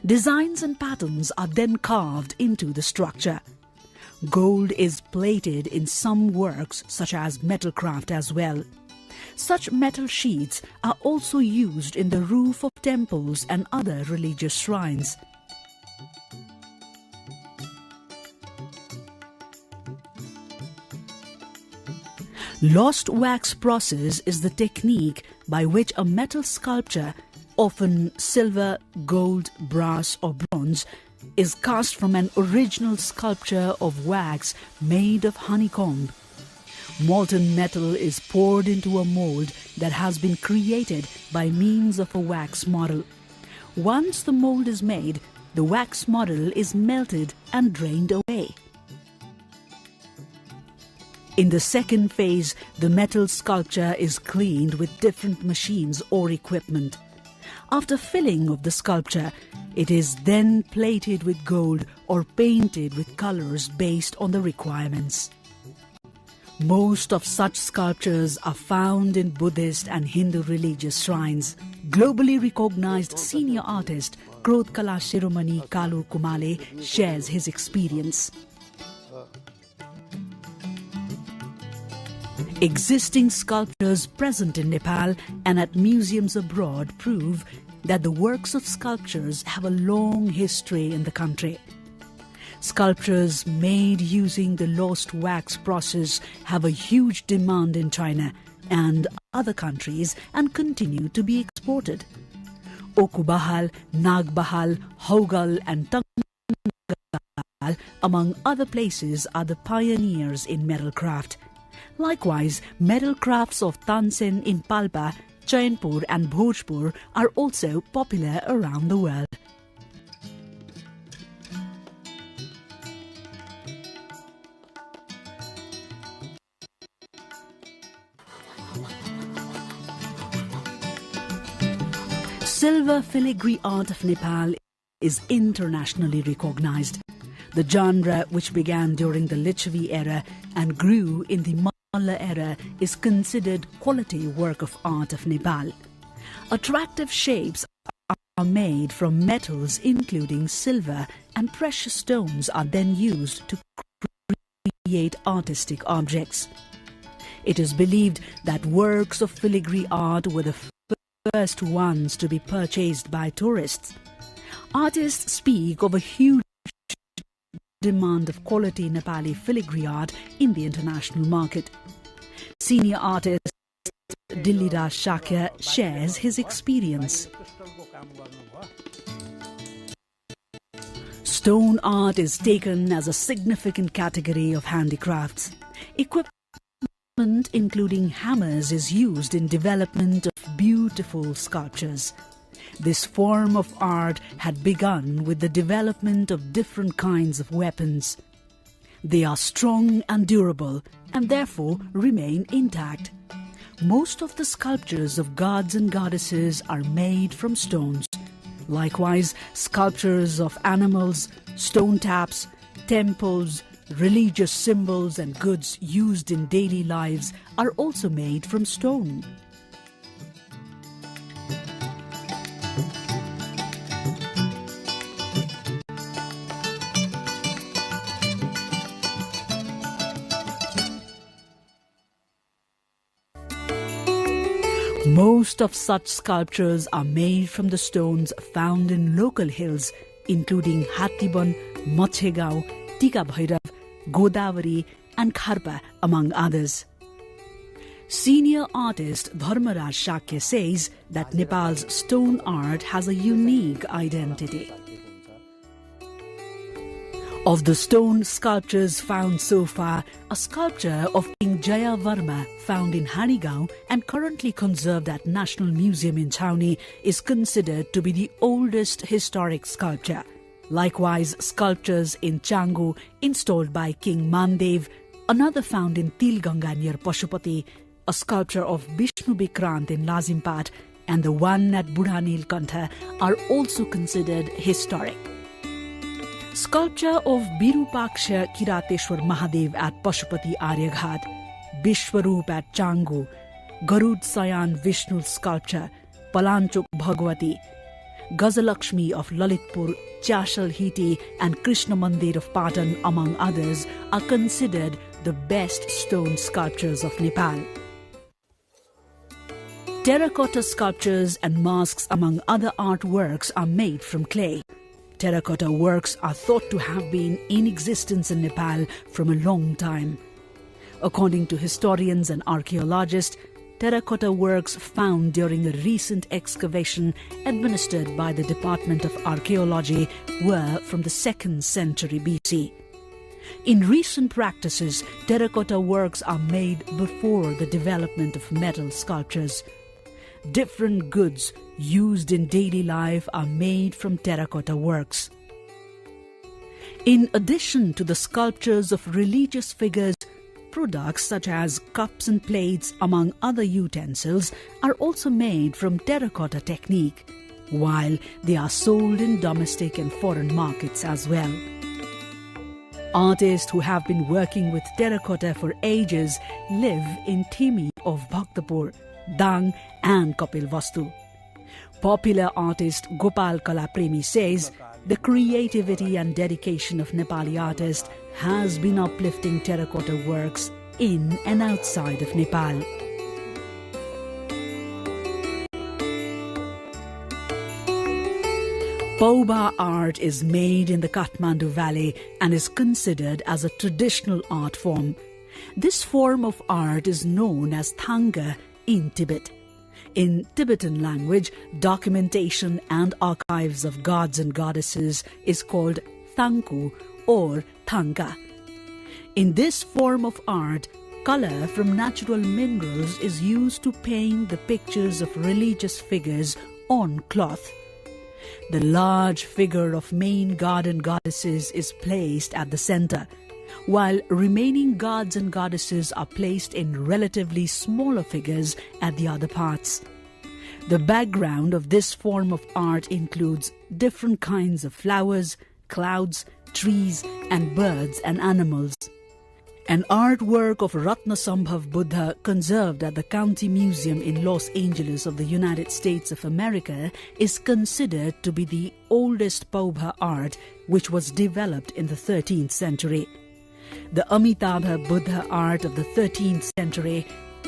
Designs and patterns are then carved into the structure. Gold is plated in some works such as metalcraft as well. Such metal sheets are also used in the roof of temples and other religious shrines. Lost wax process is the technique by which a metal sculpture, often silver, gold, brass or bronze, is cast from an original sculpture of wax made of honeycomb. Molten metal is poured into a mold that has been created by means of a wax model. Once the mold is made, the wax model is melted and drained away. In the second phase, the metal sculpture is cleaned with different machines or equipment. After filling of the sculpture, it is then plated with gold or painted with colors based on the requirements. Most of such sculptures are found in Buddhist and Hindu religious shrines. Globally recognized senior artist Krodh Kala Shiromani Kalu Kumale shares his experience. Existing sculptures present in Nepal and at museums abroad prove that the works of sculptures have a long history in the country. Sculptures made using the lost wax process have a huge demand in China and other countries and continue to be exported. Okubahal, Nagbahal, Haugal and Tangal, among other places, are the pioneers in metal craft. Likewise, metal crafts of Tansen in Palpa, Chainpur and Bhojpur are also popular around the world. Silver filigree art of Nepal is internationally recognized. The genre, which began during the Lichavi era and grew in the Malla era, is considered quality work of art of Nepal. Attractive shapes are made from metals including silver, and precious stones are then used to create artistic objects. It is believed that works of filigree art were the first ones to be purchased by tourists. Artists speak of a huge demand of quality Nepali filigree art in the international market. Senior artist Dilliraj Shakya shares his experience. Stone art is taken as a significant category of handicrafts. Equipment including hammers is used in development of beautiful sculptures. This form of art had begun with the development of different kinds of weapons. They are strong and durable and therefore remain intact. Most of the sculptures of gods and goddesses are made from stones. Likewise, sculptures of animals, stone taps, temples, religious symbols and goods used in daily lives are also made from stone. Most of such sculptures are made from the stones found in local hills, including Hattiban, Machegao, Tika Bhairav, Godavari and Kharpa, among others. Senior artist Dharmaraj Shakya says that Nepal's stone art has a unique identity. Of the stone sculptures found so far, a sculpture of King Jaya Varma found in Harigaon and currently conserved at National Museum in Chhaoni is considered to be the oldest historic sculpture. Likewise, sculptures in Changu installed by King Mandev, another found in Tilganga near Pashupati, a sculpture of Vishnu Vikrant in Lazimpat, and the one at Budhanil Kantha are also considered historic. Sculpture of Birupaksha Kirateshwar Mahadev at Pashupati Aryaghat, Vishwaroop at Changu, Garud Sayan Vishnu sculpture, Palanchuk Bhagwati, Gazalakshmi of Lalitpur, Chashal Hiti and Krishna Mandir of Patan, among others, are considered the best stone sculptures of Nepal. Terracotta sculptures and masks, among other artworks, are made from clay. Terracotta works are thought to have been in existence in Nepal from a long time. According to historians and archaeologists, terracotta works found during a recent excavation administered by the Department of Archaeology were from the 2nd century BC. In recent practices, terracotta works are made before the development of metal sculptures. Different goods used in daily life are made from terracotta works. In addition to the sculptures of religious figures, products such as cups and plates, among other utensils, are also made from terracotta technique, while they are sold in domestic and foreign markets as well. Artists who have been working with terracotta for ages live in Thimi of Bhaktapur, Dang and Kapilvastu. Popular artist Gopal Kalapremi says the creativity and dedication of Nepali artists has been uplifting terracotta works in and outside of Nepal. Pauba art is made in the Kathmandu Valley and is considered as a traditional art form. This form of art is known as thanga in Tibet. In Tibetan language, documentation and archives of gods and goddesses is called thanku or thanga. In this form of art, color from natural minerals is used to paint the pictures of religious figures on cloth. The large figure of main god and goddesses is placed at the center, while remaining gods and goddesses are placed in relatively smaller figures at the other parts. The background of this form of art includes different kinds of flowers, clouds, trees, and birds and animals. An artwork of Ratnasambhav Buddha conserved at the County Museum in Los Angeles of the United States of America is considered to be the oldest Paubha art, which was developed in the 13th century. The Amitabha Buddha art of the 13th century,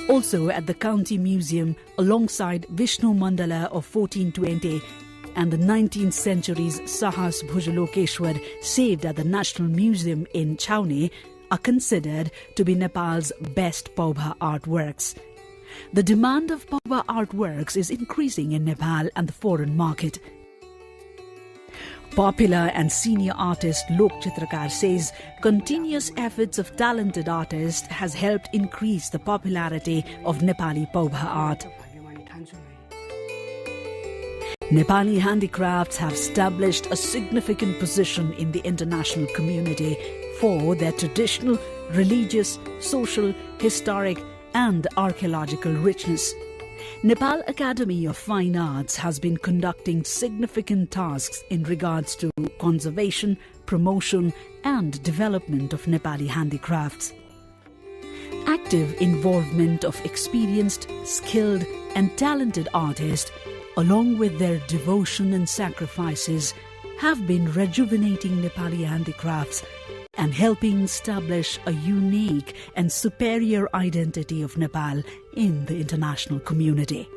also at the County Museum alongside Vishnu Mandala of 1420, and the 19th century's Sahas Bhujalokeshwar saved at the National Museum in Chhaoni, are considered to be Nepal's best Paubha artworks. The demand of Paubha artworks is increasing in Nepal and the foreign market. Popular and senior artist Lok Chitrakar says continuous efforts of talented artists has helped increase the popularity of Nepali Paubha art. Nepali handicrafts have established a significant position in the international community for their traditional, religious, social, historic and archaeological richness. Nepal Academy of Fine Arts has been conducting significant tasks in regards to conservation, promotion and development of Nepali handicrafts. Active involvement of experienced, skilled and talented artists, along with their devotion and sacrifices, have been rejuvenating Nepali handicrafts and helping establish a unique and superior identity of Nepal in the international community.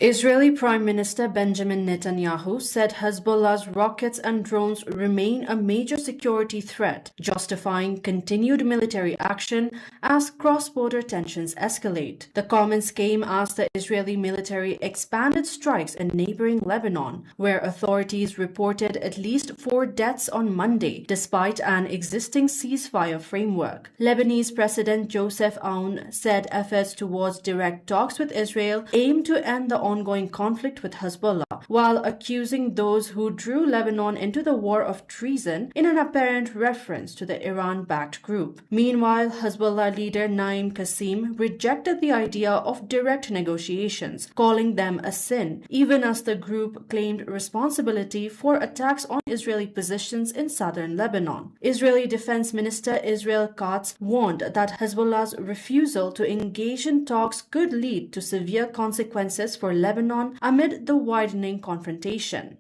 Israeli Prime Minister Benjamin Netanyahu said Hezbollah's rockets and drones remain a major security threat, justifying continued military action as cross-border tensions escalate. The comments came as the Israeli military expanded strikes in neighboring Lebanon, where authorities reported at least 4 deaths on Monday, despite an existing ceasefire framework. Lebanese President Joseph Aoun said efforts towards direct talks with Israel aim to end the ongoing conflict with Hezbollah, while accusing those who drew Lebanon into the war of treason in an apparent reference to the Iran-backed group. Meanwhile, Hezbollah leader Naim Qassem rejected the idea of direct negotiations, calling them a sin, even as the group claimed responsibility for attacks on Israeli positions in southern Lebanon. Israeli Defense Minister Israel Katz warned that Hezbollah's refusal to engage in talks could lead to severe consequences for Lebanon amid the widening confrontation.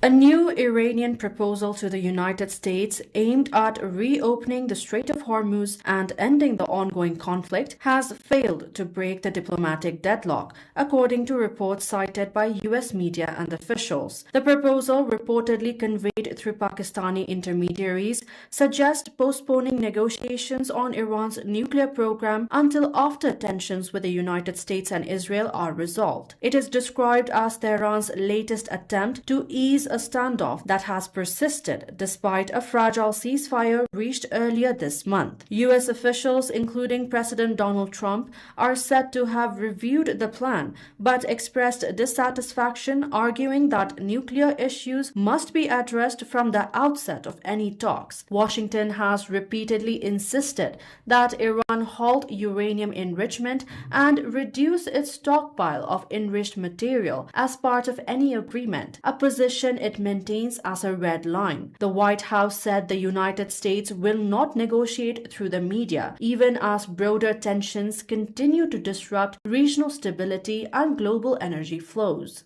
A new Iranian proposal to the United States aimed at reopening the Strait of Hormuz and ending the ongoing conflict has failed to break the diplomatic deadlock, according to reports cited by U.S. media and officials. The proposal, reportedly conveyed through Pakistani intermediaries, suggests postponing negotiations on Iran's nuclear program until after tensions with the United States and Israel are resolved. It is described as Tehran's latest attempt to ease a standoff that has persisted despite a fragile ceasefire reached earlier this month. U.S. officials, including President Donald Trump, are said to have reviewed the plan but expressed dissatisfaction, arguing that nuclear issues must be addressed from the outset of any talks. Washington has repeatedly insisted that Iran halt uranium enrichment and reduce its stockpile of enriched material as part of any agreement, a position it maintains as a red line. The White House said the United States will not negotiate through the media, even as broader tensions continue to disrupt regional stability and global energy flows.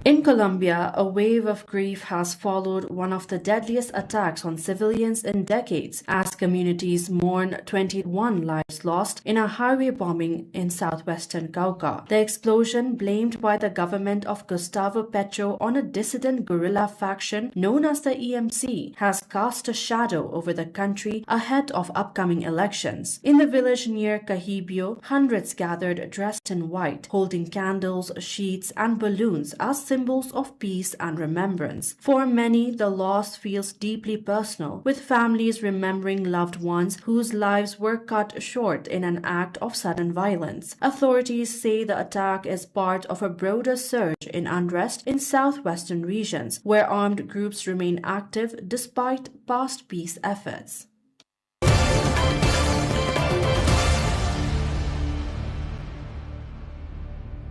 In Colombia, a wave of grief has followed one of the deadliest attacks on civilians in decades as communities mourn 21 lives lost in a highway bombing in southwestern Cauca. The explosion, blamed by the government of Gustavo Petro on a dissident guerrilla faction known as the EMC, has cast a shadow over the country ahead of upcoming elections. In the village near Cajibio, hundreds gathered dressed in white, holding candles, sheets, and balloons as symbols of peace and remembrance. For many, the loss feels deeply personal, with families remembering loved ones whose lives were cut short in an act of sudden violence. Authorities say the attack is part of a broader surge in unrest in southwestern regions, where armed groups remain active despite past peace efforts.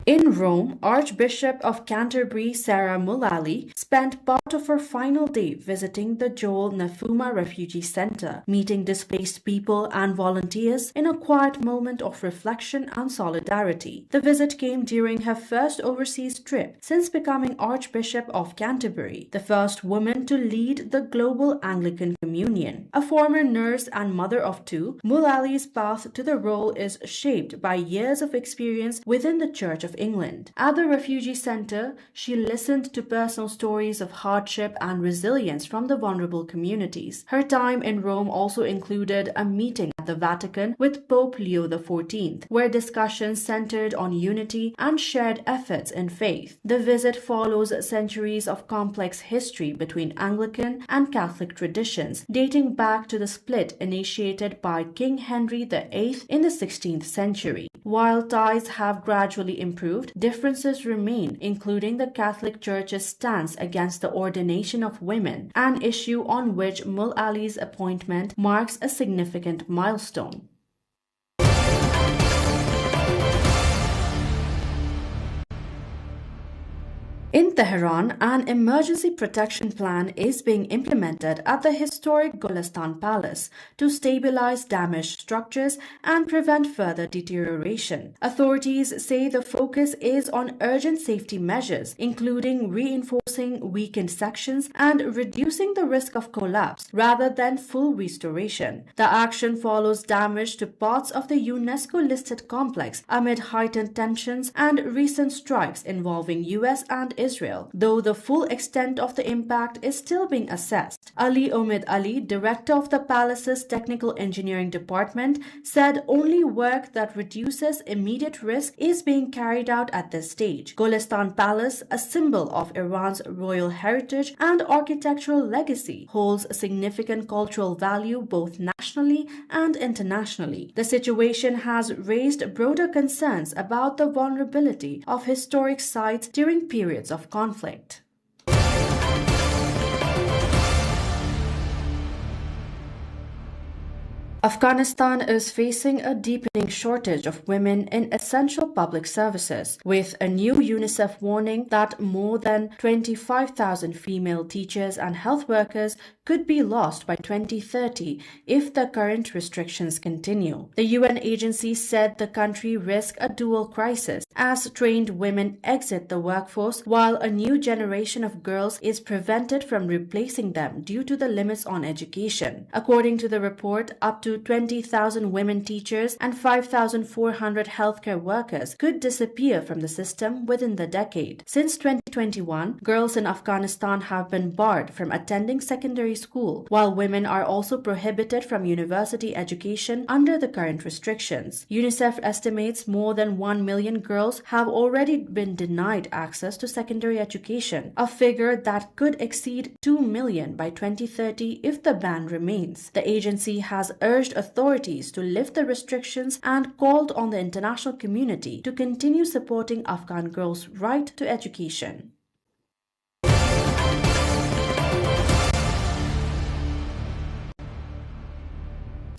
In Rome, Archbishop of Canterbury Sarah Mullally spent part of her final day visiting the Joel Nafuma Refugee Center, meeting displaced people and volunteers in a quiet moment of reflection and solidarity. The visit came during her first overseas trip since becoming Archbishop of Canterbury, the first woman to lead the global Anglican Communion. A former nurse and mother of 2, Mullally's path to the role is shaped by years of experience within the Church of England. At the refugee center, she listened to personal stories of hardship and resilience from the vulnerable communities. Her time in Rome also included a meeting at the Vatican with Pope Leo XIV, where discussions centered on unity and shared efforts in faith. The visit follows centuries of complex history between Anglican and Catholic traditions, dating back to the split initiated by King Henry VIII in the 16th century. While ties have gradually improved, differences remain, including the Catholic Church's stance against the ordination of women, an issue on which Mullally's appointment marks a significant milestone. In Tehran, an emergency protection plan is being implemented at the historic Golestan Palace to stabilize damaged structures and prevent further deterioration. Authorities say the focus is on urgent safety measures, including reinforcing weakened sections and reducing the risk of collapse rather than full restoration. The action follows damage to parts of the UNESCO-listed complex amid heightened tensions and recent strikes involving US and Israel, though the full extent of the impact is still being assessed. Ali Omid Ali, director of the palace's technical engineering department, said only work that reduces immediate risk is being carried out at this stage. Golestan Palace, a symbol of Iran's royal heritage and architectural legacy, holds significant cultural value both nationally and internationally. The situation has raised broader concerns about the vulnerability of historic sites during periods of conflict. Afghanistan is facing a deepening shortage of women in essential public services, with a new UNICEF warning that more than 25,000 female teachers and health workers could be lost by 2030 if the current restrictions continue. The UN agency said the country risks a dual crisis as trained women exit the workforce while a new generation of girls is prevented from replacing them due to the limits on education. According to the report, up to 20,000 women teachers and 5,400 healthcare workers could disappear from the system within the decade. Since 2021, girls in Afghanistan have been barred from attending secondary school, while women are also prohibited from university education under the current restrictions. UNICEF estimates more than 1 million girls have already been denied access to secondary education, a figure that could exceed 2 million by 2030 if the ban remains. The agency has urged authorities to lift the restrictions and called on the international community to continue supporting Afghan girls' right to education.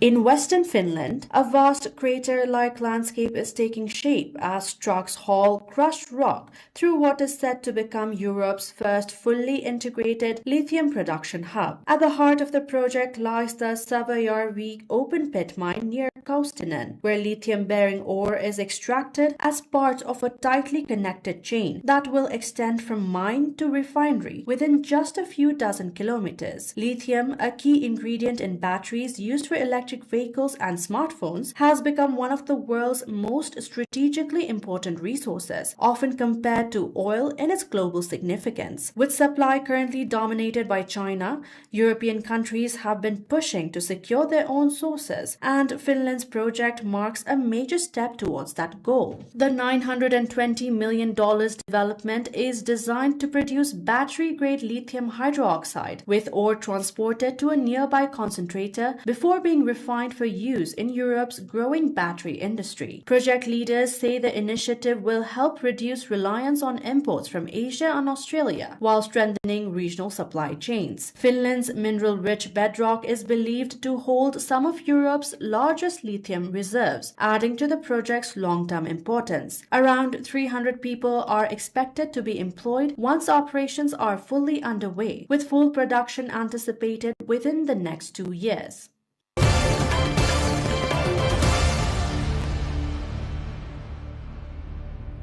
In western Finland, a vast crater-like landscape is taking shape as trucks haul crushed rock through what is said to become Europe's first fully integrated lithium production hub. At the heart of the project lies the Savojärvi open-pit mine near Kaustinen, where lithium-bearing ore is extracted as part of a tightly connected chain that will extend from mine to refinery within just a few dozen kilometers. Lithium, a key ingredient in batteries used for electric vehicles and smartphones, has become one of the world's most strategically important resources, often compared to oil in its global significance. With supply currently dominated by China, European countries have been pushing to secure their own sources, and Finland's project marks a major step towards that goal. The $920 million development is designed to produce battery-grade lithium hydroxide, with ore transported to a nearby concentrator before being refined for use in Europe's growing battery industry. Project leaders say the initiative will help reduce reliance on imports from Asia and Australia while strengthening regional supply chains. Finland's mineral-rich bedrock is believed to hold some of Europe's largest lithium reserves, adding to the project's long-term importance. Around 300 people are expected to be employed once operations are fully underway, with full production anticipated within the next 2 years.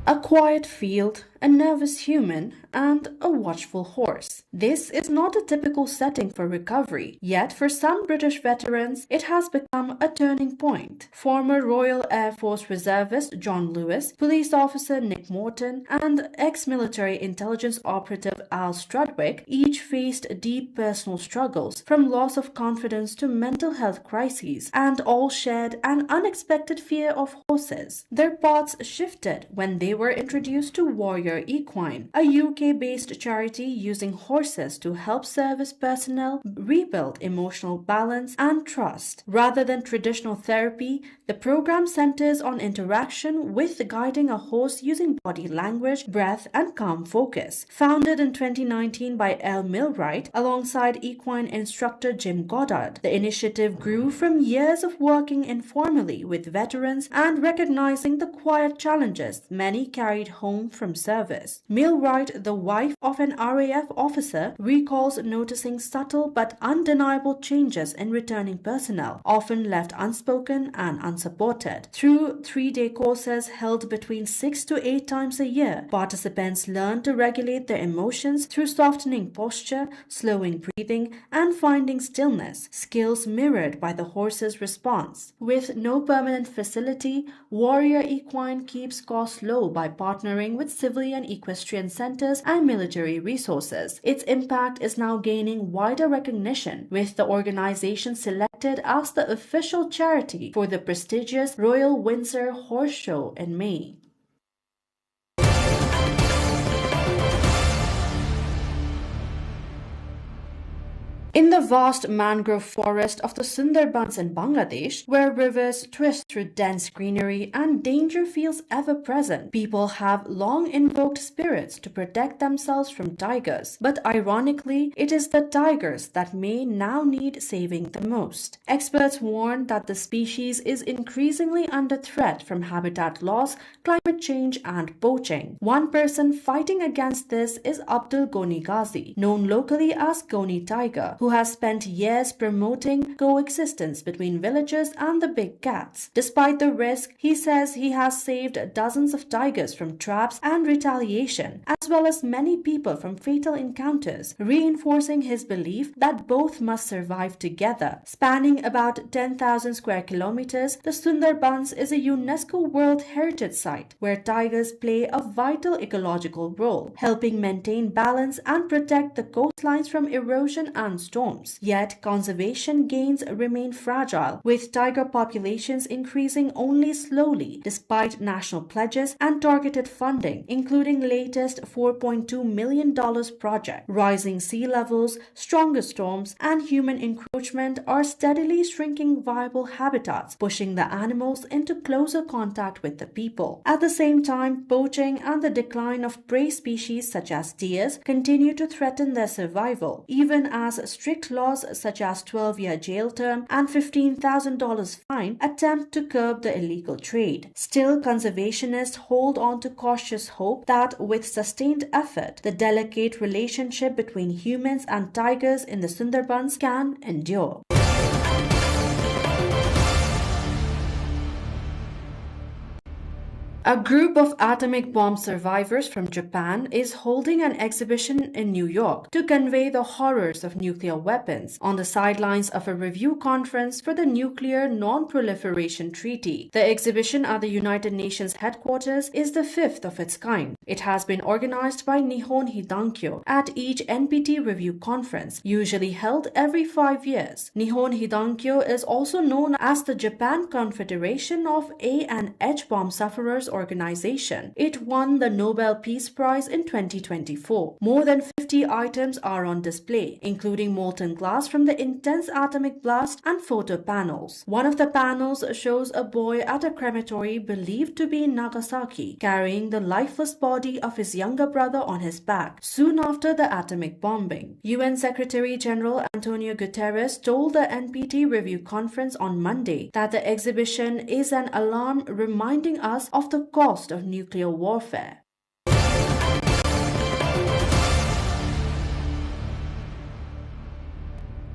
A quiet field, a nervous human, and a watchful horse. This is not a typical setting for recovery, yet for some British veterans, it has become a turning point. Former Royal Air Force reservist John Lewis, police officer Nick Morton, and ex-military intelligence operative Al Strudwick each faced deep personal struggles, from loss of confidence to mental health crises, and all shared an unexpected fear of horses. Their paths shifted when they were introduced to Warrior Equine, a UK-based charity using horses to help service personnel rebuild emotional balance and trust. Rather than traditional therapy, the program centers on interaction with guiding a horse using body language, breath, and calm focus. Founded in 2019 by Elle Millwright alongside equine instructor Jim Goddard, the initiative grew from years of working informally with veterans and recognizing the quiet challenges many carried home from service. service. Millwright, the wife of an RAF officer, recalls noticing subtle but undeniable changes in returning personnel, often left unspoken and unsupported. Through 3-day courses held between 6 to 8 times a year, participants learn to regulate their emotions through softening posture, slowing breathing, and finding stillness, skills mirrored by the horse's response. With no permanent facility, Warrior Equine keeps costs low by partnering with civilian equestrian centers and military resources. Its impact is now gaining wider recognition, with the organization selected as the official charity for the prestigious Royal Windsor Horse Show in May. In the vast mangrove forest of the Sundarbans in Bangladesh, where rivers twist through dense greenery and danger feels ever present, people have long invoked spirits to protect themselves from tigers. But ironically, it is the tigers that may now need saving the most. Experts warn that the species is increasingly under threat from habitat loss, climate change, and poaching. One person fighting against this is Abdul Goni Ghazi, known locally as Goni Tiger, who has spent years promoting coexistence between villagers and the big cats. Despite the risk, he says he has saved dozens of tigers from traps and retaliation, as well as many people from fatal encounters, reinforcing his belief that both must survive together. Spanning about 10,000 square kilometers, the Sundarbans is a UNESCO World Heritage Site where tigers play a vital ecological role, helping maintain balance and protect the coastlines from erosion and storms. Yet, conservation gains remain fragile, with tiger populations increasing only slowly despite national pledges and targeted funding, including latest $4.2 million project. Rising sea levels, stronger storms, and human encroachment are steadily shrinking viable habitats, pushing the animals into closer contact with the people. At the same time, poaching and the decline of prey species such as deers continue to threaten their survival, even as strict laws such as 12-year jail term and $15,000 fine attempt to curb the illegal trade. Still, conservationists hold on to cautious hope that with sustained effort, the delicate relationship between humans and tigers in the Sundarbans can endure. A group of atomic bomb survivors from Japan is holding an exhibition in New York to convey the horrors of nuclear weapons on the sidelines of a review conference for the Nuclear Non-Proliferation Treaty. The exhibition at the United Nations headquarters is the fifth of its kind. It has been organized by Nihon Hidankyo at each NPT review conference, usually held every 5 years. Nihon Hidankyo is also known as the Japan Confederation of A and H bomb sufferers organization. It won the Nobel Peace Prize in 2024. More than 50 items are on display, including molten glass from the intense atomic blast and photo panels. One of the panels shows a boy at a crematory believed to be in Nagasaki, carrying the lifeless body of his younger brother on his back, soon after the atomic bombing. UN Secretary General Antonio Guterres told the NPT review conference on Monday that the exhibition is an alarm reminding us of the cost of nuclear warfare.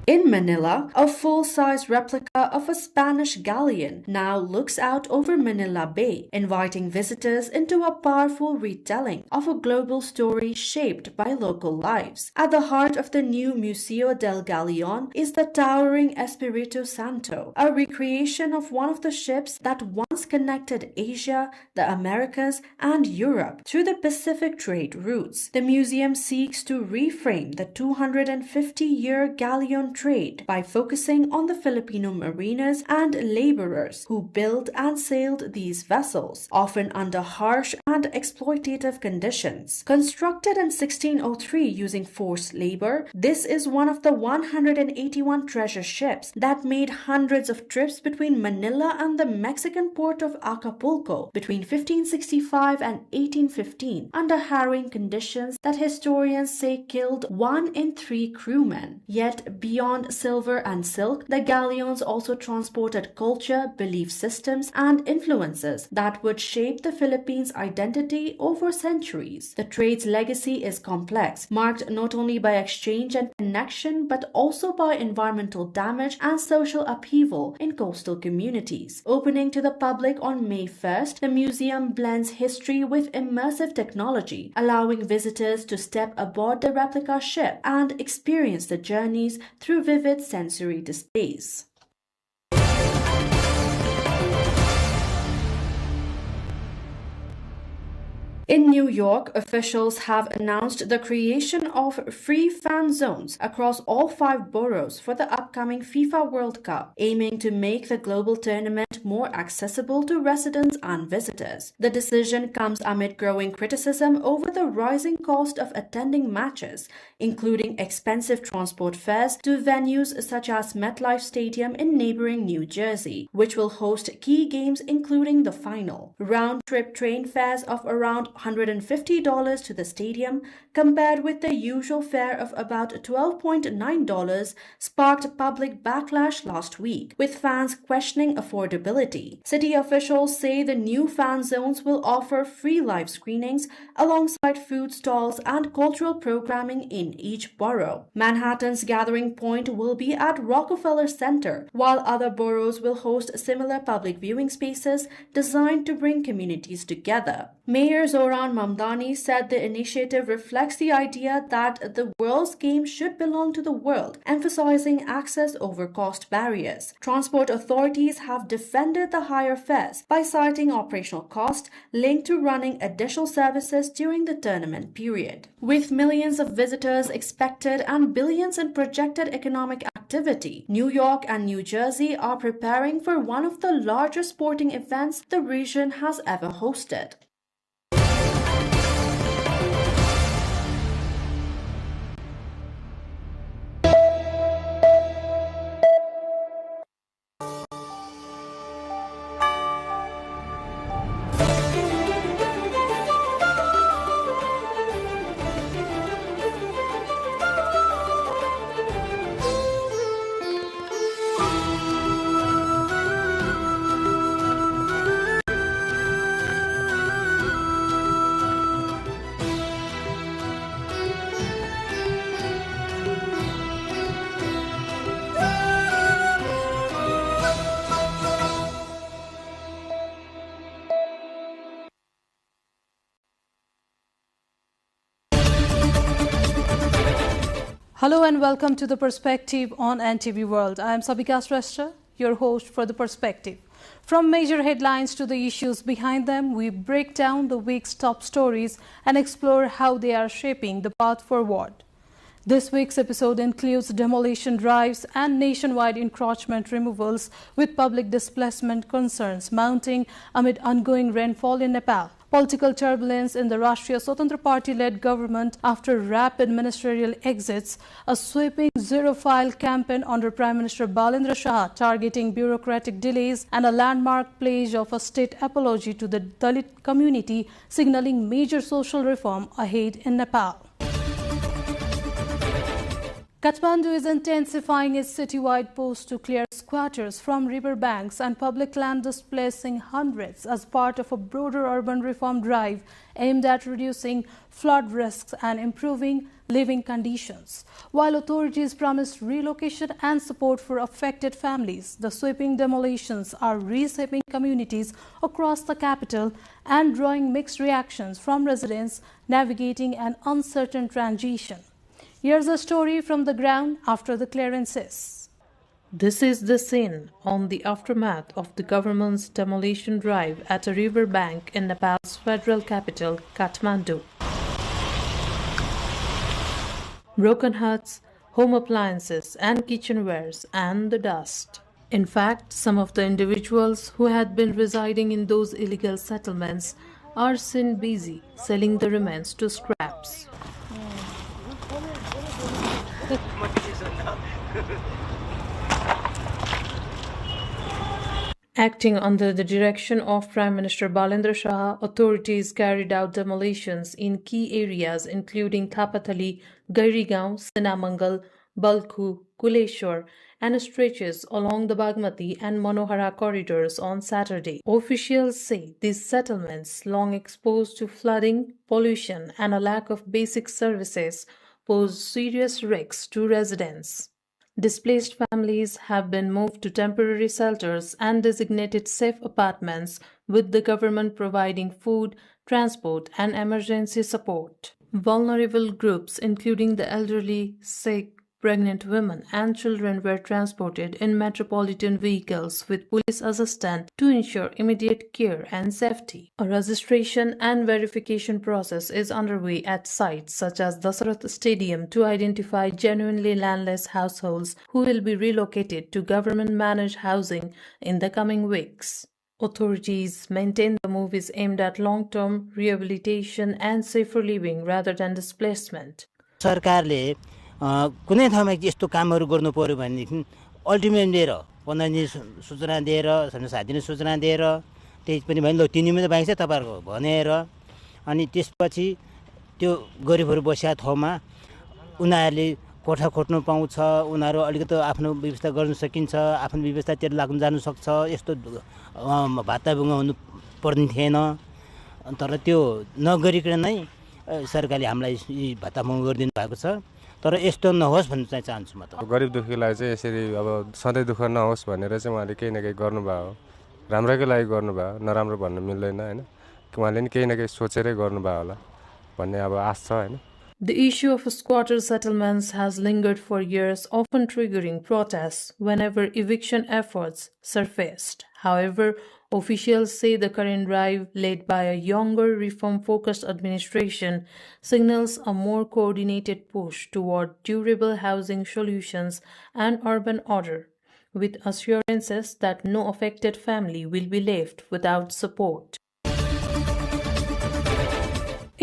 In Manila, a full-size replica of a Spanish galleon now looks out over Manila Bay, inviting visitors into a powerful retelling of a global story shaped by local lives. At the heart of the new Museo del Galeon is the towering Espiritu Santo, a recreation of one of the ships that once connected Asia, the Americas, and Europe through the Pacific trade routes. The museum seeks to reframe the 250-year galleon trade by focusing on the Filipino mariners and laborers who built and sailed these vessels, often under harsh and exploitative conditions. Constructed in 1603 using forced labor, this is one of the 181 treasure ships that made hundreds of trips between Manila and the Mexican port of Acapulco between 1565 and 1815 under harrowing conditions that historians say killed 1 in 3 crewmen. Yet beyond beyond silver and silk, the galleons also transported culture, belief systems, and influences that would shape the Philippines' identity over centuries. The trade's legacy is complex, marked not only by exchange and connection, but also by environmental damage and social upheaval in coastal communities. Opening to the public on May 1st, the museum blends history with immersive technology, allowing visitors to step aboard the replica ship and experience the journeys through vivid sensory displays. In New York, officials have announced the creation of free fan zones across all 5 boroughs for the upcoming FIFA World Cup, aiming to make the global tournament more accessible to residents and visitors. The decision comes amid growing criticism over the rising cost of attending matches, including expensive transport fares to venues such as MetLife Stadium in neighboring New Jersey, which will host key games including the final. Round-trip train fares of around $150 to the stadium, compared with the usual fare of about $12.9, sparked public backlash last week, with fans questioning affordability. City officials say the new fan zones will offer free live screenings alongside food stalls and cultural programming in each borough. Manhattan's gathering point will be at Rockefeller Center, while other boroughs will host similar public viewing spaces designed to bring communities together. Mayor Zoran Mamdani said the initiative reflects the idea that the world's game should belong to the world, emphasizing access over cost barriers. Transport authorities have defended the higher fares by citing operational cost linked to running additional services during the tournament period. With millions of visitors expected and billions in projected economic activity, New York and New Jersey are preparing for one of the largest sporting events the region has ever hosted. Hello and welcome to The Perspective on NTV World. I am Sabika Shrestha, your host for The Perspective. From major headlines to the issues behind them, we break down the week's top stories and explore how they are shaping the path forward. This week's episode includes demolition drives and nationwide encroachment removals, with public displacement concerns mounting amid ongoing rainfall in Nepal. Political turbulence in the Rashtriya Swatantra Party-led government after rapid ministerial exits, a sweeping zero-file campaign under Prime Minister Balendra Shah targeting bureaucratic delays, and a landmark pledge of a state apology to the Dalit community, signaling major social reform ahead in Nepal. Kathmandu is intensifying its citywide push to clear squatters from riverbanks and public land, displacing hundreds as part of a broader urban reform drive aimed at reducing flood risks and improving living conditions. While authorities promised relocation and support for affected families, the sweeping demolitions are reshaping communities across the capital and drawing mixed reactions from residents navigating an uncertain transition. Here's a story from the ground after the clearances. This is the scene on the aftermath of the government's demolition drive at a river bank in Nepal's federal capital, Kathmandu. Broken huts, home appliances and kitchenwares, and the dust. In fact, some of the individuals who had been residing in those illegal settlements are seen busy selling the remains to scraps. Acting under the direction of Prime Minister Balendra Shah, authorities carried out demolitions in key areas including Thapatali, Gairigaon, Sinamangal, Balkhu, Kuleshwar, and stretches along the Bagmati and Manohara corridors on Saturday. Officials say these settlements, long exposed to flooding, pollution, and a lack of basic services, pose serious risks to residents. Displaced families have been moved to temporary shelters and designated safe apartments, with the government providing food, transport, and emergency support. Vulnerable groups, including the elderly, sick, pregnant women, and children, were transported in metropolitan vehicles with police assistance to ensure immediate care and safety. A registration and verification process is underway at sites such as Dasarath Stadium to identify genuinely landless households who will be relocated to government-managed housing in the coming weeks. Authorities maintain the move is aimed at long-term rehabilitation and safer living rather than displacement. सरकारले कुनै ठाउँमा यस्तो कामहरू गर्नु पर्यो भनेदेखि ultimate दिएर 15 दिन सूचना दिएर 7 दिन सूचना दिएर त्यही पनि भएन ल 3 दिनमा त बाँकी छ तपाईहरुको भनेर अनि त्यसपछि त्यो गरिबहरु बसेका ठाउँमा उनीहरुले कोठा खोट्नु पाउँछ उनीहरु अलिकति आफ्नो व्यवस्था गर्न सकिन्छ आफ्नो व्यवस्थातिर लाग्न जान सक्छ यस्तो भाताभुङ हुनु पर्ने थिएन तर त्यो नगरिकन नै सरकारले हामीलाई भाताभुङ गरिदिनु भएको छ तर यस्तो नहोस् भन्ने चाहिँ चाहन्छु म त गरिब दुखीलाई चाहिँ यसरी अब सधैँ दुख नहोस् भनेर चाहिँ उहाँले केही न केही गर्नुभयो राम्रैको लागि गर्नुभयो नराम्रो भन्न मिल्दैन हैन उहाँले नि केही न केही सोचेरै गर्नुभयो होला भन्ने अब आश छ हैन. The issue of squatter settlements has lingered for years, often triggering protests whenever eviction efforts surfaced. However, officials say the current drive, led by a younger, reform-focused administration, signals a more coordinated push toward durable housing solutions and urban order, with assurances that no affected family will be left without support.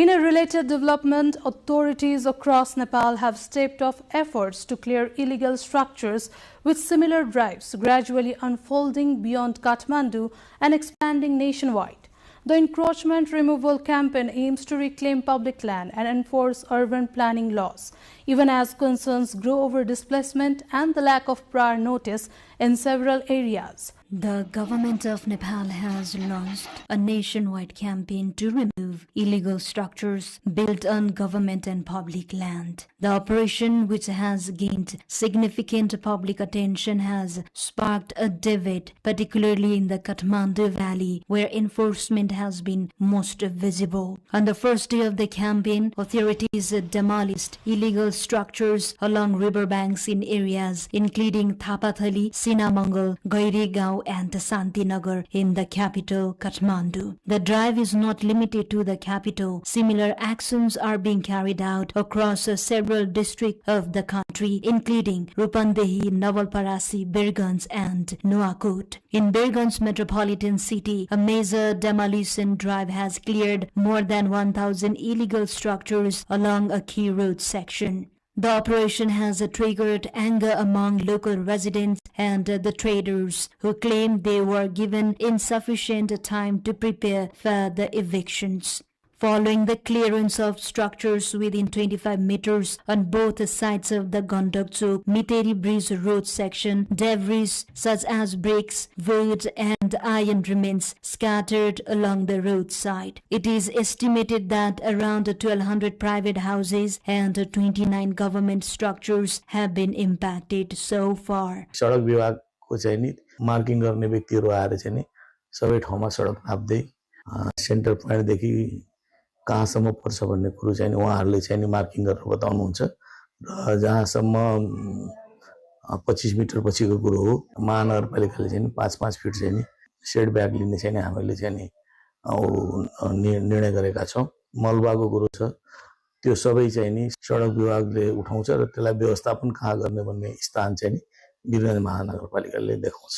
In a related development, authorities across Nepal have stepped up efforts to clear illegal structures, with similar drives gradually unfolding beyond Kathmandu and expanding nationwide. The encroachment removal campaign aims to reclaim public land and enforce urban planning laws, even as concerns grow over displacement and the lack of prior notice in several areas. The government of Nepal has launched a nationwide campaign to remove illegal structures built on government and public land. The operation, which has gained significant public attention, has sparked a debate, particularly in the Kathmandu Valley, where enforcement has been most visible. On the first day of the campaign, authorities demolished illegal structures along riverbanks in areas including Thapathali, Sinamangal, Gairigaon, and Santinagar in the capital, Kathmandu. The drive is not limited to the capital. Similar actions are being carried out across several districts of the country, including Rupandehi, Navalparasi, Birganj, and Nuakot. In Birganj metropolitan city, a major demolition drive has cleared more than 1,000 illegal structures along a key road section. The operation has triggered anger among local residents and the traders, who claim they were given insufficient time to prepare for the evictions. Following the clearance of structures within 25 meters on both sides of the Gandakchok Miteri Bridge road section, debris such as bricks, wood, and iron remains scattered along the roadside. It is estimated that around 1,200 private houses and 29 government structures have been impacted so far. सडक विभागको चाहिँ नि marking गर्ने व्यक्तिहरु आएर चाहिँ नि सबै ठाउँमा सडक नाप्दै सेन्टर पोइन्ट देखि कहाँसम्म पर्छ भन्ने कुरो चाहिँ उहाँहरुले चाहिँ मार्किङ गरेर बताउनुहुन्छ र जहाँसम्म 25 मिटर पछिको कुरो हो महानगरपालिकाले चाहिँ 5-5 फिट चाहिँ सेड ब्याक लिने चाहिँ हामीले चाहिँ निर्णय गरेका छौं मलबाको कुरो छ त्यो सबै चाहिँ सडक विभागले उठाउँछ र त्यसलाई व्यवस्थापन कहाँ गर्ने भन्ने स्थान चाहिँ वीरगञ्ज महानगरपालिकाले देखाउँछ.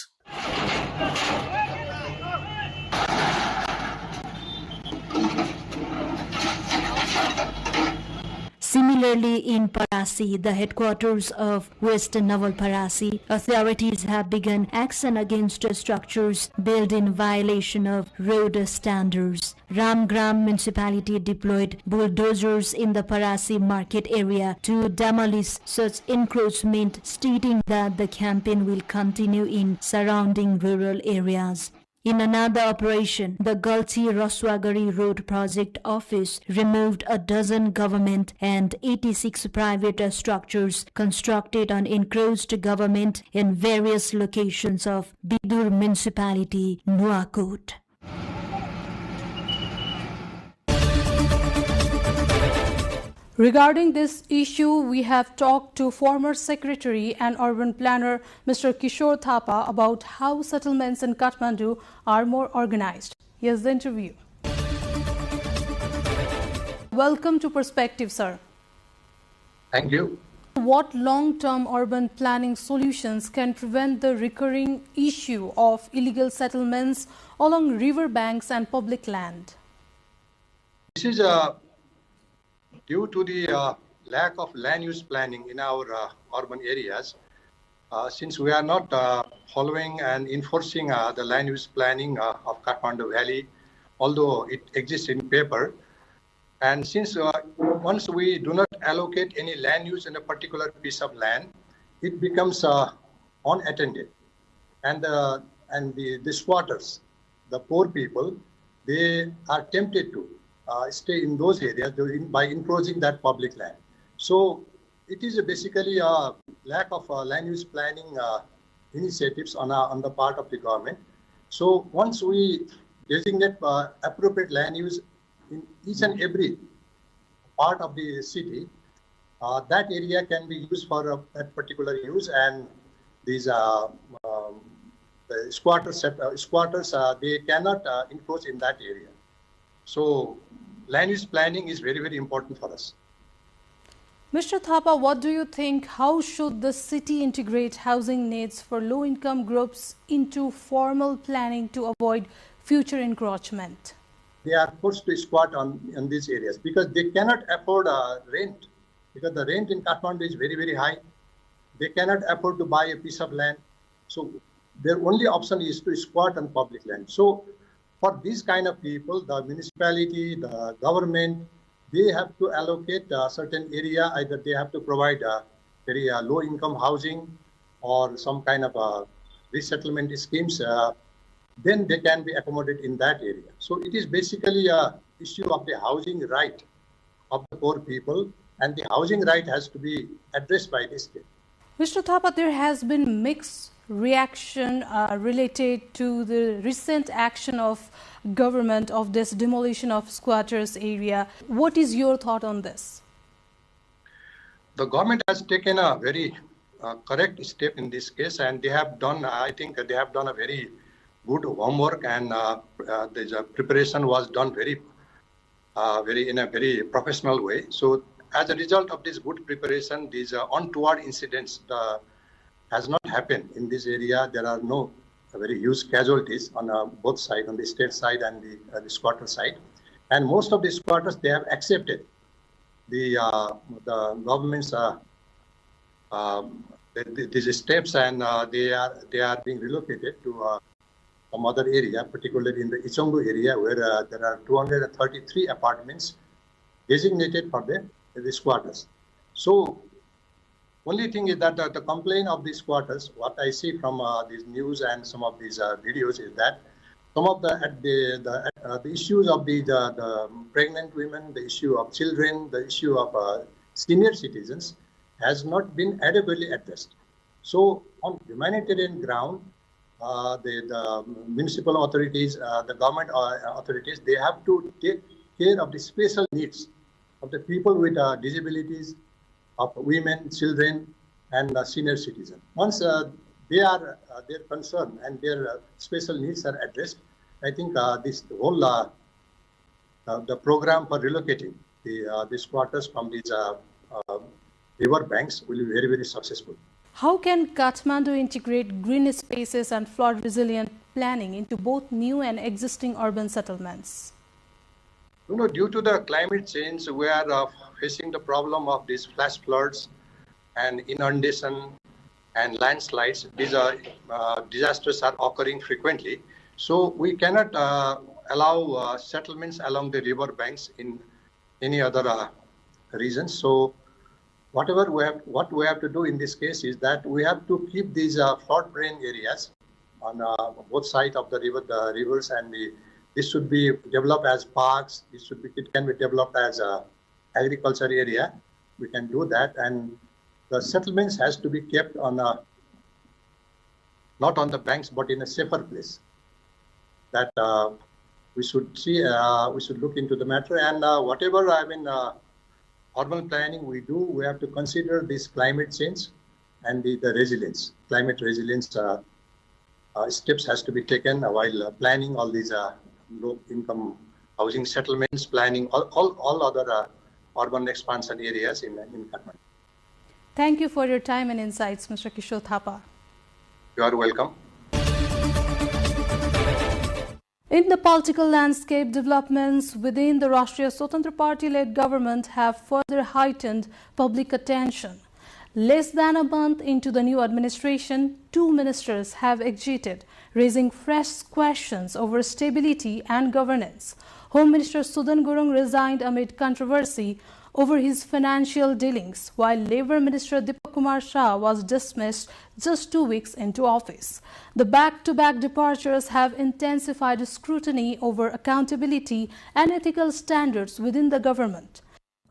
Similar Similarly, in Parasi, the headquarters of West Navalparasi, authorities have begun action against structures built in violation of road standards. Ramgram municipality deployed bulldozers in the Parasi market area to demolish such encroachment, stating that the campaign will continue in surrounding rural areas. In another operation, the Galti Raswagari Road Project Office removed a dozen government and 86 private structures constructed on encroached government in various locations of Bidur Municipality, Nuwakot. Regarding this issue, we have talked to former Secretary and Urban Planner Mr. Kishore Thapa about how settlements in Kathmandu are more organized. Here's the interview. Welcome to Perspective, sir. Thank you. What long-term urban planning solutions can prevent the recurring issue of illegal settlements along river banks and public land? This is due to the lack of land use planning in our urban areas. Since we are not following and enforcing the land use planning of Kathmandu Valley, although it exists in paper, and since once we do not allocate any land use in a particular piece of land, it becomes unattended. And the squatters, the poor people, they are tempted to stay in those areas by encroaching that public land. So it is basically a lack of land use planning initiatives on the part of the government. So once we designate appropriate land use in each and every part of the city, that area can be used for that particular use, and these the squatters they cannot encroach in that area. So land use planning is very, very important for us. Mr. Thapa, what do you think? How should the city integrate housing needs for low-income groups into formal planning to avoid future encroachment? They are forced to squat in these areas because they cannot afford rent, because the rent in Kathmandu is very, very high. They cannot afford to buy a piece of land. So their only option is to squat on public land. So for these kind of people, the municipality, the government, they have to allocate a certain area. Either they have to provide very low-income housing or some kind of resettlement schemes. Then they can be accommodated in that area. So it is basically an issue of the housing right of the poor people, and the housing right has to be addressed by the state. Mr. Thapa, there has been mixed reaction related to the recent action of government of this demolition of squatters area. What is your thought on this? The government has taken a very correct step in this case, and they have done, I think they have done a very good homework, and the preparation was done in a very professional way. So as a result of this good preparation, these untoward incidents has not happened in this area. There are no very huge casualties on both sides, on the state side and the squatter side. And most of the squatters, they have accepted the government's these steps, and they are being relocated to some other area, particularly in the Ichongu area, where there are 233 apartments designated for the squatters. So only thing is that the complaint of the squatters, what I see from these news and some of these videos, is that some of the issues of the pregnant women, the issue of children, the issue of senior citizens has not been adequately addressed. So on humanitarian ground, the municipal authorities, the government authorities, they have to take care of the special needs of the people with disabilities, of women, children, and senior citizens. Once their concern and their special needs are addressed, I think this whole the program for relocating the squatters from these river banks will be very, very successful. How can Kathmandu integrate green spaces and flood resilient planning into both new and existing urban settlements? Due to the climate change, we are facing the problem of these flash floods and inundation and landslides. These disasters are occurring frequently. So we cannot allow settlements along the river banks in any other regions. So what we have to do in this case is that we have to keep these flood-prone areas on both sides of the rivers, and this should be developed as parks. It can be developed as a agriculture area. We can do that, and the settlements has to be kept on not on the banks but in a safer place. That we should see. We should look into the matter, and whatever urban planning we do, we have to consider this climate change and the resilience. Climate resilience steps has to be taken while planning all these low-income housing settlements, planning all other urban expansion areas in Kathmandu. Thank you for your time and insights, Mr. Kishore Thapa. You are welcome. In the political landscape, developments within the Rashtriya Swatantra Party-led government have further heightened public attention. Less than a month into the new administration, 2 ministers have exited, raising fresh questions over stability and governance. Home Minister Sudan Gurung resigned amid controversy over his financial dealings, while Labour Minister Deepak Kumar Shah was dismissed just 2 weeks into office. The back-to-back departures have intensified scrutiny over accountability and ethical standards within the government.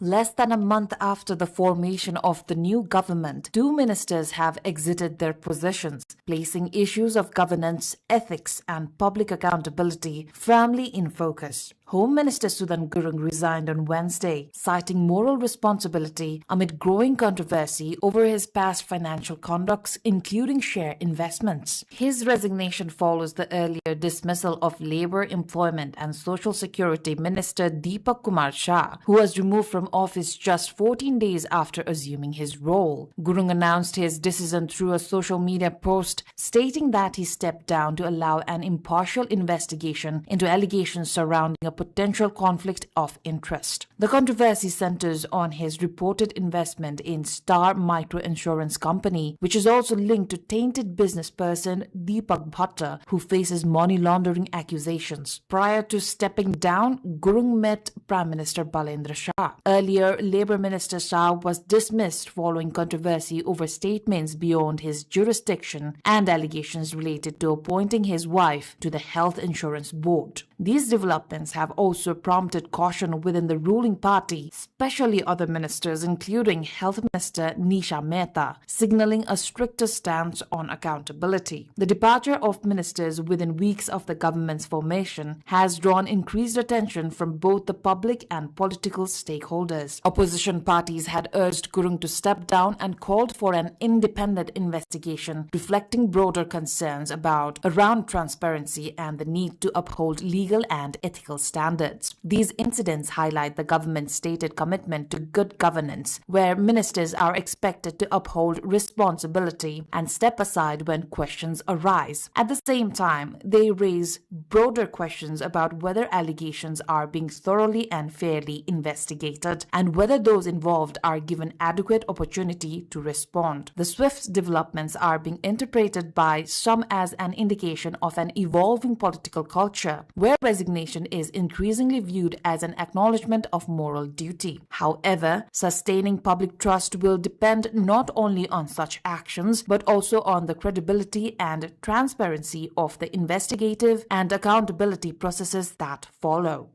Less than a month after the formation of the new government, 2 ministers have exited their positions, placing issues of governance, ethics and public accountability firmly in focus. Home Minister Sudan Gurung resigned on Wednesday, citing moral responsibility amid growing controversy over his past financial conducts, including share investments. His resignation follows the earlier dismissal of Labour, Employment and Social Security Minister Deepak Kumar Shah, who was removed from office just 14 days after assuming his role. Gurung announced his decision through a social media post, stating that he stepped down to allow an impartial investigation into allegations surrounding a potential conflict of interest. The controversy centers on his reported investment in Star Micro Insurance Company, which is also linked to tainted business person Deepak Bhatta, who faces money laundering accusations. Prior to stepping down, Gurung met Prime Minister Balendra Shah. Earlier, Labour Minister Shah was dismissed following controversy over statements beyond his jurisdiction and allegations related to appointing his wife to the Health Insurance Board. These developments have also prompted caution within the ruling party, especially other ministers including Health Minister Nisha Mehta, signaling a stricter stance on accountability. The departure of ministers within weeks of the government's formation has drawn increased attention from both the public and political stakeholders. Opposition parties had urged Gurung to step down and called for an independent investigation, reflecting broader concerns around transparency and the need to uphold legal and ethical standards. These incidents highlight the government's stated commitment to good governance, where ministers are expected to uphold responsibility and step aside when questions arise. At the same time, they raise broader questions about whether allegations are being thoroughly and fairly investigated and whether those involved are given adequate opportunity to respond. The swift developments are being interpreted by some as an indication of an evolving political culture, where resignation is increasingly viewed as an acknowledgement of moral duty. However, sustaining public trust will depend not only on such actions, but also on the credibility and transparency of the investigative and accountability processes that follow.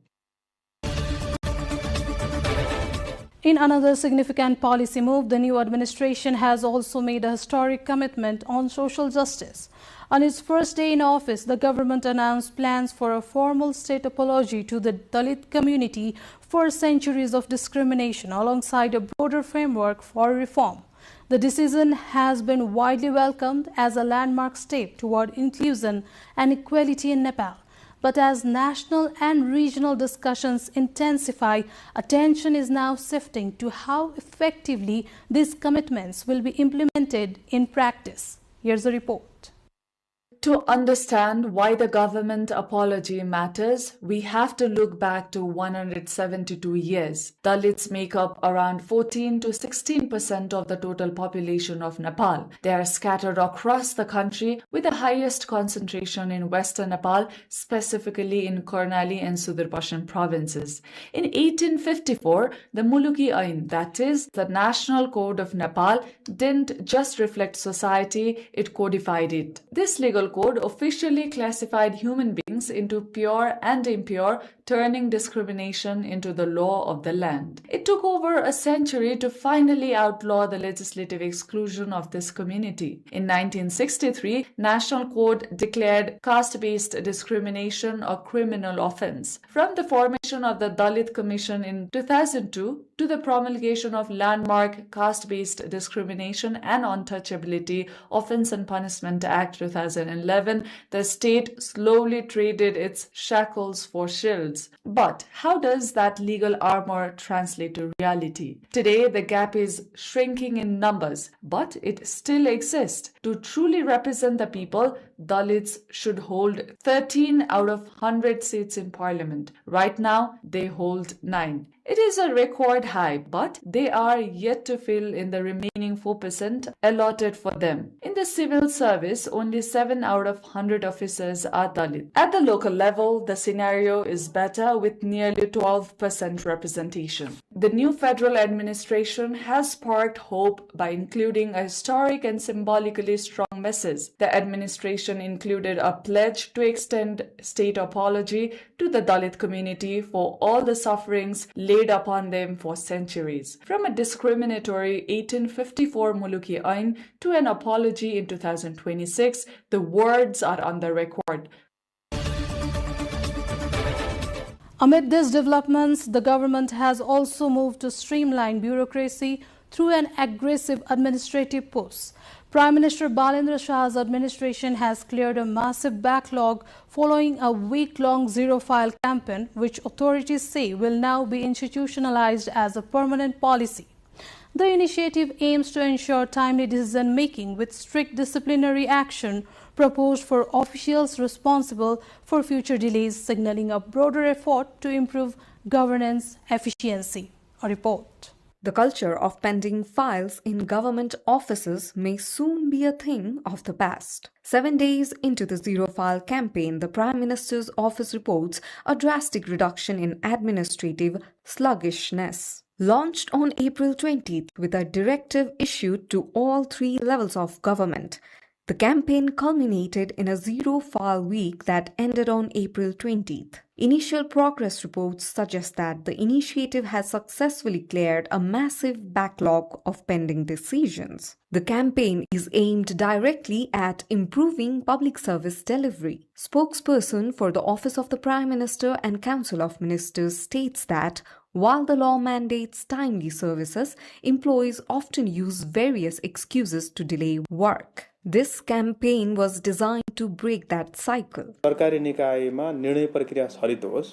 In another significant policy move, the new administration has also made a historic commitment on social justice. On its first day in office, the government announced plans for a formal state apology to the Dalit community for centuries of discrimination, alongside a broader framework for reform. The decision has been widely welcomed as a landmark step toward inclusion and equality in Nepal. But as national and regional discussions intensify, attention is now shifting to how effectively these commitments will be implemented in practice. Here's a report. To understand why the government apology matters, we have to look back to 172 years. Dalits make up around 14 to 16% of the total population of Nepal. They are scattered across the country with the highest concentration in western Nepal, specifically in Karnali and Sudur-Pashin provinces. In 1854, the Muluki Ain, that is, the National Code of Nepal, didn't just reflect society, it codified it. This legal code officially classified human beings into pure and impure, turning discrimination into the law of the land. It took over a century to finally outlaw the legislative exclusion of this community. In 1963, National Code declared caste-based discrimination a criminal offense. From the formation of the Dalit Commission in 2002 to the promulgation of landmark Caste-Based Discrimination and Untouchability Offense and Punishment Act 2011, the state slowly traded its shackles for shields. But how does that legal armor translate to reality? Today, the gap is shrinking in numbers, but it still exists. To truly represent the people, Dalits should hold 13 out of 100 seats in parliament. Right now, they hold 9. It is a record high, but they are yet to fill in the remaining 4% allotted for them. In the civil service, only 7 out of 100 officers are Dalit. At the local level, the scenario is better with nearly 12% representation. The new federal administration has sparked hope by including a historic and symbolically strong message. The administration included a pledge to extend state apology to the Dalit community for all the sufferings laid upon them for centuries. From a discriminatory 1854 Muluki Ain to an apology in 2026, the words are on the record. Amid these developments, the government has also moved to streamline bureaucracy through an aggressive administrative push. Prime Minister Balendra Shah's administration has cleared a massive backlog following a week-long zero-file campaign, which authorities say will now be institutionalized as a permanent policy. The initiative aims to ensure timely decision-making with strict disciplinary action proposed for officials responsible for future delays, signaling a broader effort to improve governance efficiency. A report. The culture of pending files in government offices may soon be a thing of the past. 7 days into the zero-file campaign, the Prime Minister's office reports a drastic reduction in administrative sluggishness. Launched on April 20th with a directive issued to all 3 levels of government, the campaign culminated in a zero-file week that ended on April 20th. Initial progress reports suggest that the initiative has successfully cleared a massive backlog of pending decisions. The campaign is aimed directly at improving public service delivery. Spokesperson for the Office of the Prime Minister and Council of Ministers states that while the law mandates timely services, employees often use various excuses to delay work. This campaign was designed to break that cycle. सरकारी निकायमा निर्णय प्रक्रिया छरितो होस्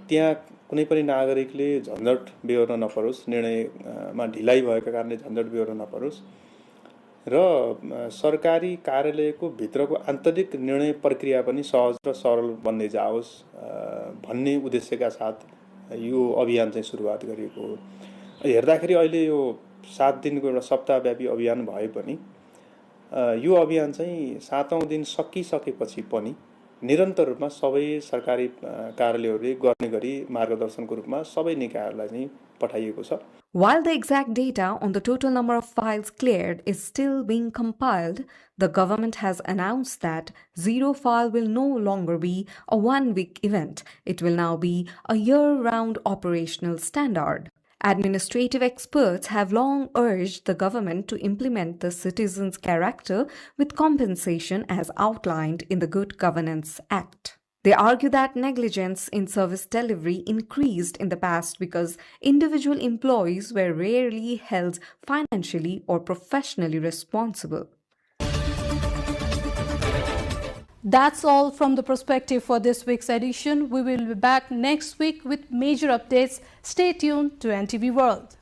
त्यहाँ कुनै पनि नागरिकले झन्झट बेहोर्न नपरोस् निर्णयमा ढिलाइ भएको कारणले झन्झट बेहोर्न नपरोस् र सरकारी कार्यालयको भित्रको आन्तरिक निर्णय प्रक्रिया पनि सहज र सरल बन्दै जाओस् भन्ने उद्देश्यका साथ यो अभियान चाहिँ सुरुवात गरिएको हो। हेर्दाखेरि अहिले यो 7 दिनको एउटा सप्ताहव्यापी अभियान भए पनि यो अभियान चाहिँ 7औं दिन सकिसकेपछि पनि निरन्तर रूपमा सबै सरकारी कार्यालयहरूले गर्ने गरी मार्गदर्शनको रूपमा सबै निकायहरूलाई चाहिँ पठाइएको छ। While the exact data on the total number of files cleared is still being compiled, the government has announced that zero file will no longer be a one-week event. It will now be a year-round operational standard. Administrative experts have long urged the government to implement the citizen's character with compensation as outlined in the Good Governance Act. They argue that negligence in service delivery increased in the past because individual employees were rarely held financially or professionally responsible. That's all from The Perspective for this week's edition. We will be back next week with major updates. Stay tuned to NTV World.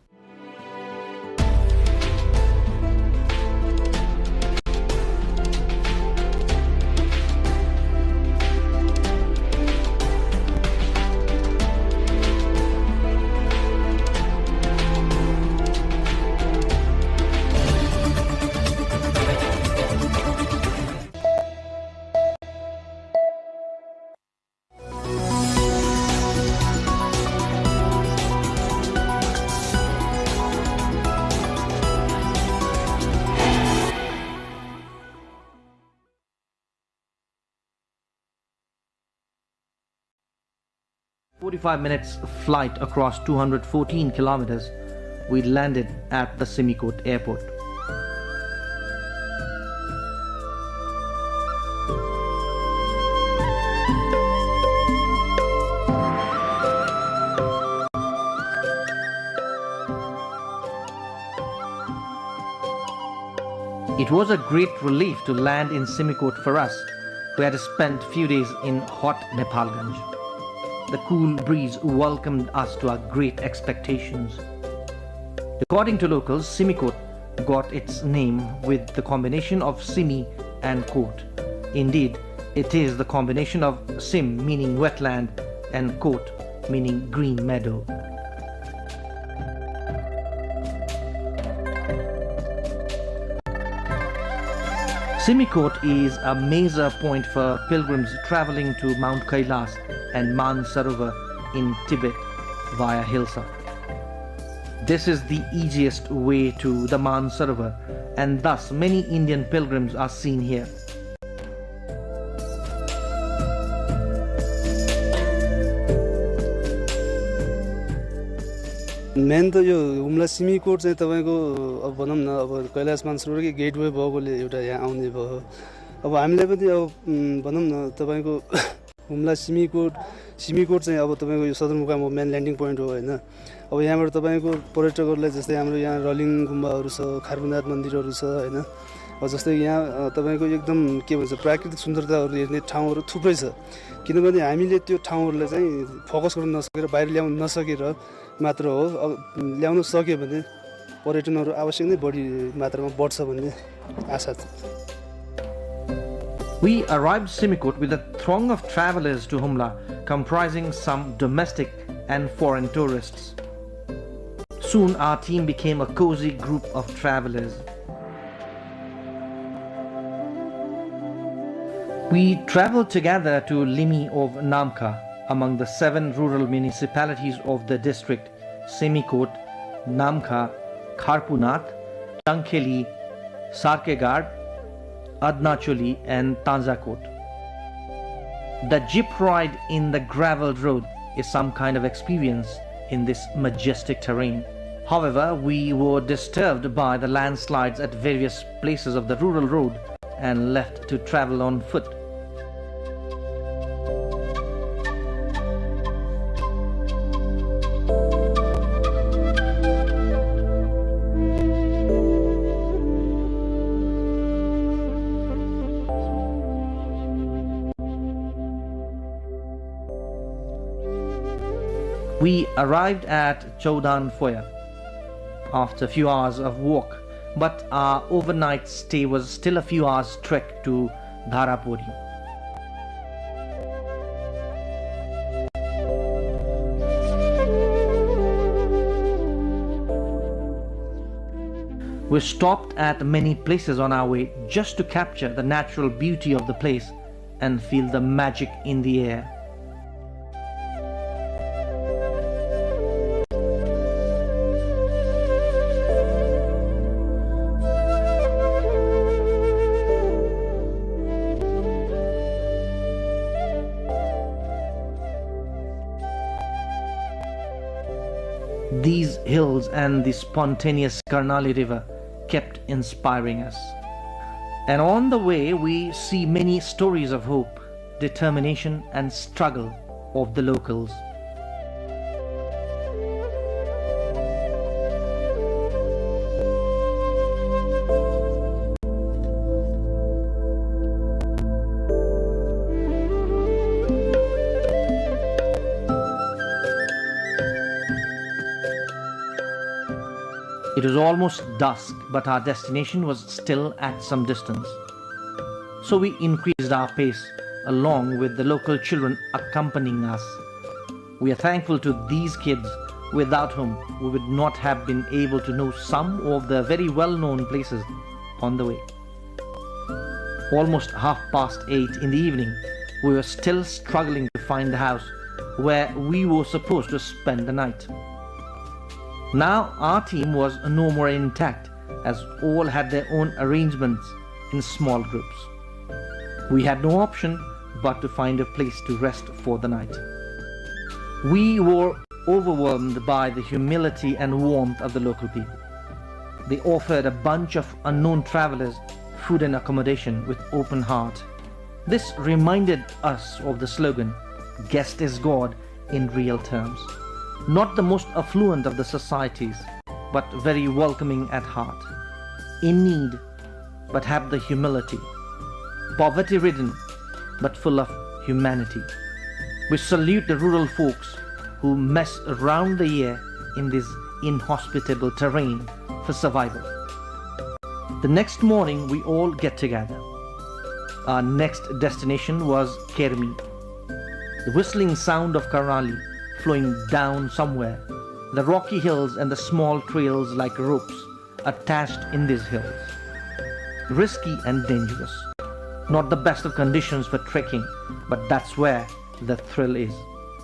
45 minutes flight across 214 kilometers, we landed at the Simikot airport. It was a great relief to land in Simikot for us, who had spent few days in hot Nepalganj. The cool breeze welcomed us to our great expectations. According to locals, Simikot got its name with the combination of Simi and Kot. Indeed, it is the combination of Sim meaning wetland and Kot meaning green meadow. Simikot is a major point for pilgrims traveling to Mount Kailas and Mansarovar in Tibet via Hilsa. This is the easiest way to the Mansarovar, and thus many Indian pilgrims are seen here. Main त यो हुम्ला सिमीकोट चाहिँ तपाईको अब भनौं न अब Kailash मानसरोवरकै gateway भएकोले एउटा यहाँ आउने भयो। अब हामीले पनि अब भनौं न तपाईको हुम्ला सिमीकोट चाहिँ अब तपाईको यो सदरमुकाम मेन ल्यान्डिङ पोइन्ट हो हैन। अब यहाँबाट तपाईको पर्यटकहरुलाई जस्तै हाम्रो यहाँ रलिङ गुम्बाहरु छ, खारबुनाथ मन्दिरहरु छ हैन। अब जस्तै यहाँ तपाईको एकदम के भन्छ प्राकृतिक सुन्दरताहरु हेर्ने ठाउँहरु थुप्रै छ। किनभने हामीले त्यो ठाउँहरुलाई चाहिँ फोकस गर्न नसकेर बाहिर ल्याउन नसकेर मात्र हो। अब ल्याउन सक्यो भने पर्यटनहरु आवश्यक नै बढी मात्रामा बढ्छ भन्ने आशा छ। We arrived Simikot with a throng of travelers to Humla, comprising some domestic and foreign tourists. Soon our team became a cozy group of travelers. We traveled together to Limi of Namkha, among the 7 rural municipalities of the district: Simikot, Namkha, Kharpunath, Tangkheli, Sarkegard, Adnacholi and Tanjakot. The jeep ride in the gravel road is some kind of experience in this majestic terrain. However, we were disturbed by the landslides at various places of the rural road and left to travel on foot. We arrived at Chaudan Foya after a few hours of walk, but our overnight stay was still a few hours trek to Dharapuri. We stopped at many places on our way just to capture the natural beauty of the place and feel the magic in the air. These hills and the spontaneous Karnali river kept inspiring us. And on the way we see many stories of hope, determination and struggle of the locals. It was almost dusk, but our destination was still at some distance. So we increased our pace along with the local children accompanying us. We are thankful to these kids, without whom we would not have been able to know some of the very well-known places on the way. Almost 8:30 in the evening, we were still struggling to find the house where we were supposed to spend the night. Now our team was no more intact, as all had their own arrangements in small groups. We had no option but to find a place to rest for the night. We were overwhelmed by the humility and warmth of the local people. They offered a bunch of unknown travelers food and accommodation with open heart. This reminded us of the slogan, "Guest is God," in real terms. Not the most affluent of the societies, but very welcoming at heart. In need, but have the humility. Poverty-ridden, but full of humanity. We salute the rural folks who mess around the year in this inhospitable terrain for survival. The next morning, we all get together. Our next destination was Kermi. The whistling sound of Karnali flowing down somewhere, the rocky hills and the small trails like ropes attached in these hills. Risky and dangerous. Not the best of conditions for trekking, but that's where the thrill is.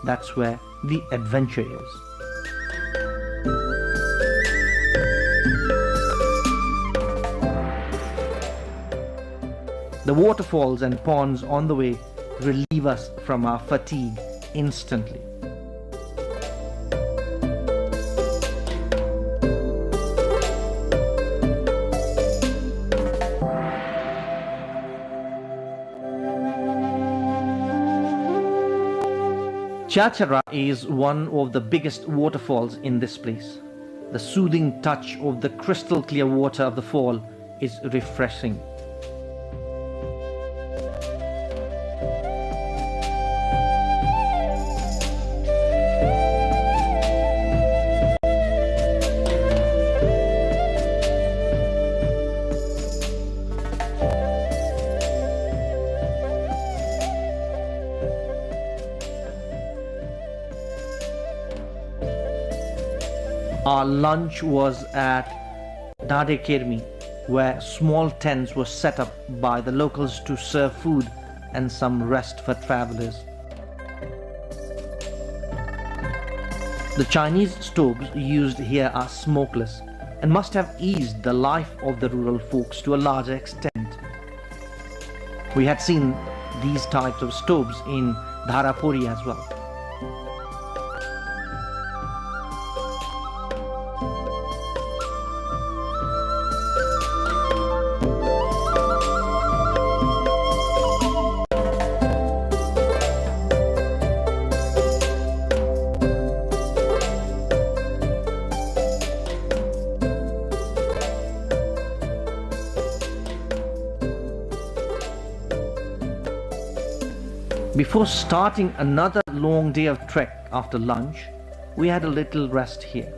That's where the adventure is. The waterfalls and ponds on the way relieve us from our fatigue instantly. Chachara is one of the biggest waterfalls in this place. The soothing touch of the crystal clear water of the fall is refreshing. Our lunch was at Dade Kermi, where small tents were set up by the locals to serve food and some rest for travelers. The Chinese stoves used here are smokeless and must have eased the life of the rural folks to a larger extent. We had seen these types of stoves in Dharapuri as well. Before starting another long day of trek after lunch, we had a little rest here.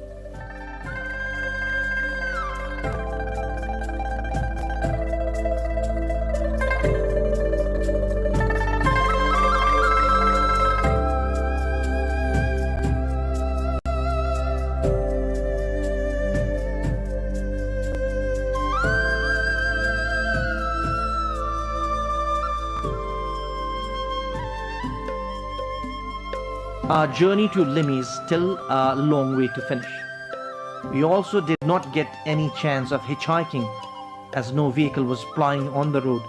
Our journey to Limi is still a long way to finish. We also did not get any chance of hitchhiking as no vehicle was plying on the road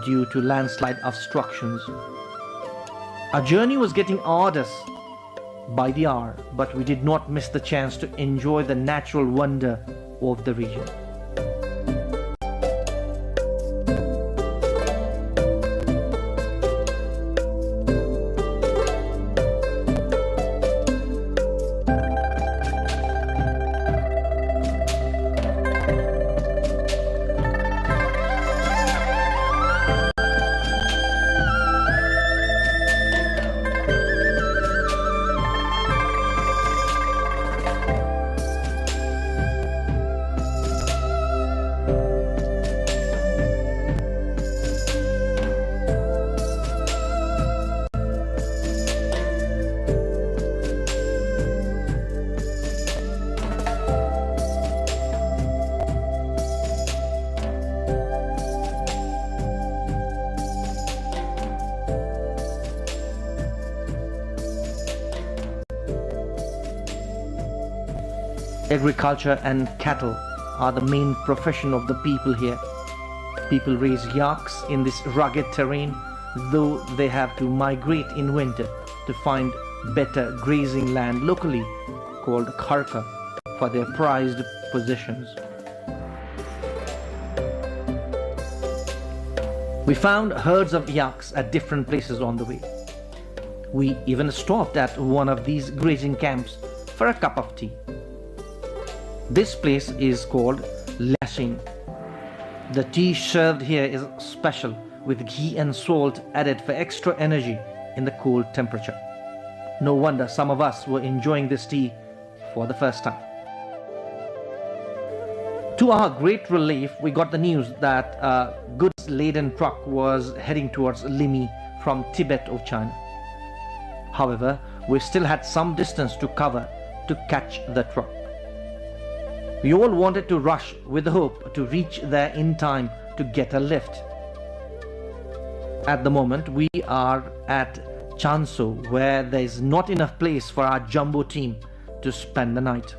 due to landslide obstructions. Our journey was getting arduous by the hour, but we did not miss the chance to enjoy the natural wonder of the region. Agriculture and cattle are the main profession of the people here. People raise yaks in this rugged terrain, though they have to migrate in winter to find better grazing land locally called kharka for their prized possessions. We found herds of yaks at different places on the way. We even stopped at one of these grazing camps for a cup of tea. This place is called Lashing. The tea served here is special, with ghee and salt added for extra energy in the cold temperature. No wonder some of us were enjoying this tea for the first time. To our great relief, we got the news that a goods-laden truck was heading towards Limi from Tibet of China. However, we still had some distance to cover to catch the truck. We all wanted to rush with the hope to reach there in time to get a lift. At the moment, we are at Chanso, where there is not enough place for our jumbo team to spend the night.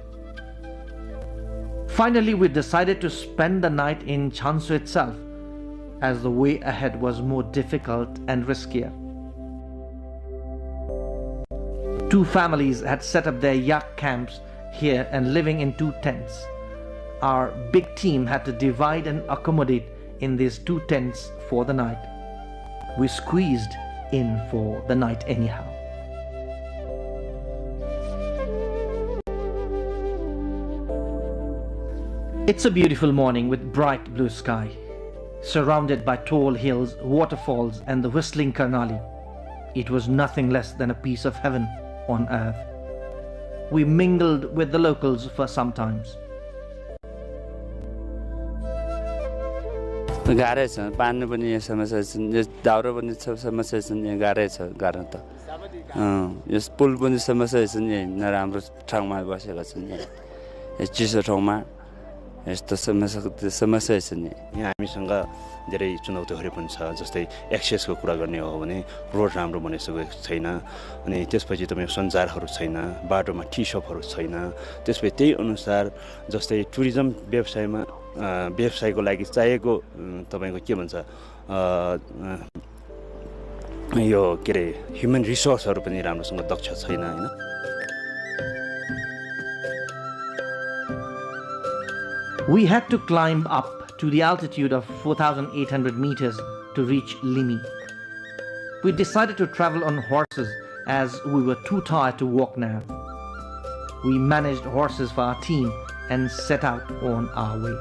Finally, we decided to spend the night in Chanso itself, as the way ahead was more difficult and riskier. Two families had set up their yak camps here and living in two tents. Our big team had to divide and accommodate in these two tents for the night. We squeezed in for the night anyhow. It's a beautiful morning with bright blue sky, surrounded by tall hills, waterfalls and the whistling Karnali. It was nothing less than a piece of heaven on earth. We mingled with the locals for some times. गाह्रै छ पानी पनि यहाँ समस्या छ दाउरा पनि समस्या छ यहाँ गाह्रै छ गाह्रो त यस पुल पनि समस्या छ यहाँ नराम्रो ठाउँमा बसेको छ यहाँ चिसो ठाउँमा यस्तो समस्या छ यहाँ हामीसँग धेरै चुनौतीहरू पनि छ जस्तै एक्सेसको कुरा गर्ने हो भने रोड राम्रो बनिसकेको छैन अनि त्यसपछि तपाईँ सञ्चारहरू छैन बाटोमा टी सपहरू छैन त्यसपछि त्यही अनुसार जस्तै टुरिज्म व्यवसायको लागि चाहिएको तपाईको के भन्छ यो के रे ह्युमन रिसोर्सहरू पनि राम्रोसँग दक्ष छैन हैन We had to climb up to the altitude of 4,800 meters to reach Limi. We decided to travel on horses as we were too tired to walk now. We managed horses for our team and set out on our way.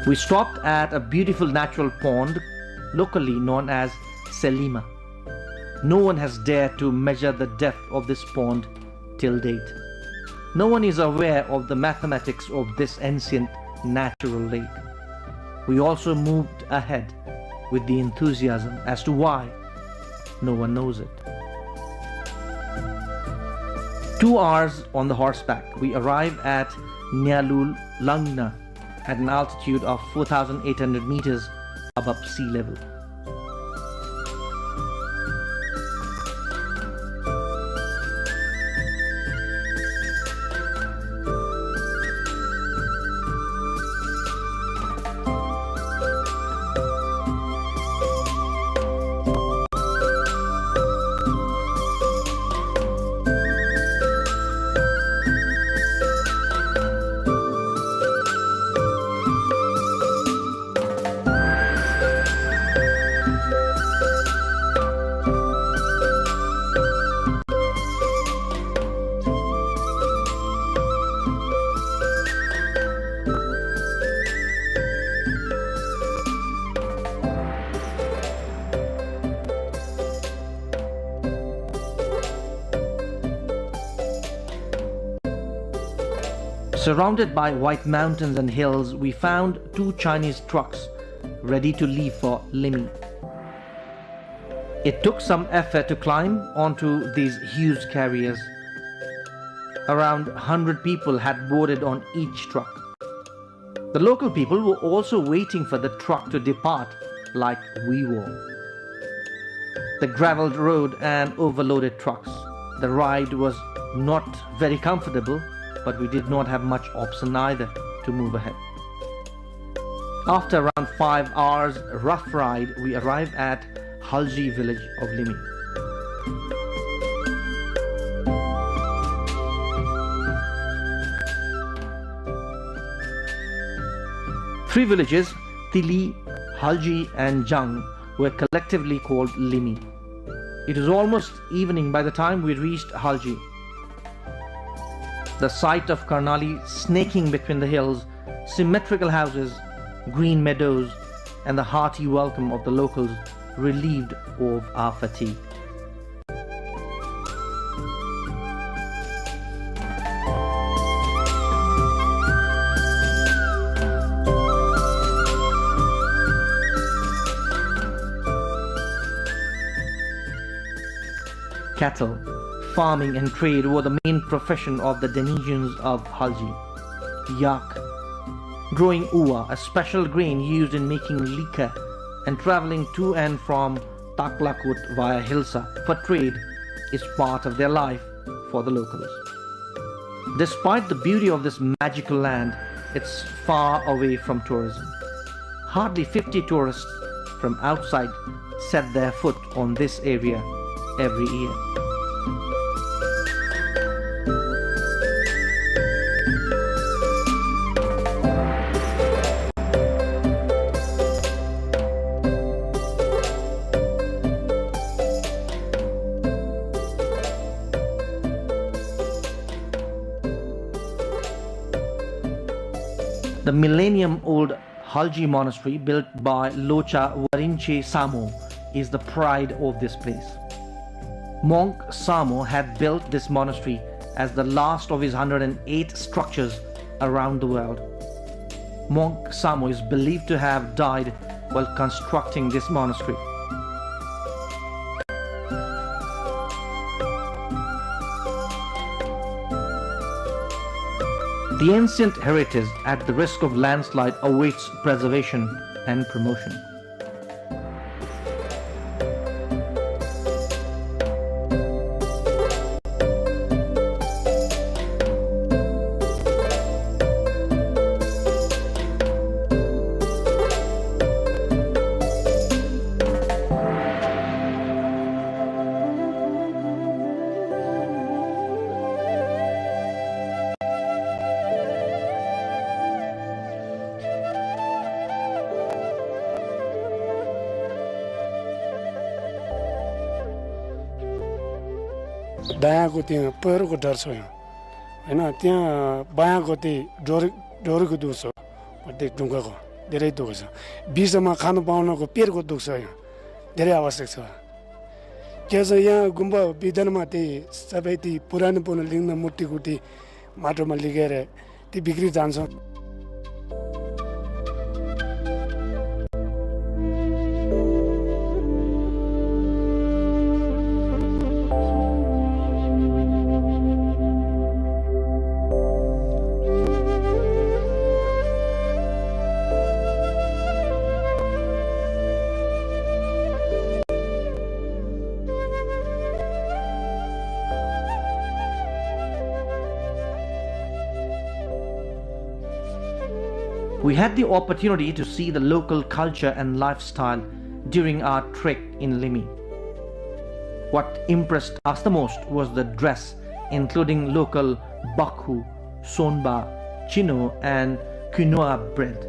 We stopped at a beautiful natural pond, locally known as Selima. No one has dared to measure the depth of this pond till date. No one is aware of the mathematics of this ancient natural lake. We also moved ahead with the enthusiasm as to why. No one knows it. 2 hours on the horseback, we arrive at Nyalul Langna at an altitude of 4,800 meters above sea level. Surrounded by white mountains and hills, we found 2 Chinese trucks ready to leave for Limi. It took some effort to climb onto these huge carriers. Around 100 people had boarded on each truck. The local people were also waiting for the truck to depart like we were. The gravelled road and overloaded trucks. The ride was not very comfortable, but we did not have much option either to move ahead. After around 5 hours rough ride, we arrived at Halji village of Limi. Three villages, Tili, Halji and Jang, were collectively called Limi. It was almost evening by the time we reached Halji. The sight of Karnali snaking between the hills, symmetrical houses, green meadows, and the hearty welcome of the locals relieved of our fatigue. Cattle, farming and trade were the main profession of the Denizens of Halji. Yak, growing uwa, a special grain used in making liquor, and traveling to and from Taklakut via Hilsa for trade is part of their life for the locals. Despite the beauty of this magical land, it's far away from tourism. Hardly 50 tourists from outside set their foot on this area every year. The millennium-old Halji monastery, built by Locha Warinche Samo, is the pride of this place. Monk Samo had built this monastery as the last of his 108 structures around the world. Monk Samo is believed to have died while constructing this monastery. The ancient heritage, at the risk of landslide, awaits preservation and promotion. दायाँको त्यहाँ पहिरोको डर छ यहाँ हैन त्यहाँ बायाँको त्यही डोरीको दुख छ त्यही ढुङ्गाको धेरै दुख छ बिचमा खानु पाउनको पेरको दुख छ यहाँ धेरै आवश्यक छ के छ यहाँ गुम्बा विधानमा त्यही सबै ती पुरानो लिङ्ग मूर्तिकुटी माटोमा लिगेर ती बिग्री जान्छ। We had the opportunity to see the local culture and lifestyle during our trek in Limi. What impressed us the most was the dress, including local bakhu, sonba, chino and quinoa bread.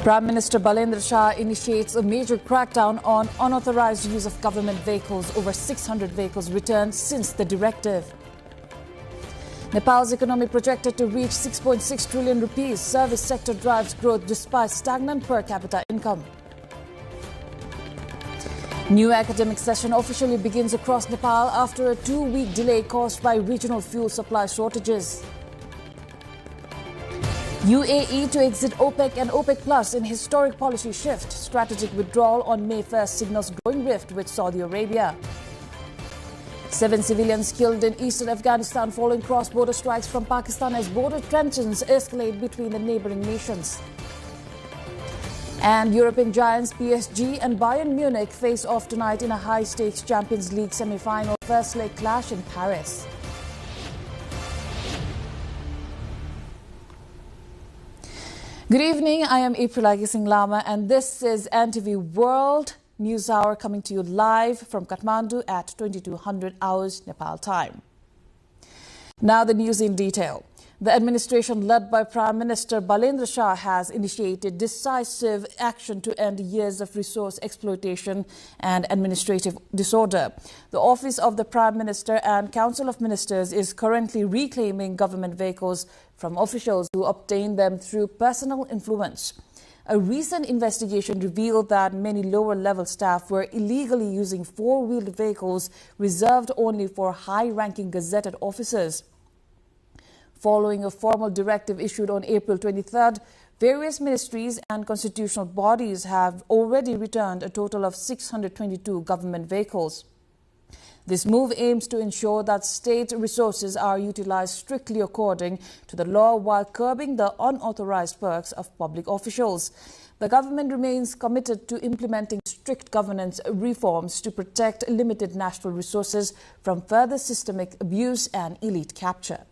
Prime Minister Balendra Shah initiates a major crackdown on unauthorized use of government vehicles. Over 600 vehicles returned since the directive. Nepal's economy projected to reach 6.6 trillion rupees. Service sector drives growth despite stagnant per capita income. New academic session officially begins across Nepal after a 2-week delay caused by regional fuel supply shortages. UAE to exit OPEC and OPEC Plus in historic policy shift. Strategic withdrawal on May 1st signals growing rift with Saudi Arabia. 7 civilians killed in eastern Afghanistan following cross-border strikes from Pakistan as border tensions escalate between the neighboring nations. And European giants PSG and Bayern Munich face off tonight in a high-stakes Champions League semi-final first leg clash in Paris. Good evening, I am April Singh Lama and this is NTV World News Hour coming to you live from Kathmandu at 2200 hours Nepal time. Now the news in detail. The administration led by Prime Minister Balendra Shah has initiated decisive action to end years of resource exploitation and administrative disorder. The Office of the Prime Minister and Council of Ministers is currently reclaiming government vehicles from officials who obtained them through personal influence. A recent investigation revealed that many lower-level staff were illegally using four-wheeled vehicles reserved only for high-ranking gazetted officers. Following a formal directive issued on April 23rd, various ministries and constitutional bodies have already returned a total of 622 government vehicles. This move aims to ensure that state resources are utilized strictly according to the law while curbing the unauthorized perks of public officials. The government remains committed to implementing strict governance reforms to protect limited national resources from further systemic abuse and elite capture.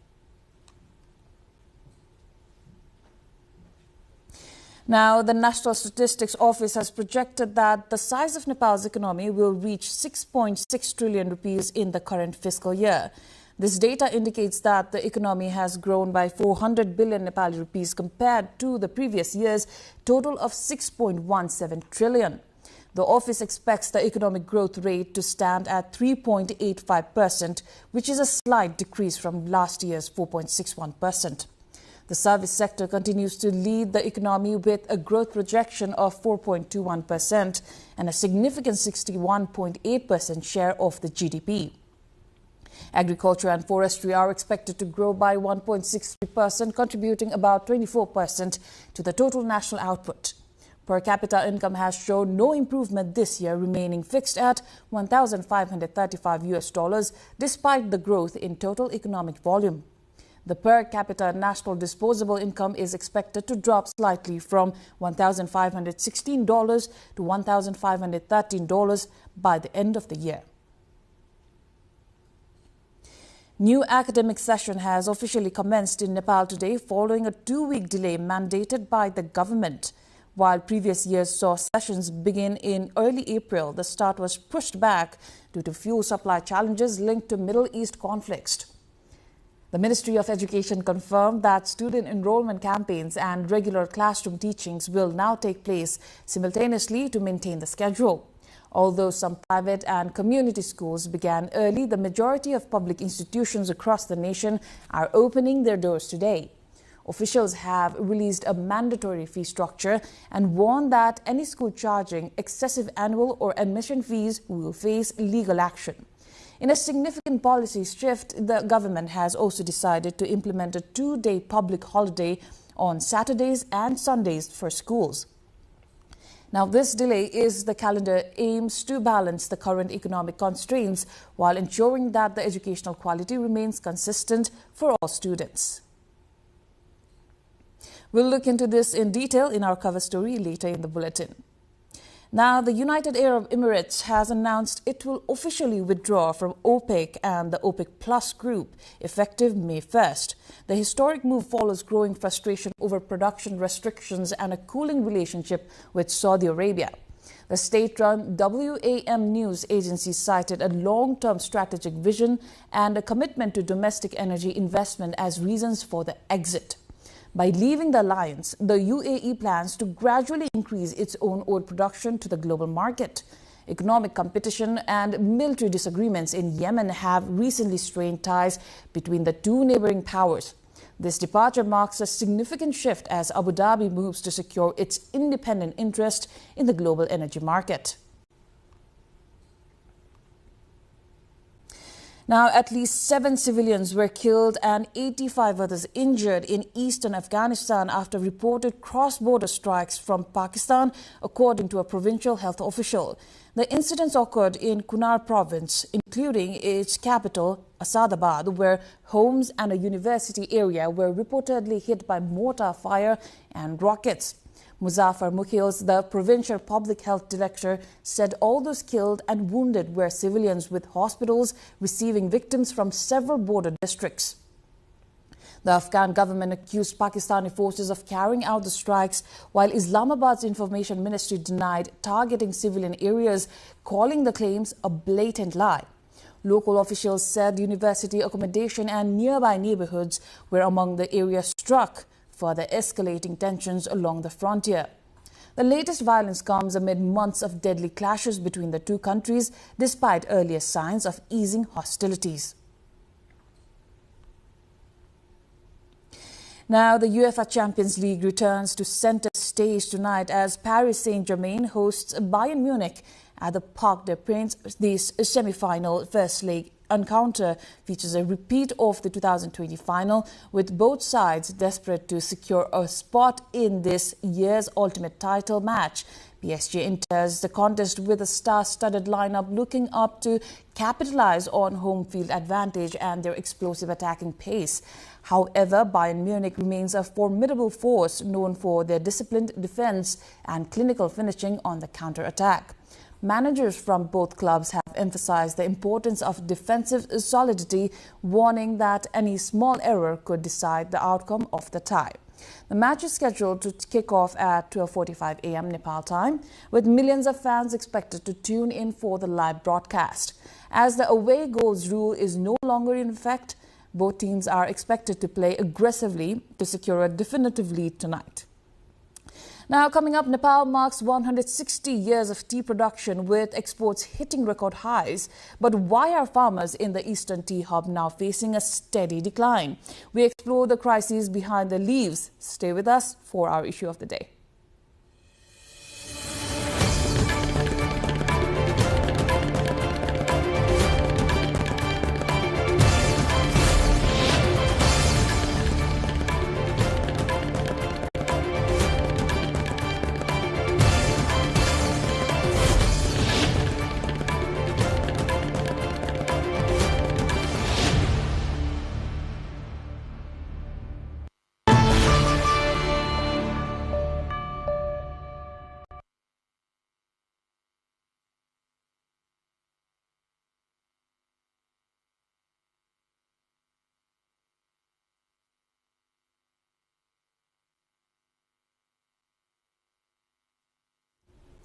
Now, the National Statistics Office has projected that the size of Nepal's economy will reach 6.6 trillion rupees in the current fiscal year. This data indicates that the economy has grown by 400 billion Nepali rupees compared to the previous year's total of 6.17 trillion. The office expects the economic growth rate to stand at 3.85%, which is a slight decrease from last year's 4.61%. The service sector continues to lead the economy with a growth projection of 4.21% and a significant 61.8% share of the GDP. Agriculture and forestry are expected to grow by 1.63%, contributing about 24% to the total national output. Per capita income has shown no improvement this year, remaining fixed at $1,535 despite the growth in total economic volume. The per capita national disposable income is expected to drop slightly from $1,516 to $1,513 by the end of the year. New academic session has officially commenced in Nepal today following a 2-week delay mandated by the government. While previous years saw sessions begin in early April, the start was pushed back due to fuel supply challenges linked to Middle East conflicts. The Ministry of Education confirmed that student enrollment campaigns and regular classroom teachings will now take place simultaneously to maintain the schedule. Although some private and community schools began early, the majority of public institutions across the nation are opening their doors today. Officials have released a mandatory fee structure and warned that any school charging excessive annual or admission fees will face legal action. In a significant policy shift, the government has also decided to implement a 2-day public holiday on Saturdays and Sundays for schools. Now, this delay is the calendar aims to balance the current economic constraints while ensuring that the educational quality remains consistent for all students. We'll look into this in detail in our cover story later in the bulletin. Now, the United Arab Emirates has announced it will officially withdraw from OPEC and the OPEC Plus group effective May 1st. The historic move follows growing frustration over production restrictions and a cooling relationship with Saudi Arabia. The state-run WAM news agency cited a long-term strategic vision and a commitment to domestic energy investment as reasons for the exit. By leaving the alliance, the UAE plans to gradually increase its own oil production to the global market. Economic competition and military disagreements in Yemen have recently strained ties between the two neighboring powers. This departure marks a significant shift as Abu Dhabi moves to secure its independent interest in the global energy market. Now, at least 7 civilians were killed and 85 others injured in eastern Afghanistan after reported cross-border strikes from Pakistan, according to a provincial health official. The incidents occurred in Kunar province, including its capital, Asadabad, where homes and a university area were reportedly hit by mortar fire and rockets. Muzaffar Mukhils, the provincial public health director, said all those killed and wounded were civilians, with hospitals receiving victims from several border districts. The Afghan government accused Pakistani forces of carrying out the strikes, while Islamabad's information ministry denied targeting civilian areas, calling the claims a blatant lie. Local officials said university accommodation and nearby neighborhoods were among the areas struck, further escalating tensions along the frontier. The latest violence comes amid months of deadly clashes between the two countries, despite earlier signs of easing hostilities. Now, the UEFA Champions League returns to center stage tonight as Paris Saint-Germain hosts Bayern Munich at the Parc des Princes. This semi-final first leg encounter features a repeat of the 2020 final, with both sides desperate to secure a spot in this year's ultimate title match. PSG enters the contest with a star-studded lineup looking up to capitalize on home field advantage and their explosive attacking pace. However, Bayern Munich remains a formidable force known for their disciplined defense and clinical finishing on the counter-attack. Managers from both clubs have emphasized the importance of defensive solidity, warning that any small error could decide the outcome of the tie. The match is scheduled to kick off at 12:45 a.m. Nepal time, with millions of fans expected to tune in for the live broadcast. As the away goals rule is no longer in effect, both teams are expected to play aggressively to secure a definitive lead tonight. Now, coming up, Nepal marks 160 years of tea production, with exports hitting record highs. But why are farmers in the eastern tea hub now facing a steady decline? We explore the crises behind the leaves. Stay with us for our issue of the day.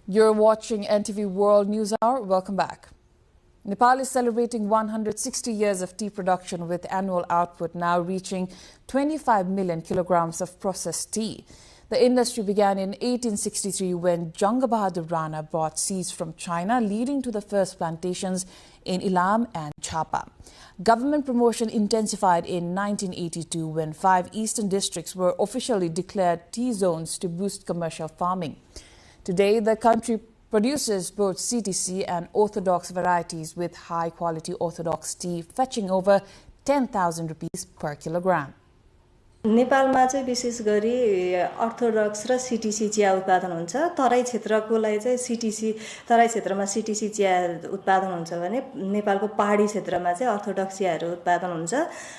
You're watching NTV World News Hour. Welcome back. Nepal is celebrating 160 years of tea production, with annual output now reaching 25 million kilograms of processed tea. The industry began in 1863 when Janga Bahadur Rana brought seeds from China, leading to the first plantations in Ilam and Chapa. Government promotion intensified in 1982 when 5 eastern districts were officially declared tea zones to boost commercial farming. Today, the country produces both CTC and orthodox varieties, with high-quality orthodox tea fetching over 10,000 rupees per kilogram. नेपालमा चाहिँ विशेष गरी orthodox र CTC chia उत्पादन हुन्छ। तराई क्षेत्रकोलाई चाहिँ CTC, तराई क्षेत्रमा CTC chia उत्पादन हुन्छ भने नेपालको पहाडी क्षेत्रमा चाहिँ अर्थोडक्स चियाहरू उत्पादन हुन्छ।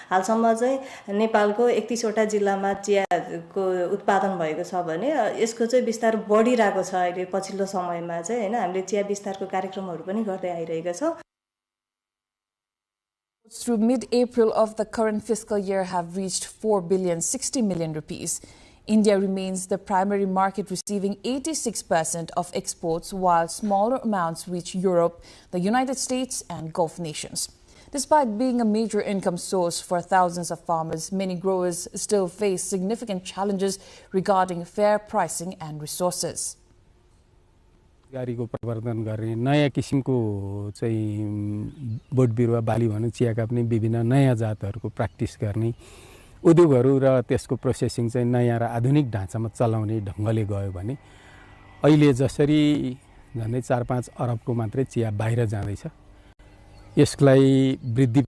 हालसम्म चाहिँ नेपालको 31 वटा जिल्लामा चियाको उत्पादन भएको छ भने यसको चाहिँ विस्तार बढिरहेको छ। अहिले पछिल्लो समयमा चाहिँ हैन, हामीले चिया विस्तारको कार्यक्रमहरू पनि गर्दै आइरहेका छौं। Through mid-April of the current fiscal year have reached 4,060 million rupees. India remains the primary market, receiving 86% of exports, while smaller amounts reach Europe, the United States and Gulf nations. Despite being a major income source for thousands of farmers, many growers still face significant challenges regarding fair pricing and resources. गाडीको प्रवर्धन गर्ने नयाँ किसिमको चाहिँ boat बिरुवा बाली भनौँ चियाका पनि विभिन्न नयाँ जातहरूको प्र्याक्टिस गर्ने उद्योगहरू र त्यसको प्रोसेसिङ चाहिँ नयाँ र आधुनिक ढाँचामा चलाउने ढङ्गले गयो भने अहिले जसरी झन्डै 4-5 अरबको मात्रै चिया बाहिर जाँदैछ यसलाई वृद्धि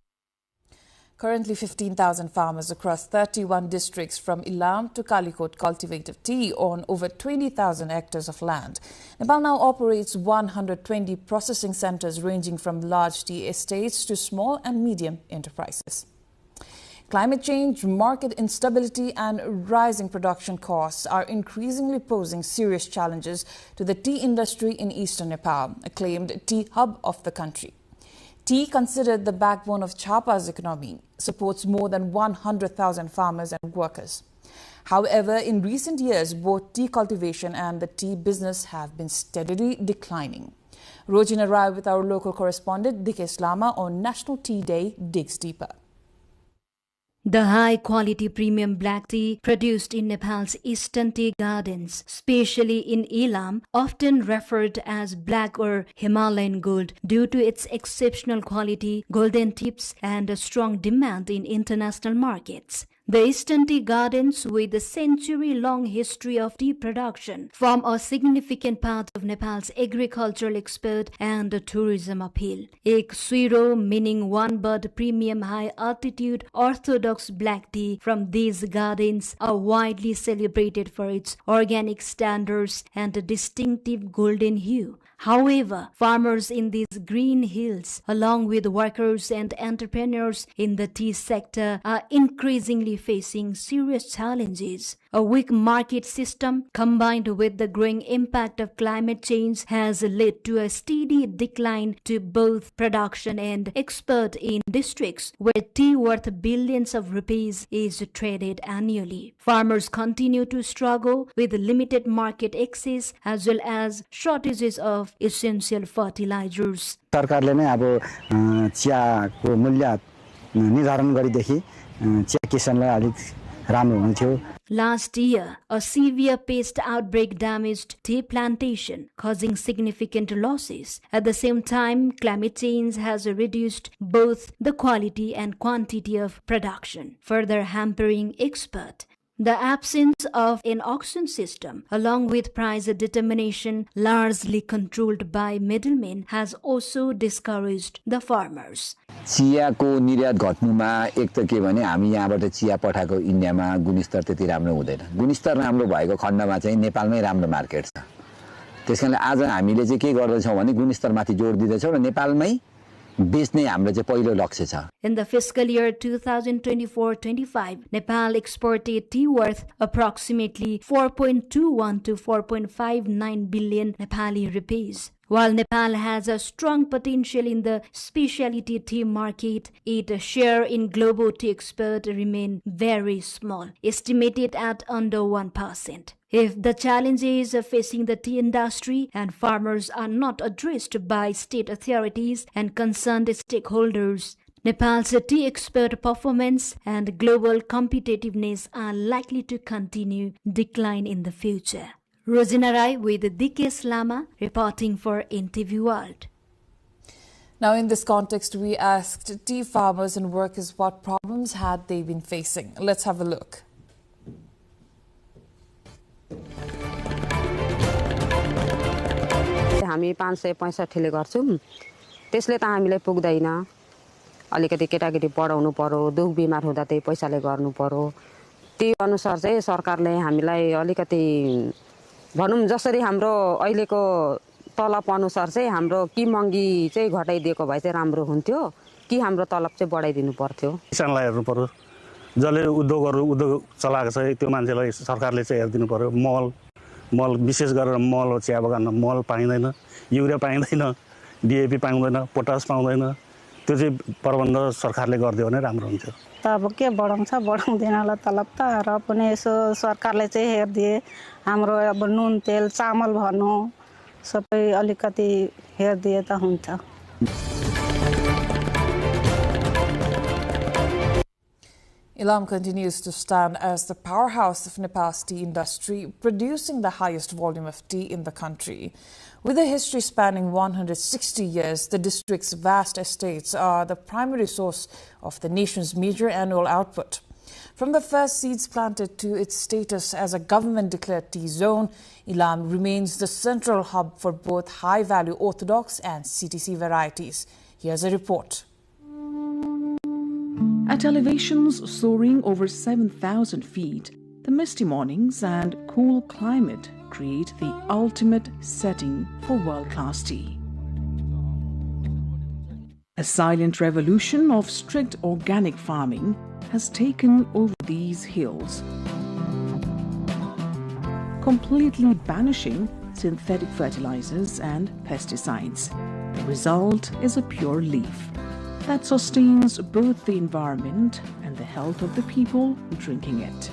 Currently, 15,000 farmers across 31 districts from Ilam to Kalikot cultivate tea on over 20,000 hectares of land. Nepal now operates 120 processing centers ranging from large tea estates to small and medium enterprises. Climate change, market instability and rising production costs are increasingly posing serious challenges to the tea industry in eastern Nepal, acclaimed tea hub of the country. Tea, considered the backbone of Chapa's economy, supports more than 100,000 farmers and workers. However, in recent years, both tea cultivation and the tea business have been steadily declining. Rojina Rai with our local correspondent Dikesh Lama on National Tea Day digs deeper. The high-quality premium black tea produced in Nepal's eastern tea gardens, especially in Ilam, often referred as black or Himalayan gold due to its exceptional quality, golden tips, and a strong demand in international markets. The eastern tea gardens, with a century-long history of tea production, form a significant part of Nepal's agricultural export and tourism appeal. Ek Suiro, meaning one bud premium high-altitude orthodox black tea from these gardens, are widely celebrated for its organic standards and a distinctive golden hue. However, farmers in these green hills, along with workers and entrepreneurs in the tea sector, are increasingly facing serious challenges. A weak market system combined with the growing impact of climate change has led to a steady decline to both production and export in districts where tea worth billions of rupees is traded annually. Farmers continue to struggle with limited market access as well as shortages of essential fertilizers. सरकारले नै अब चियाको मूल्य निर्धारण गरेदेखि chia किसानलाई अलिक राम्रो हुन्थ्यो. Last year, a severe pest outbreak damaged tea plantation, causing significant losses. At the same time, climate change has reduced both the quality and quantity of production, further hampering export. The absence of an auction system, along with price determination largely controlled by middlemen, has also discouraged the farmers. चियाको निर्यात घट्नुमा एक त के भने हामी यहाँबाट chia पठाएको इन्डियामा गुणस्तर त्यति राम्रो हुँदैन. गुणस्तर राम्रो भएको खण्डमा चाहिँ नेपालमै राम्रो मार्केट छ. त्यसकारणले आज हामीले चाहिँ के गर्दैछौँ भने गुणस्तरमाथि जोड दिँदैछौँ र नेपालमै बेच्ने हाम्रो चाहिँ पहिलो लक्ष्य छ. In the fiscal year 2024-25, Nepal exported tea worth approximately 4.21 to 4.59 billion Nepali rupees. While Nepal has a strong potential in the specialty tea market, its share in global tea export remains very small, estimated at under 1%. If the challenges facing the tea industry and farmers are not addressed by state authorities and concerned stakeholders, Nepal's tea export performance and global competitiveness are likely to continue decline in the future. Rosina Rai with Dikesh Lama reporting for NTV World. Now, in this context, we asked tea farmers and workers what problems had they been facing. Let's have a look. हामी 565 ले गर्छौं त्यसले त हामीलाई पुग्दैन अलिकति केटाकेटी पढाउनु पर्यो दुख बिमार हुँदा त्यही पैसाले गर्नु पर्यो त्यो अनुसार चाहिँ सरकारले हामीलाई अलिकति भनौं जसरी हाम्रो अहिलेको तलब अनुसार चाहिँ हाम्रो कि मंगी चाहिँ घटाइदिएको भए चाहिँ राम्रो हुन्थ्यो कि हाम्रो तलब चाहिँ बढाइदिनु पर्थ्यो किसानलाई हेर्नु पर्यो जसले उद्योग चलाएको छ त्यो मान्छेलाई सरकारले चाहिँ हेर्दिनु पर्यो मल विशेष गरेर मल चिया बगानमा मल पाइदैन युरिया पाइदैन डीएपी पाउँदैन पोटास पाउँदैन त्यो चाहिँ प्रबन्ध सरकारले गर्दियो भने राम्रो हुन्थ्यो त अब के बढाउँछ बढाउँदैन होला तलब त र पनि यसो सरकारले चाहिँ हेर्दिए हाम्रो अब नुन तेल चामल भन्नु सबै अलिकति हेर्दिए त हुन्छ Ilam continues to stand as the powerhouse of Nepal's tea industry, producing the highest volume of tea in the country. With a history spanning 160 years, the district's vast estates are the primary source of the nation's major annual output. From the first seeds planted to its status as a government-declared tea zone, Ilam remains the central hub for both high-value orthodox and CTC varieties. Here's a report. At elevations soaring over 7,000 feet, the misty mornings and cool climate create the ultimate setting for world-class tea. A silent revolution of strict organic farming has taken over these hills, completely banishing synthetic fertilizers and pesticides. The result is a pure leaf that sustains both the environment and the health of the people drinking it.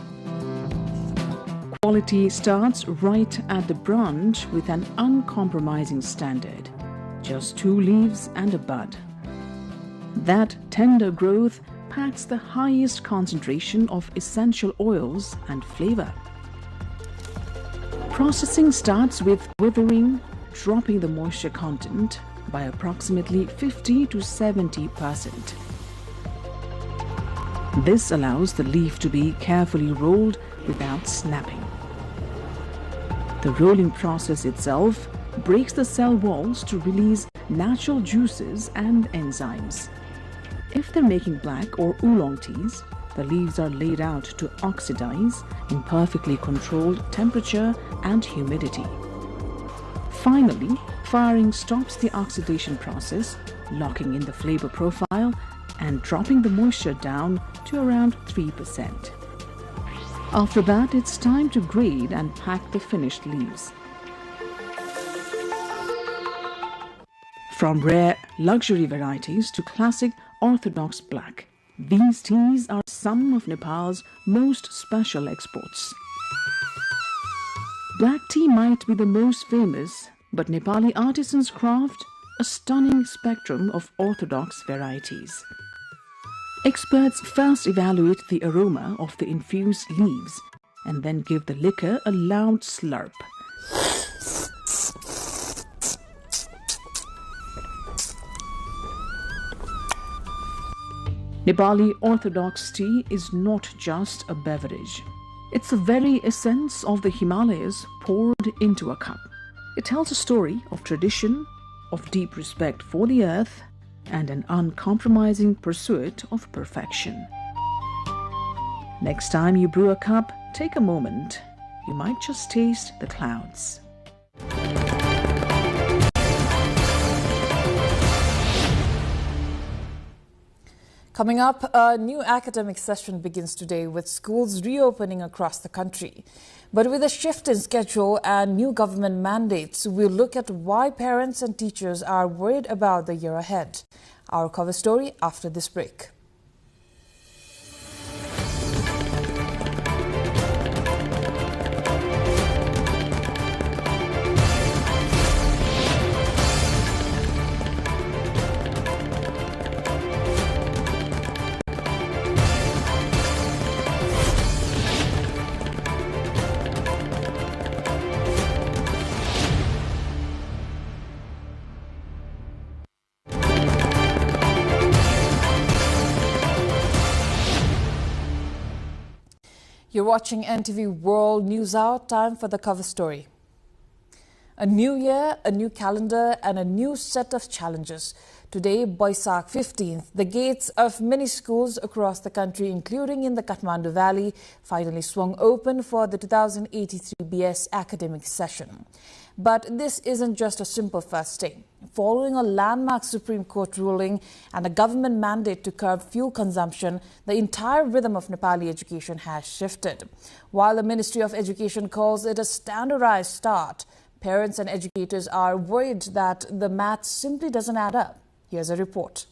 Quality starts right at the branch with an uncompromising standard. Just 2 leaves and a bud. That tender growth packs the highest concentration of essential oils and flavor. Processing starts with withering, dropping the moisture content by approximately 50 to 70%. This allows the leaf to be carefully rolled without snapping. The rolling process itself breaks the cell walls to release natural juices and enzymes. If they're making black or oolong teas, the leaves are laid out to oxidize in perfectly controlled temperature and humidity. Finally, firing stops the oxidation process, locking in the flavor profile and dropping the moisture down to around 3%. After that, it's time to grade and pack the finished leaves. From rare luxury varieties to classic orthodox black, these teas are some of Nepal's most special exports. Black tea might be the most famous, but Nepali artisans craft a stunning spectrum of orthodox varieties. Experts first evaluate the aroma of the infused leaves and then give the liquor a loud slurp. Nepali orthodox tea is not just a beverage. It's the very essence of the Himalayas poured into a cup. It tells a story of tradition, of deep respect for the earth, and an uncompromising pursuit of perfection. Next time you brew a cup, take a moment. You might just taste the clouds. Coming up, a new academic session begins today with schools reopening across the country. But with a shift in schedule and new government mandates, we'll look at why parents and teachers are worried about the year ahead. Our cover story after this break. You're watching NTV World News Hour. Time for the cover story. A new year, a new calendar, and a new set of challenges. Today, Boisak 15th, the gates of many schools across the country, including in the Kathmandu Valley, finally swung open for the 2083 BS academic session. But this isn't just a simple first day. Following a landmark Supreme Court ruling and a government mandate to curb fuel consumption, the entire rhythm of Nepali education has shifted. While the Ministry of Education calls it a standardized start, parents and educators are worried that the math simply doesn't add up. Here's a report.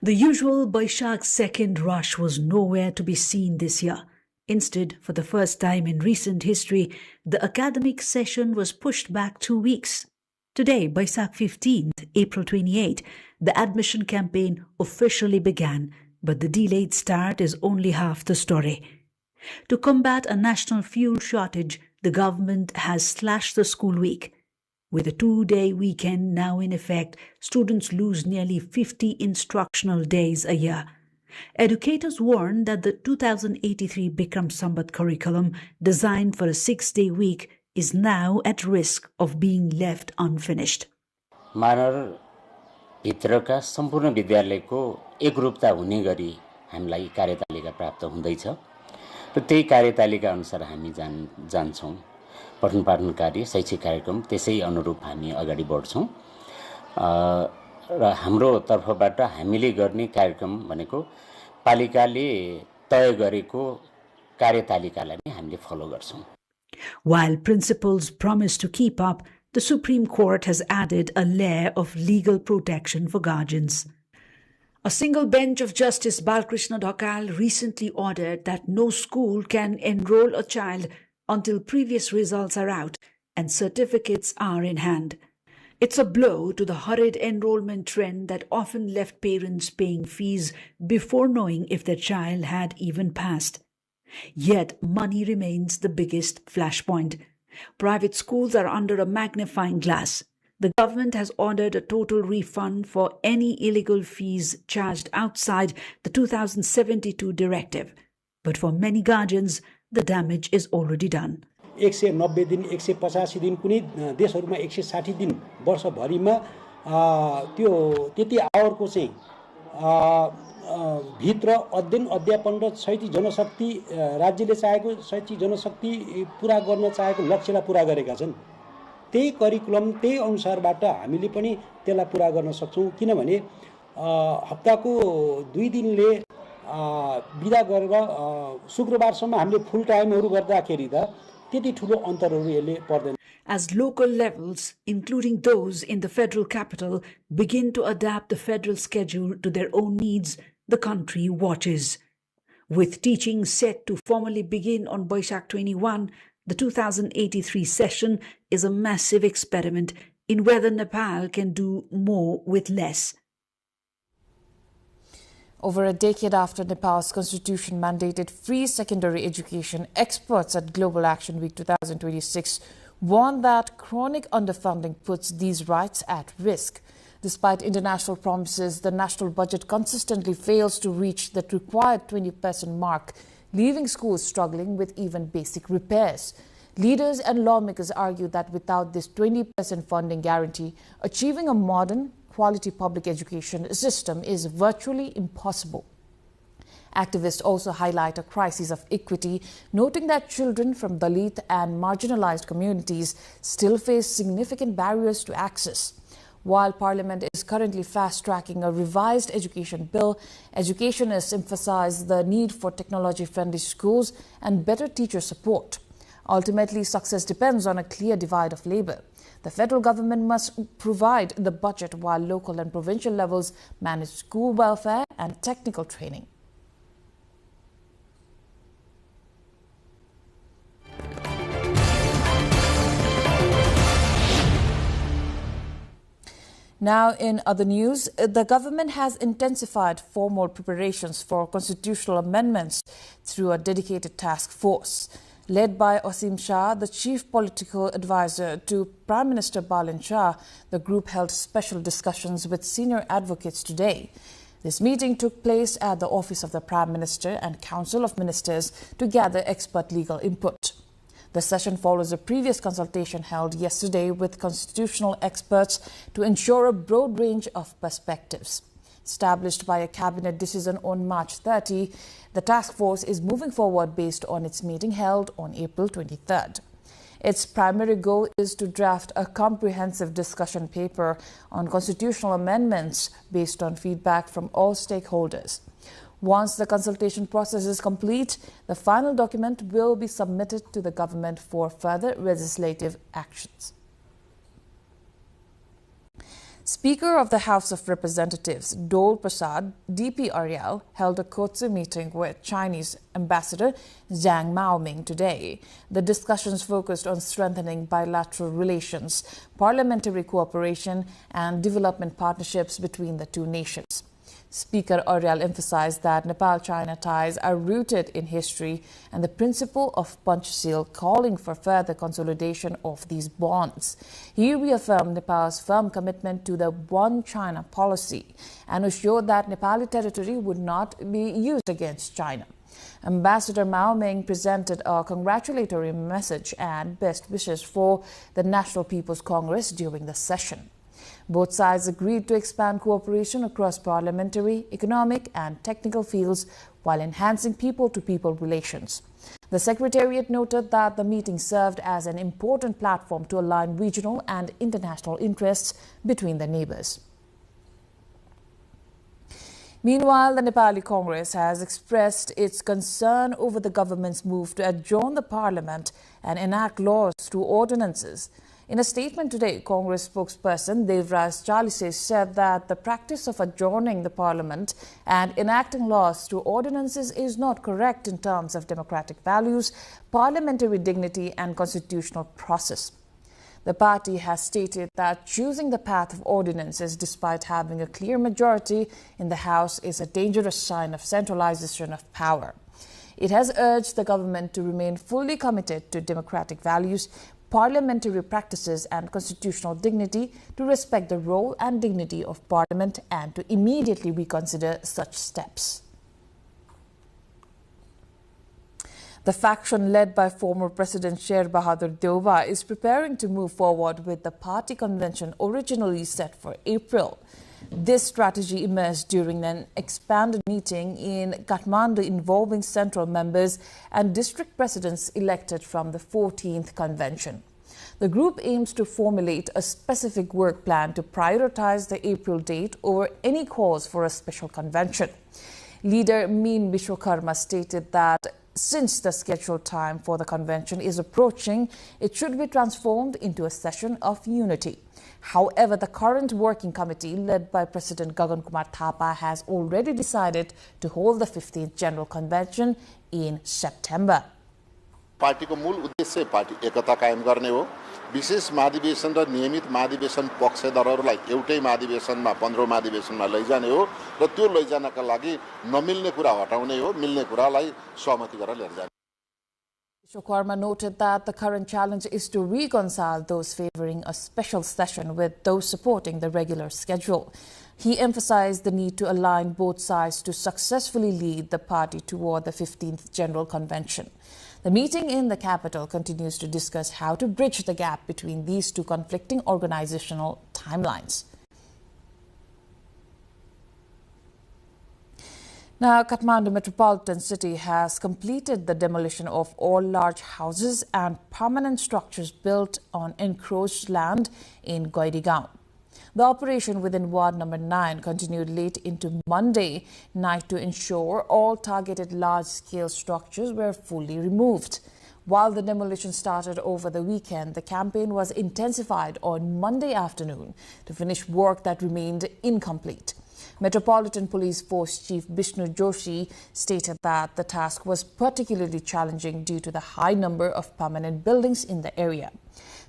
The usual Boishak second rush was nowhere to be seen this year. Instead, for the first time in recent history, the academic session was pushed back 2 weeks. Today, Boisak 15th, April 28, the admission campaign officially began, But the delayed start is only half the story. To combat a national fuel shortage, the government has slashed the school week. With a 2-day weekend now in effect, students lose nearly 50 instructional days a year. Educators warn that the 2083 Bikram Sambat curriculum, designed for a 6-day week, is now at risk of being left unfinished. मानर भित्रका सम्पूर्ण विद्यालयको एकरूपता हुने गरी हामीलाई कार्यतालिका प्राप्त हुँदैछ र त्यही कार्यतालिका अनुसार हामी जान्छौं पठन पाठन कार्य शैक्षिक कार्यक्रम त्यसै अनुरूप हामी अगाडि बढ्छौं र हाम्रो तर्फबाट हामीले गर्ने कार्यक्रम भनेको पालिकाले तय गरेको कार्यतालिकालाई नै हामीले फलो गर्छौं. While principals promise to keep up, the Supreme Court has added a layer of legal protection for guardians. A single bench of Justice Balkrishna Dhakal recently ordered that no school can enroll a child until previous results are out and certificates are in hand. It's a blow to the hurried enrollment trend that often left parents paying fees before knowing if their child had even passed. Yet money remains the biggest flashpoint. Private schools are under a magnifying glass. The government has ordered a total refund for any illegal fees charged outside the 2072 directive. But for many guardians, the damage is already done. 190 दिन 185 दिन कुनै देशहरुमा 160 दिन वर्षभरिमा त्यो त्यति आवरको चाहिँ भित्र अध्ययन अध्यापन र शैक्षिक जनशक्ति राज्यले चाहेको शैक्षिक जनशक्ति पूरा गर्न चाहेको लक्ष्यलाई पूरा गरेका छन्. त्यही करिकुलम त्यही अनुसारबाट हामीले पनि त्यसलाई पूरा गर्न सक्छौं किनभने हप्ताको 2 दिनले बिदा गरेर शुक्रबारसम्म हामीले फुल टाइमहरु गर्दाखेरि त त्यति ठूलो अन्तरहरु यसले पर्दैन. As local levels, including those in the federal capital, begin to adapt the federal schedule to their own needs, the country watches. With teaching set to formally begin on Baishak 21, the 2083 session is a massive experiment in whether Nepal can do more with less. Over a decade after Nepal's constitution mandated free secondary education, experts at Global Action Week 2026 warn that chronic underfunding puts these rights at risk. Despite international promises, the national budget consistently fails to reach the required 20% mark, leaving schools struggling with even basic repairs. Leaders and lawmakers argue that without this 20% funding guarantee, achieving a modern, quality public education system is virtually impossible. Activists also highlight a crisis of equity, noting that children from Dalit and marginalized communities still face significant barriers to access. While Parliament is currently fast-tracking a revised education bill, educationists emphasize the need for technology-friendly schools and better teacher support. Ultimately, success depends on a clear divide of labor. The federal government must provide the budget while local and provincial levels manage school welfare and technical training. Now, in other news, the government has intensified formal preparations for constitutional amendments through a dedicated task force. Led by Asim Shah, the chief political advisor to Prime Minister Balin Shah, the group held special discussions with senior advocates today. This meeting took place at the office of the Prime Minister and Council of Ministers to gather expert legal input. The session follows a previous consultation held yesterday with constitutional experts to ensure a broad range of perspectives. Established by a cabinet decision on March 30, the task force is moving forward based on its meeting held on April 23rd. Its primary goal is to draft a comprehensive discussion paper on constitutional amendments based on feedback from all stakeholders. Once the consultation process is complete, the final document will be submitted to the government for further legislative actions. Speaker of the House of Representatives, Dole Prasad DP Ariel, held a courtesy meeting with Chinese Ambassador Zhang Maoming today. The discussions focused on strengthening bilateral relations, parliamentary cooperation, and development partnerships between the two nations. Speaker Aryal emphasized that Nepal-China ties are rooted in history and the principle of Panchashil, calling for further consolidation of these bonds. He reaffirmed Nepal's firm commitment to the One China policy and assured that Nepali territory would not be used against China. Ambassador Mao Meng presented a congratulatory message and best wishes for the National People's Congress during the session. Both sides agreed to expand cooperation across parliamentary, economic and technical fields while enhancing people-to-people relations. The Secretariat noted that the meeting served as an important platform to align regional and international interests between the neighbors. Meanwhile, the Nepali Congress has expressed its concern over the government's move to adjourn the parliament and enact laws through ordinances. In a statement today, Congress spokesperson Devraj Chalise said that the practice of adjourning the parliament and enacting laws through ordinances is not correct in terms of democratic values, parliamentary dignity and constitutional process. The party has stated that choosing the path of ordinances despite having a clear majority in the House is a dangerous sign of centralization of power. It has urged the government to remain fully committed to democratic values, parliamentary practices and constitutional dignity, to respect the role and dignity of Parliament and to immediately reconsider such steps. The faction led by former President Sher Bahadur Deuba is preparing to move forward with the party convention originally set for April. This strategy emerged during an expanded meeting in Kathmandu involving central members and district presidents elected from the 14th convention. The group aims to formulate a specific work plan to prioritize the April date over any cause for a special convention. Leader Meen Vishwakarma stated that since the scheduled time for the convention is approaching, it should be transformed into a session of unity. However, the current working committee led by President Gagan Kumar Thapa has already decided to hold the 15th General Convention in September. पार्टीको मूल उद्देश्य party एकता कायम गर्ने हो। विशेष महाधिवेशन र नियमित महाधिवेशन पक्षधरहरूलाई एउटै महाधिवेशनमा 15औं महाधिवेशनमा लैजाने हो र त्यो लैजानका लागि नमिल्ने कुरा हटाउने हो, मिल्ने कुरालाई सहमति गरेर लिएर जाने। Vishwakarma noted that the current challenge is to reconcile those favoring a special session with those supporting the regular schedule. He emphasized the need to align both sides to successfully lead the party toward the 15th General Convention. The meeting in the capital continues to discuss how to bridge the gap between these two conflicting organizational timelines. Now, Kathmandu Metropolitan City has completed the demolition of all large houses and permanent structures built on encroached land in Goidigaon. The operation within Ward number 9 continued late into Monday night to ensure all targeted large-scale structures were fully removed. While the demolition started over the weekend, the campaign was intensified on Monday afternoon to finish work that remained incomplete. Metropolitan Police Force Chief Vishnu Joshi stated that the task was particularly challenging due to the high number of permanent buildings in the area.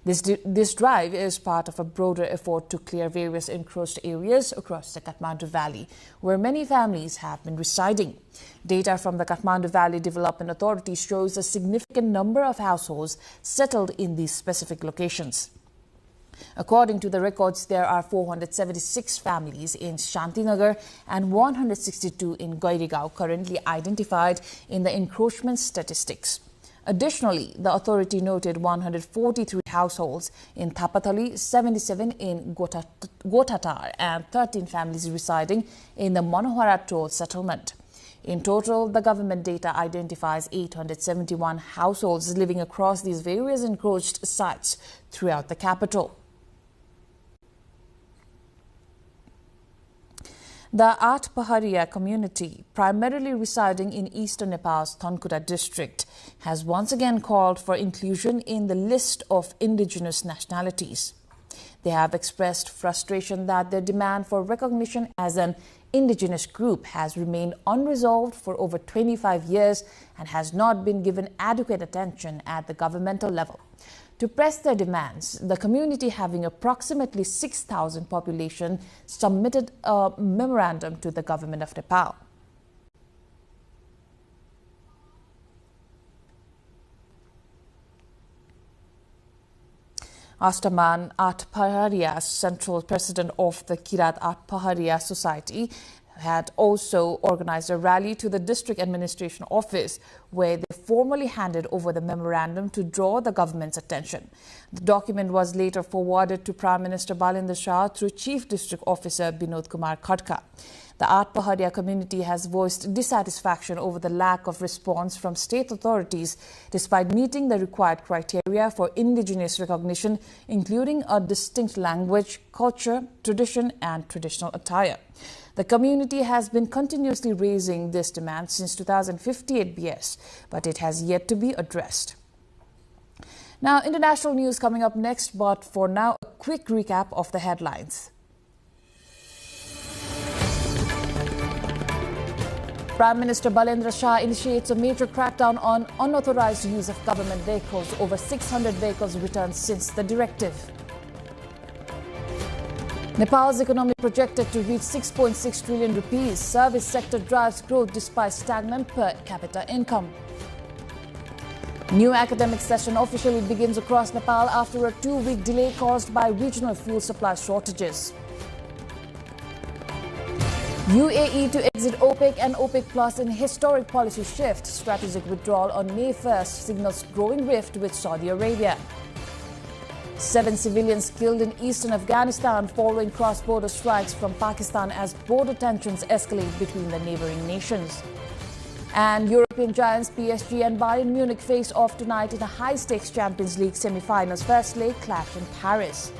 This drive is part of a broader effort to clear various encroached areas across the Kathmandu Valley, where many families have been residing. Data from the Kathmandu Valley Development Authority shows a significant number of households settled in these specific locations. According to the records, there are 476 families in Shantinagar and 162 in Goidigaon currently identified in the encroachment statistics. Additionally, the authority noted 143 households in Thapatali, 77 in Gotatar and 13 families residing in the Manohara Toll settlement. In total, the government data identifies 871 households living across these various encroached sites throughout the capital. The At Paharia community, primarily residing in eastern Nepal's Thankura district, has once again called for inclusion in the list of indigenous nationalities. They have expressed frustration that their demand for recognition as an indigenous group has remained unresolved for over 25 years and has not been given adequate attention at the governmental level. To press their demands, the community, having approximately 6,000 population, submitted a memorandum to the government of Nepal. Astaman Atpaharia, central president of the Kirat Atpaharia Society, had also organized a rally to the district administration office where they formally handed over the memorandum to draw the government's attention. The document was later forwarded to Prime Minister Balendra Shah through Chief District Officer Binod Kumar Khadka. The Atpaharia community has voiced dissatisfaction over the lack of response from state authorities despite meeting the required criteria for indigenous recognition, including a distinct language, culture, tradition and traditional attire. The community has been continuously raising this demand since 2058 BS, but it has yet to be addressed. Now, international news coming up next, but for now, a quick recap of the headlines. Prime Minister Balendra Shah initiates a major crackdown on unauthorized use of government vehicles. Over 600 vehicles returned since the directive. Nepal's economy projected to reach 6.6 trillion rupees. Service sector drives growth despite stagnant per capita income. New academic session officially begins across Nepal after a 2-week delay caused by regional fuel supply shortages. UAE to exit OPEC and OPEC Plus in historic policy shift. Strategic withdrawal on May 1st signals growing rift with Saudi Arabia. 7 civilians killed in eastern Afghanistan following cross-border strikes from Pakistan as border tensions escalate between the neighboring nations. And European giants PSG and Bayern Munich face off tonight in a high-stakes Champions League semi-finals. First leg clash in Paris.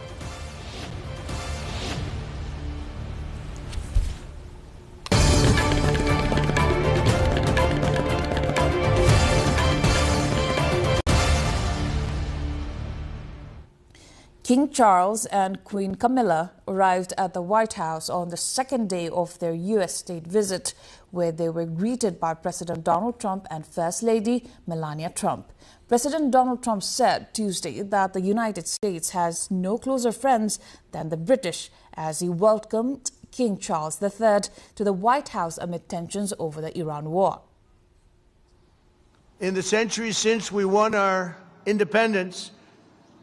King Charles and Queen Camilla arrived at the White House on the second day of their U.S. state visit, where they were greeted by President Donald Trump and First Lady Melania Trump. President Donald Trump said Tuesday that the United States has no closer friends than the British, as he welcomed King Charles III to the White House amid tensions over the Iran war. In the centuries since we won our independence,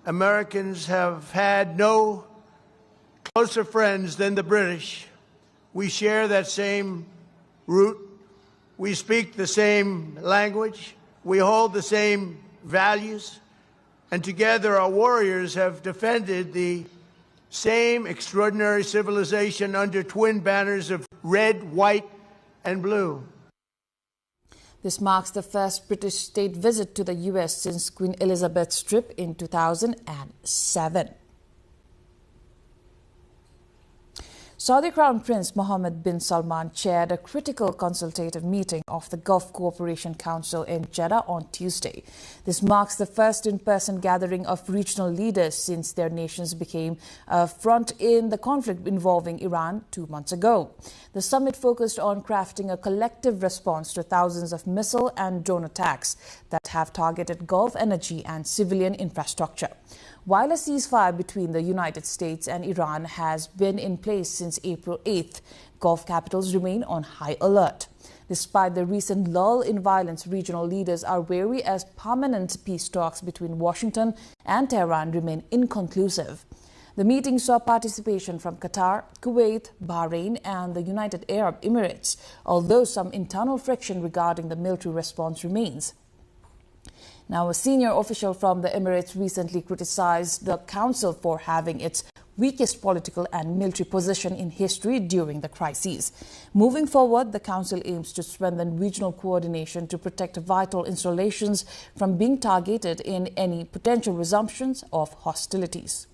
Americans have had no closer friends than the British. We share that same root. We speak the same language. We hold the same values. And together our warriors have defended the same extraordinary civilization under twin banners of red, white, and blue. This marks the first British state visit to the U.S. since Queen Elizabeth's trip in 2007. Saudi Crown Prince Mohammed bin Salman chaired a critical consultative meeting of the Gulf Cooperation Council in Jeddah on Tuesday. This marks the first in-person gathering of regional leaders since their nations became a front in the conflict involving Iran 2 months ago. The summit focused on crafting a collective response to thousands of missile and drone attacks that have targeted Gulf energy and civilian infrastructure. While a ceasefire between the United States and Iran has been in place since April 8th, Gulf capitals remain on high alert. Despite the recent lull in violence, regional leaders are wary as permanent peace talks between Washington and Tehran remain inconclusive. The meeting saw participation from Qatar, Kuwait, Bahrain and the United Arab Emirates, although some internal friction regarding the military response remains. Now, a senior official from the Emirates recently criticized the council for having its weakest political and military position in history during the crises. Moving forward, the council aims to strengthen regional coordination to protect vital installations from being targeted in any potential resumptions of hostilities.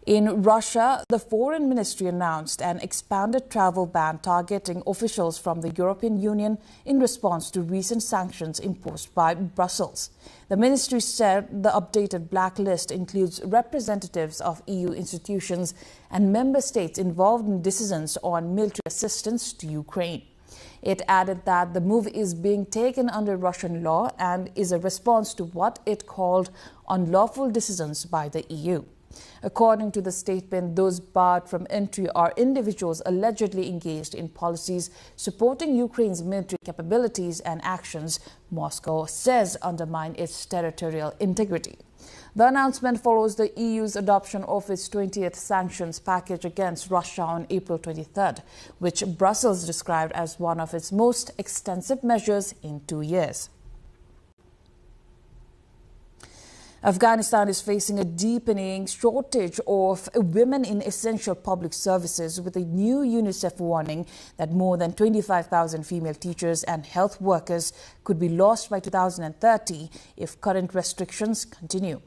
In Russia, the Foreign Ministry announced an expanded travel ban targeting officials from the European Union in response to recent sanctions imposed by Brussels. The ministry said the updated blacklist includes representatives of EU institutions and member states involved in decisions on military assistance to Ukraine. It added that the move is being taken under Russian law and is a response to what it called unlawful decisions by the EU. According to the statement, those barred from entry are individuals allegedly engaged in policies supporting Ukraine's military capabilities and actions Moscow says undermine its territorial integrity. The announcement follows the EU's adoption of its 20th sanctions package against Russia on April 23rd, which Brussels described as one of its most extensive measures in 2 years. Afghanistan is facing a deepening shortage of women in essential public services, with a new UNICEF warning that more than 25,000 female teachers and health workers could be lost by 2030 if current restrictions continue.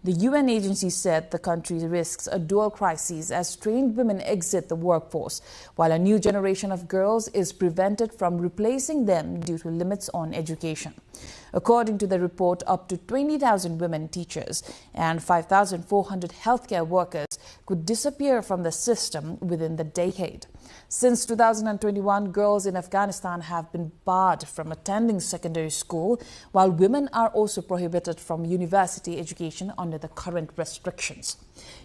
The UN agency said the country risks a dual crisis as trained women exit the workforce, while a new generation of girls is prevented from replacing them due to limits on education. According to the report, up to 20,000 women teachers and 5,400 healthcare workers could disappear from the system within the decade. Since 2021, girls in Afghanistan have been barred from attending secondary school, while women are also prohibited from university education under the current restrictions.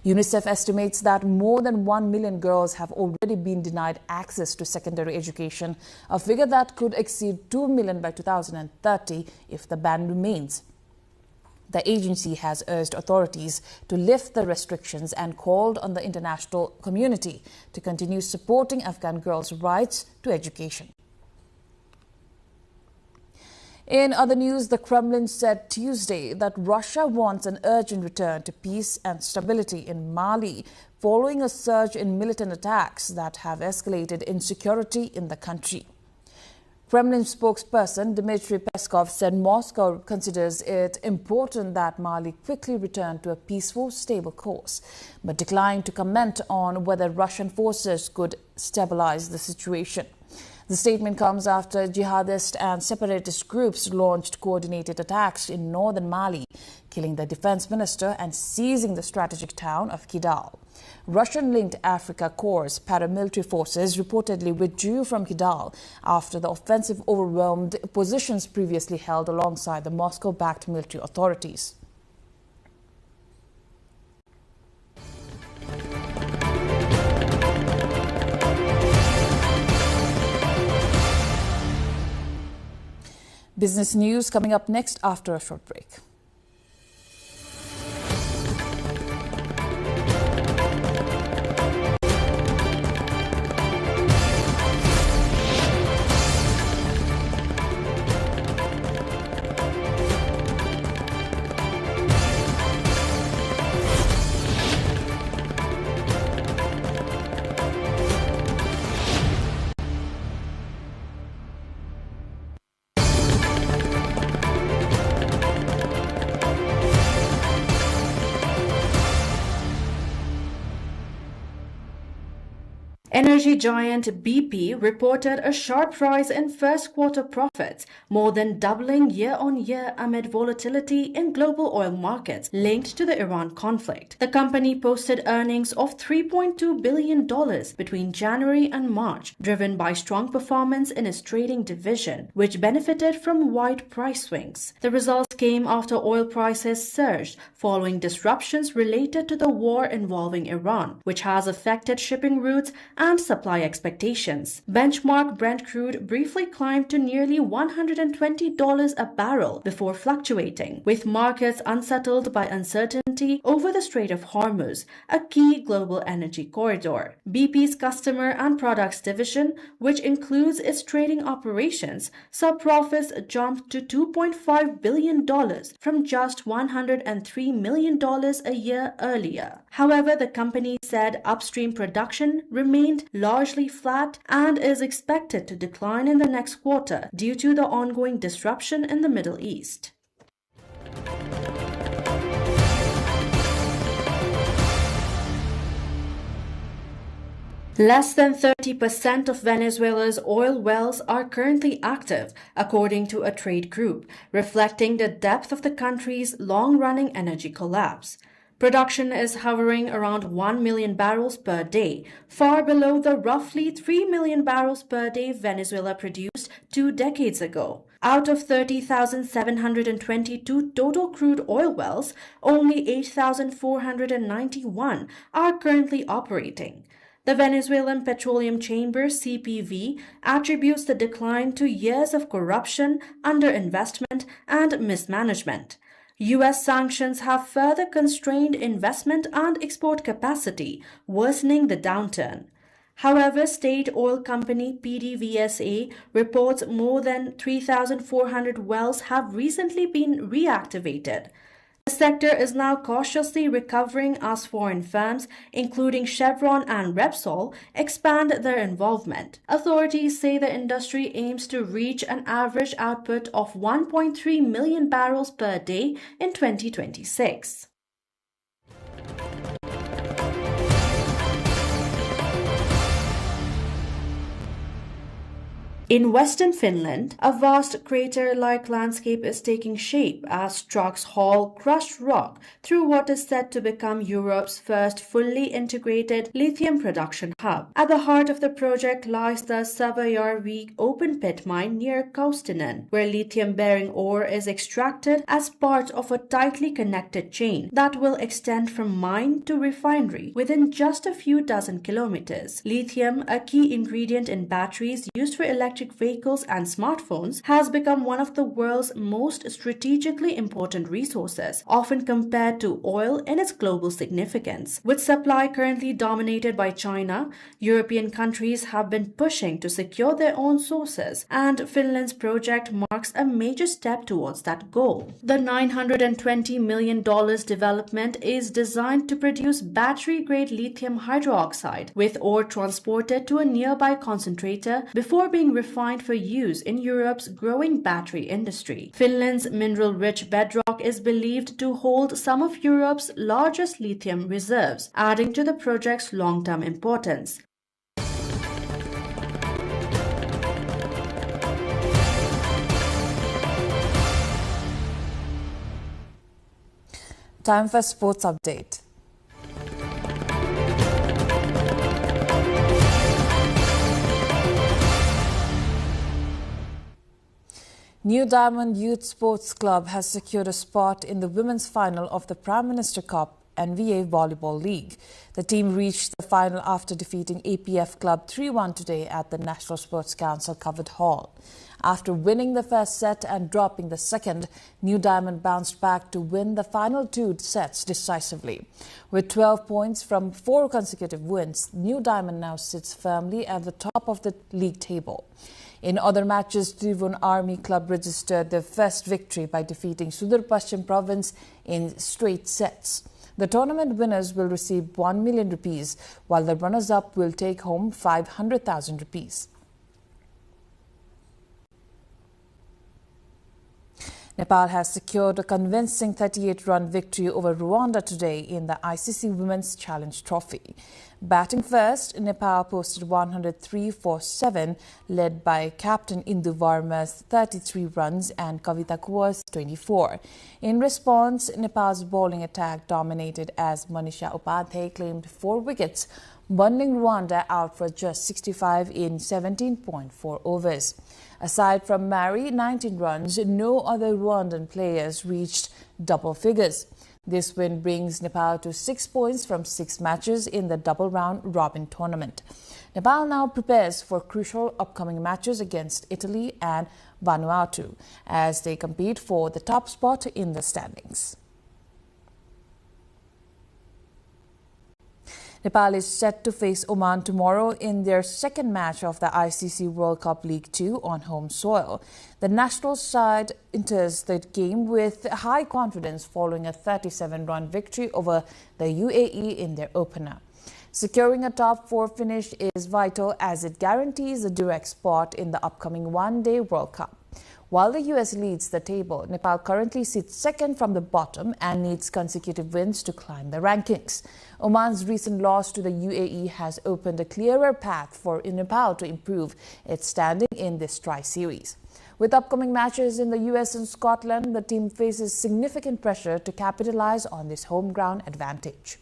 UNICEF estimates that more than 1 million girls have already been denied access to secondary education, a figure that could exceed 2 million by 2030 if the ban remains. The agency has urged authorities to lift the restrictions and called on the international community to continue supporting Afghan girls' rights to education. In other news, the Kremlin said Tuesday that Russia wants an urgent return to peace and stability in Mali following a surge in militant attacks that have escalated insecurity in the country. Kremlin spokesperson Dmitry Peskov said Moscow considers it important that Mali quickly return to a peaceful, stable course, but declined to comment on whether Russian forces could stabilize the situation. The statement comes after jihadist and separatist groups launched coordinated attacks in northern Mali, killing the defense minister and seizing the strategic town of Kidal. Russian-linked Africa Corps paramilitary forces reportedly withdrew from Kidal after the offensive overwhelmed positions previously held alongside the Moscow-backed military authorities. Business news coming up next after a short break. Energy giant BP reported a sharp rise in first quarter profits, more than doubling year-on-year amid volatility in global oil markets linked to the Iran conflict. The company posted earnings of $3.2 billion between January and March, driven by strong performance in its trading division, which benefited from wide price swings. The results came after oil prices surged following disruptions related to the war involving Iran, which has affected shipping routes and supply expectations. Benchmark Brent crude briefly climbed to nearly $120 a barrel before fluctuating, with markets unsettled by uncertainty over the Strait of Hormuz, a key global energy corridor. BP's customer and products division, which includes its trading operations, saw profits jump to $2.5 billion from just $103 million a year earlier. However, the company said upstream production remained largely flat and is expected to decline in the next quarter due to the ongoing disruption in the Middle East. Less than 30% of Venezuela's oil wells are currently active, according to a trade group, reflecting the depth of the country's long-running energy collapse. Production is hovering around 1 million barrels per day, far below the roughly 3 million barrels per day Venezuela produced 2 decades ago. Out of 30,722 total crude oil wells, only 8,491 are currently operating. The Venezuelan Petroleum Chamber, CPV, attributes the decline to years of corruption, underinvestment, and mismanagement. U.S. sanctions have further constrained investment and export capacity, worsening the downturn. However, state oil company PDVSA reports more than 3,400 wells have recently been reactivated. The sector is now cautiously recovering as foreign firms, including Chevron and Repsol, expand their involvement. Authorities say the industry aims to reach an average output of 1.3 million barrels per day in 2026. In western Finland, a vast crater-like landscape is taking shape as trucks haul crushed rock through what is said to become Europe's first fully integrated lithium production hub. At the heart of the project lies the Savojärvi open-pit mine near Kaustinen, where lithium-bearing ore is extracted as part of a tightly connected chain that will extend from mine to refinery within just a few dozen kilometers. Lithium, a key ingredient in batteries used for electric vehicles and smartphones, has become one of the world's most strategically important resources, often compared to oil in its global significance. With supply currently dominated by China, European countries have been pushing to secure their own sources, and Finland's project marks a major step towards that goal. The $920 million development is designed to produce battery-grade lithium hydroxide, with ore transported to a nearby concentrator before being refined for use in Europe's growing battery industry. Finland's mineral-rich bedrock is believed to hold some of Europe's largest lithium reserves, adding to the project's long-term importance. Time for sports update. New Diamond Youth Sports Club has secured a spot in the women's final of the Prime Minister Cup NVA Volleyball League. The team reached the final after defeating APF Club 3-1 today at the National Sports Council Covered Hall. After winning the first set and dropping the second, New Diamond bounced back to win the final 2 sets decisively. With 12 points from 4 consecutive wins, New Diamond now sits firmly at the top of the league table. In other matches, Trivun Army Club registered their first victory by defeating Sudur Paschim Province in straight sets. The tournament winners will receive 1 million rupees, while the runners-up will take home 500,000 rupees. Nepal has secured a convincing 38-run victory over Rwanda today in the ICC Women's Challenge Trophy. Batting first, Nepal posted 103 for 7, led by captain Indu Varma's 33 runs and Kavita Kua's 24. In response, Nepal's bowling attack dominated as Manisha Upadhyay claimed 4 wickets, bundling Rwanda out for just 65 in 17.4 overs. Aside from Mary, 19 runs, no other Rwandan players reached double figures. This win brings Nepal to 6 points from 6 matches in the double round robin tournament. Nepal now prepares for crucial upcoming matches against Italy and Vanuatu as they compete for the top spot in the standings. Nepal is set to face Oman tomorrow in their second match of the ICC World Cup League 2 on home soil. The national side enters the game with high confidence following a 37-run victory over the UAE in their opener. Securing a top 4 finish is vital as it guarantees a direct spot in the upcoming one-day World Cup. While the US leads the table, Nepal currently sits second from the bottom and needs consecutive wins to climb the rankings. Oman's recent loss to the UAE has opened a clearer path for Nepal to improve its standing in this tri-series. With upcoming matches in the US and Scotland, the team faces significant pressure to capitalize on this home ground advantage.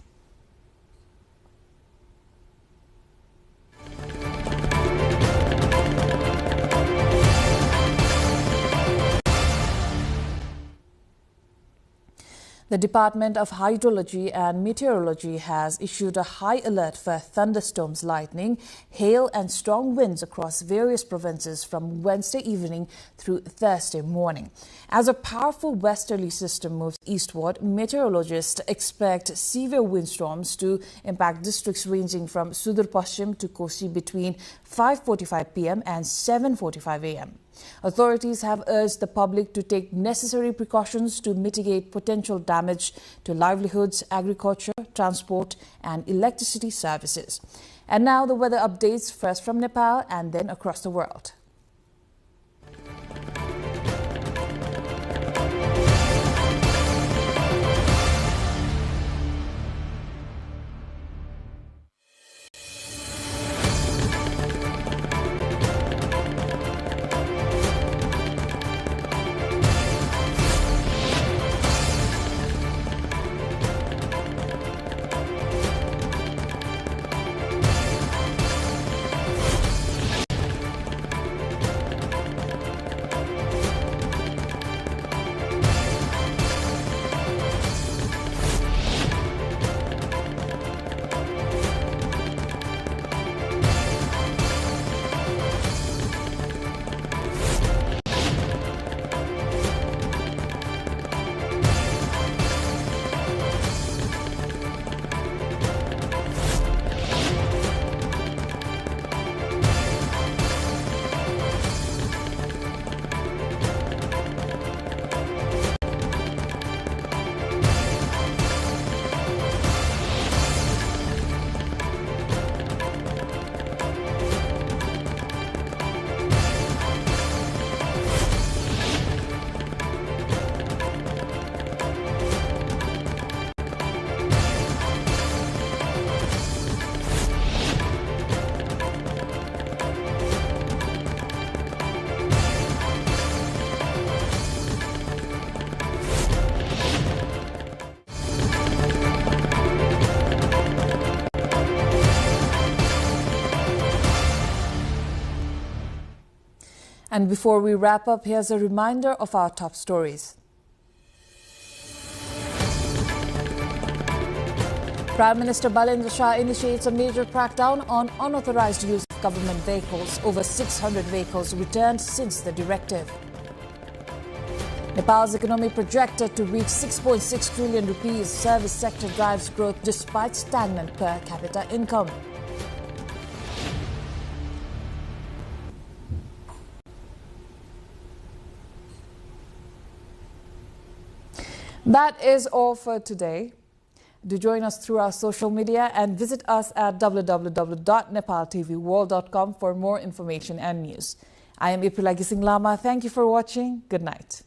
The Department of Hydrology and Meteorology has issued a high alert for thunderstorms, lightning, hail and strong winds across various provinces from Wednesday evening through Thursday morning. As a powerful westerly system moves eastward, meteorologists expect severe windstorms to impact districts ranging from Sudur Paschim to Kosi between 5:45 p.m. and 7:45 a.m. Authorities have urged the public to take necessary precautions to mitigate potential damage to livelihoods, agriculture, transport and electricity services. And now the weather updates, first from Nepal and then across the world. And before we wrap up, here's a reminder of our top stories. Prime Minister Balendra Shah initiates a major crackdown on unauthorized use of government vehicles. Over 600 vehicles returned since the directive. Nepal's economy projected to reach 6.6 trillion rupees. Service sector drives growth despite stagnant per capita income. That is all for today. Do join us through our social media and visit us at www.nepaltelevision.com for more information and news. I am Iprilagi Singh Lama. Thank you for watching. Good night.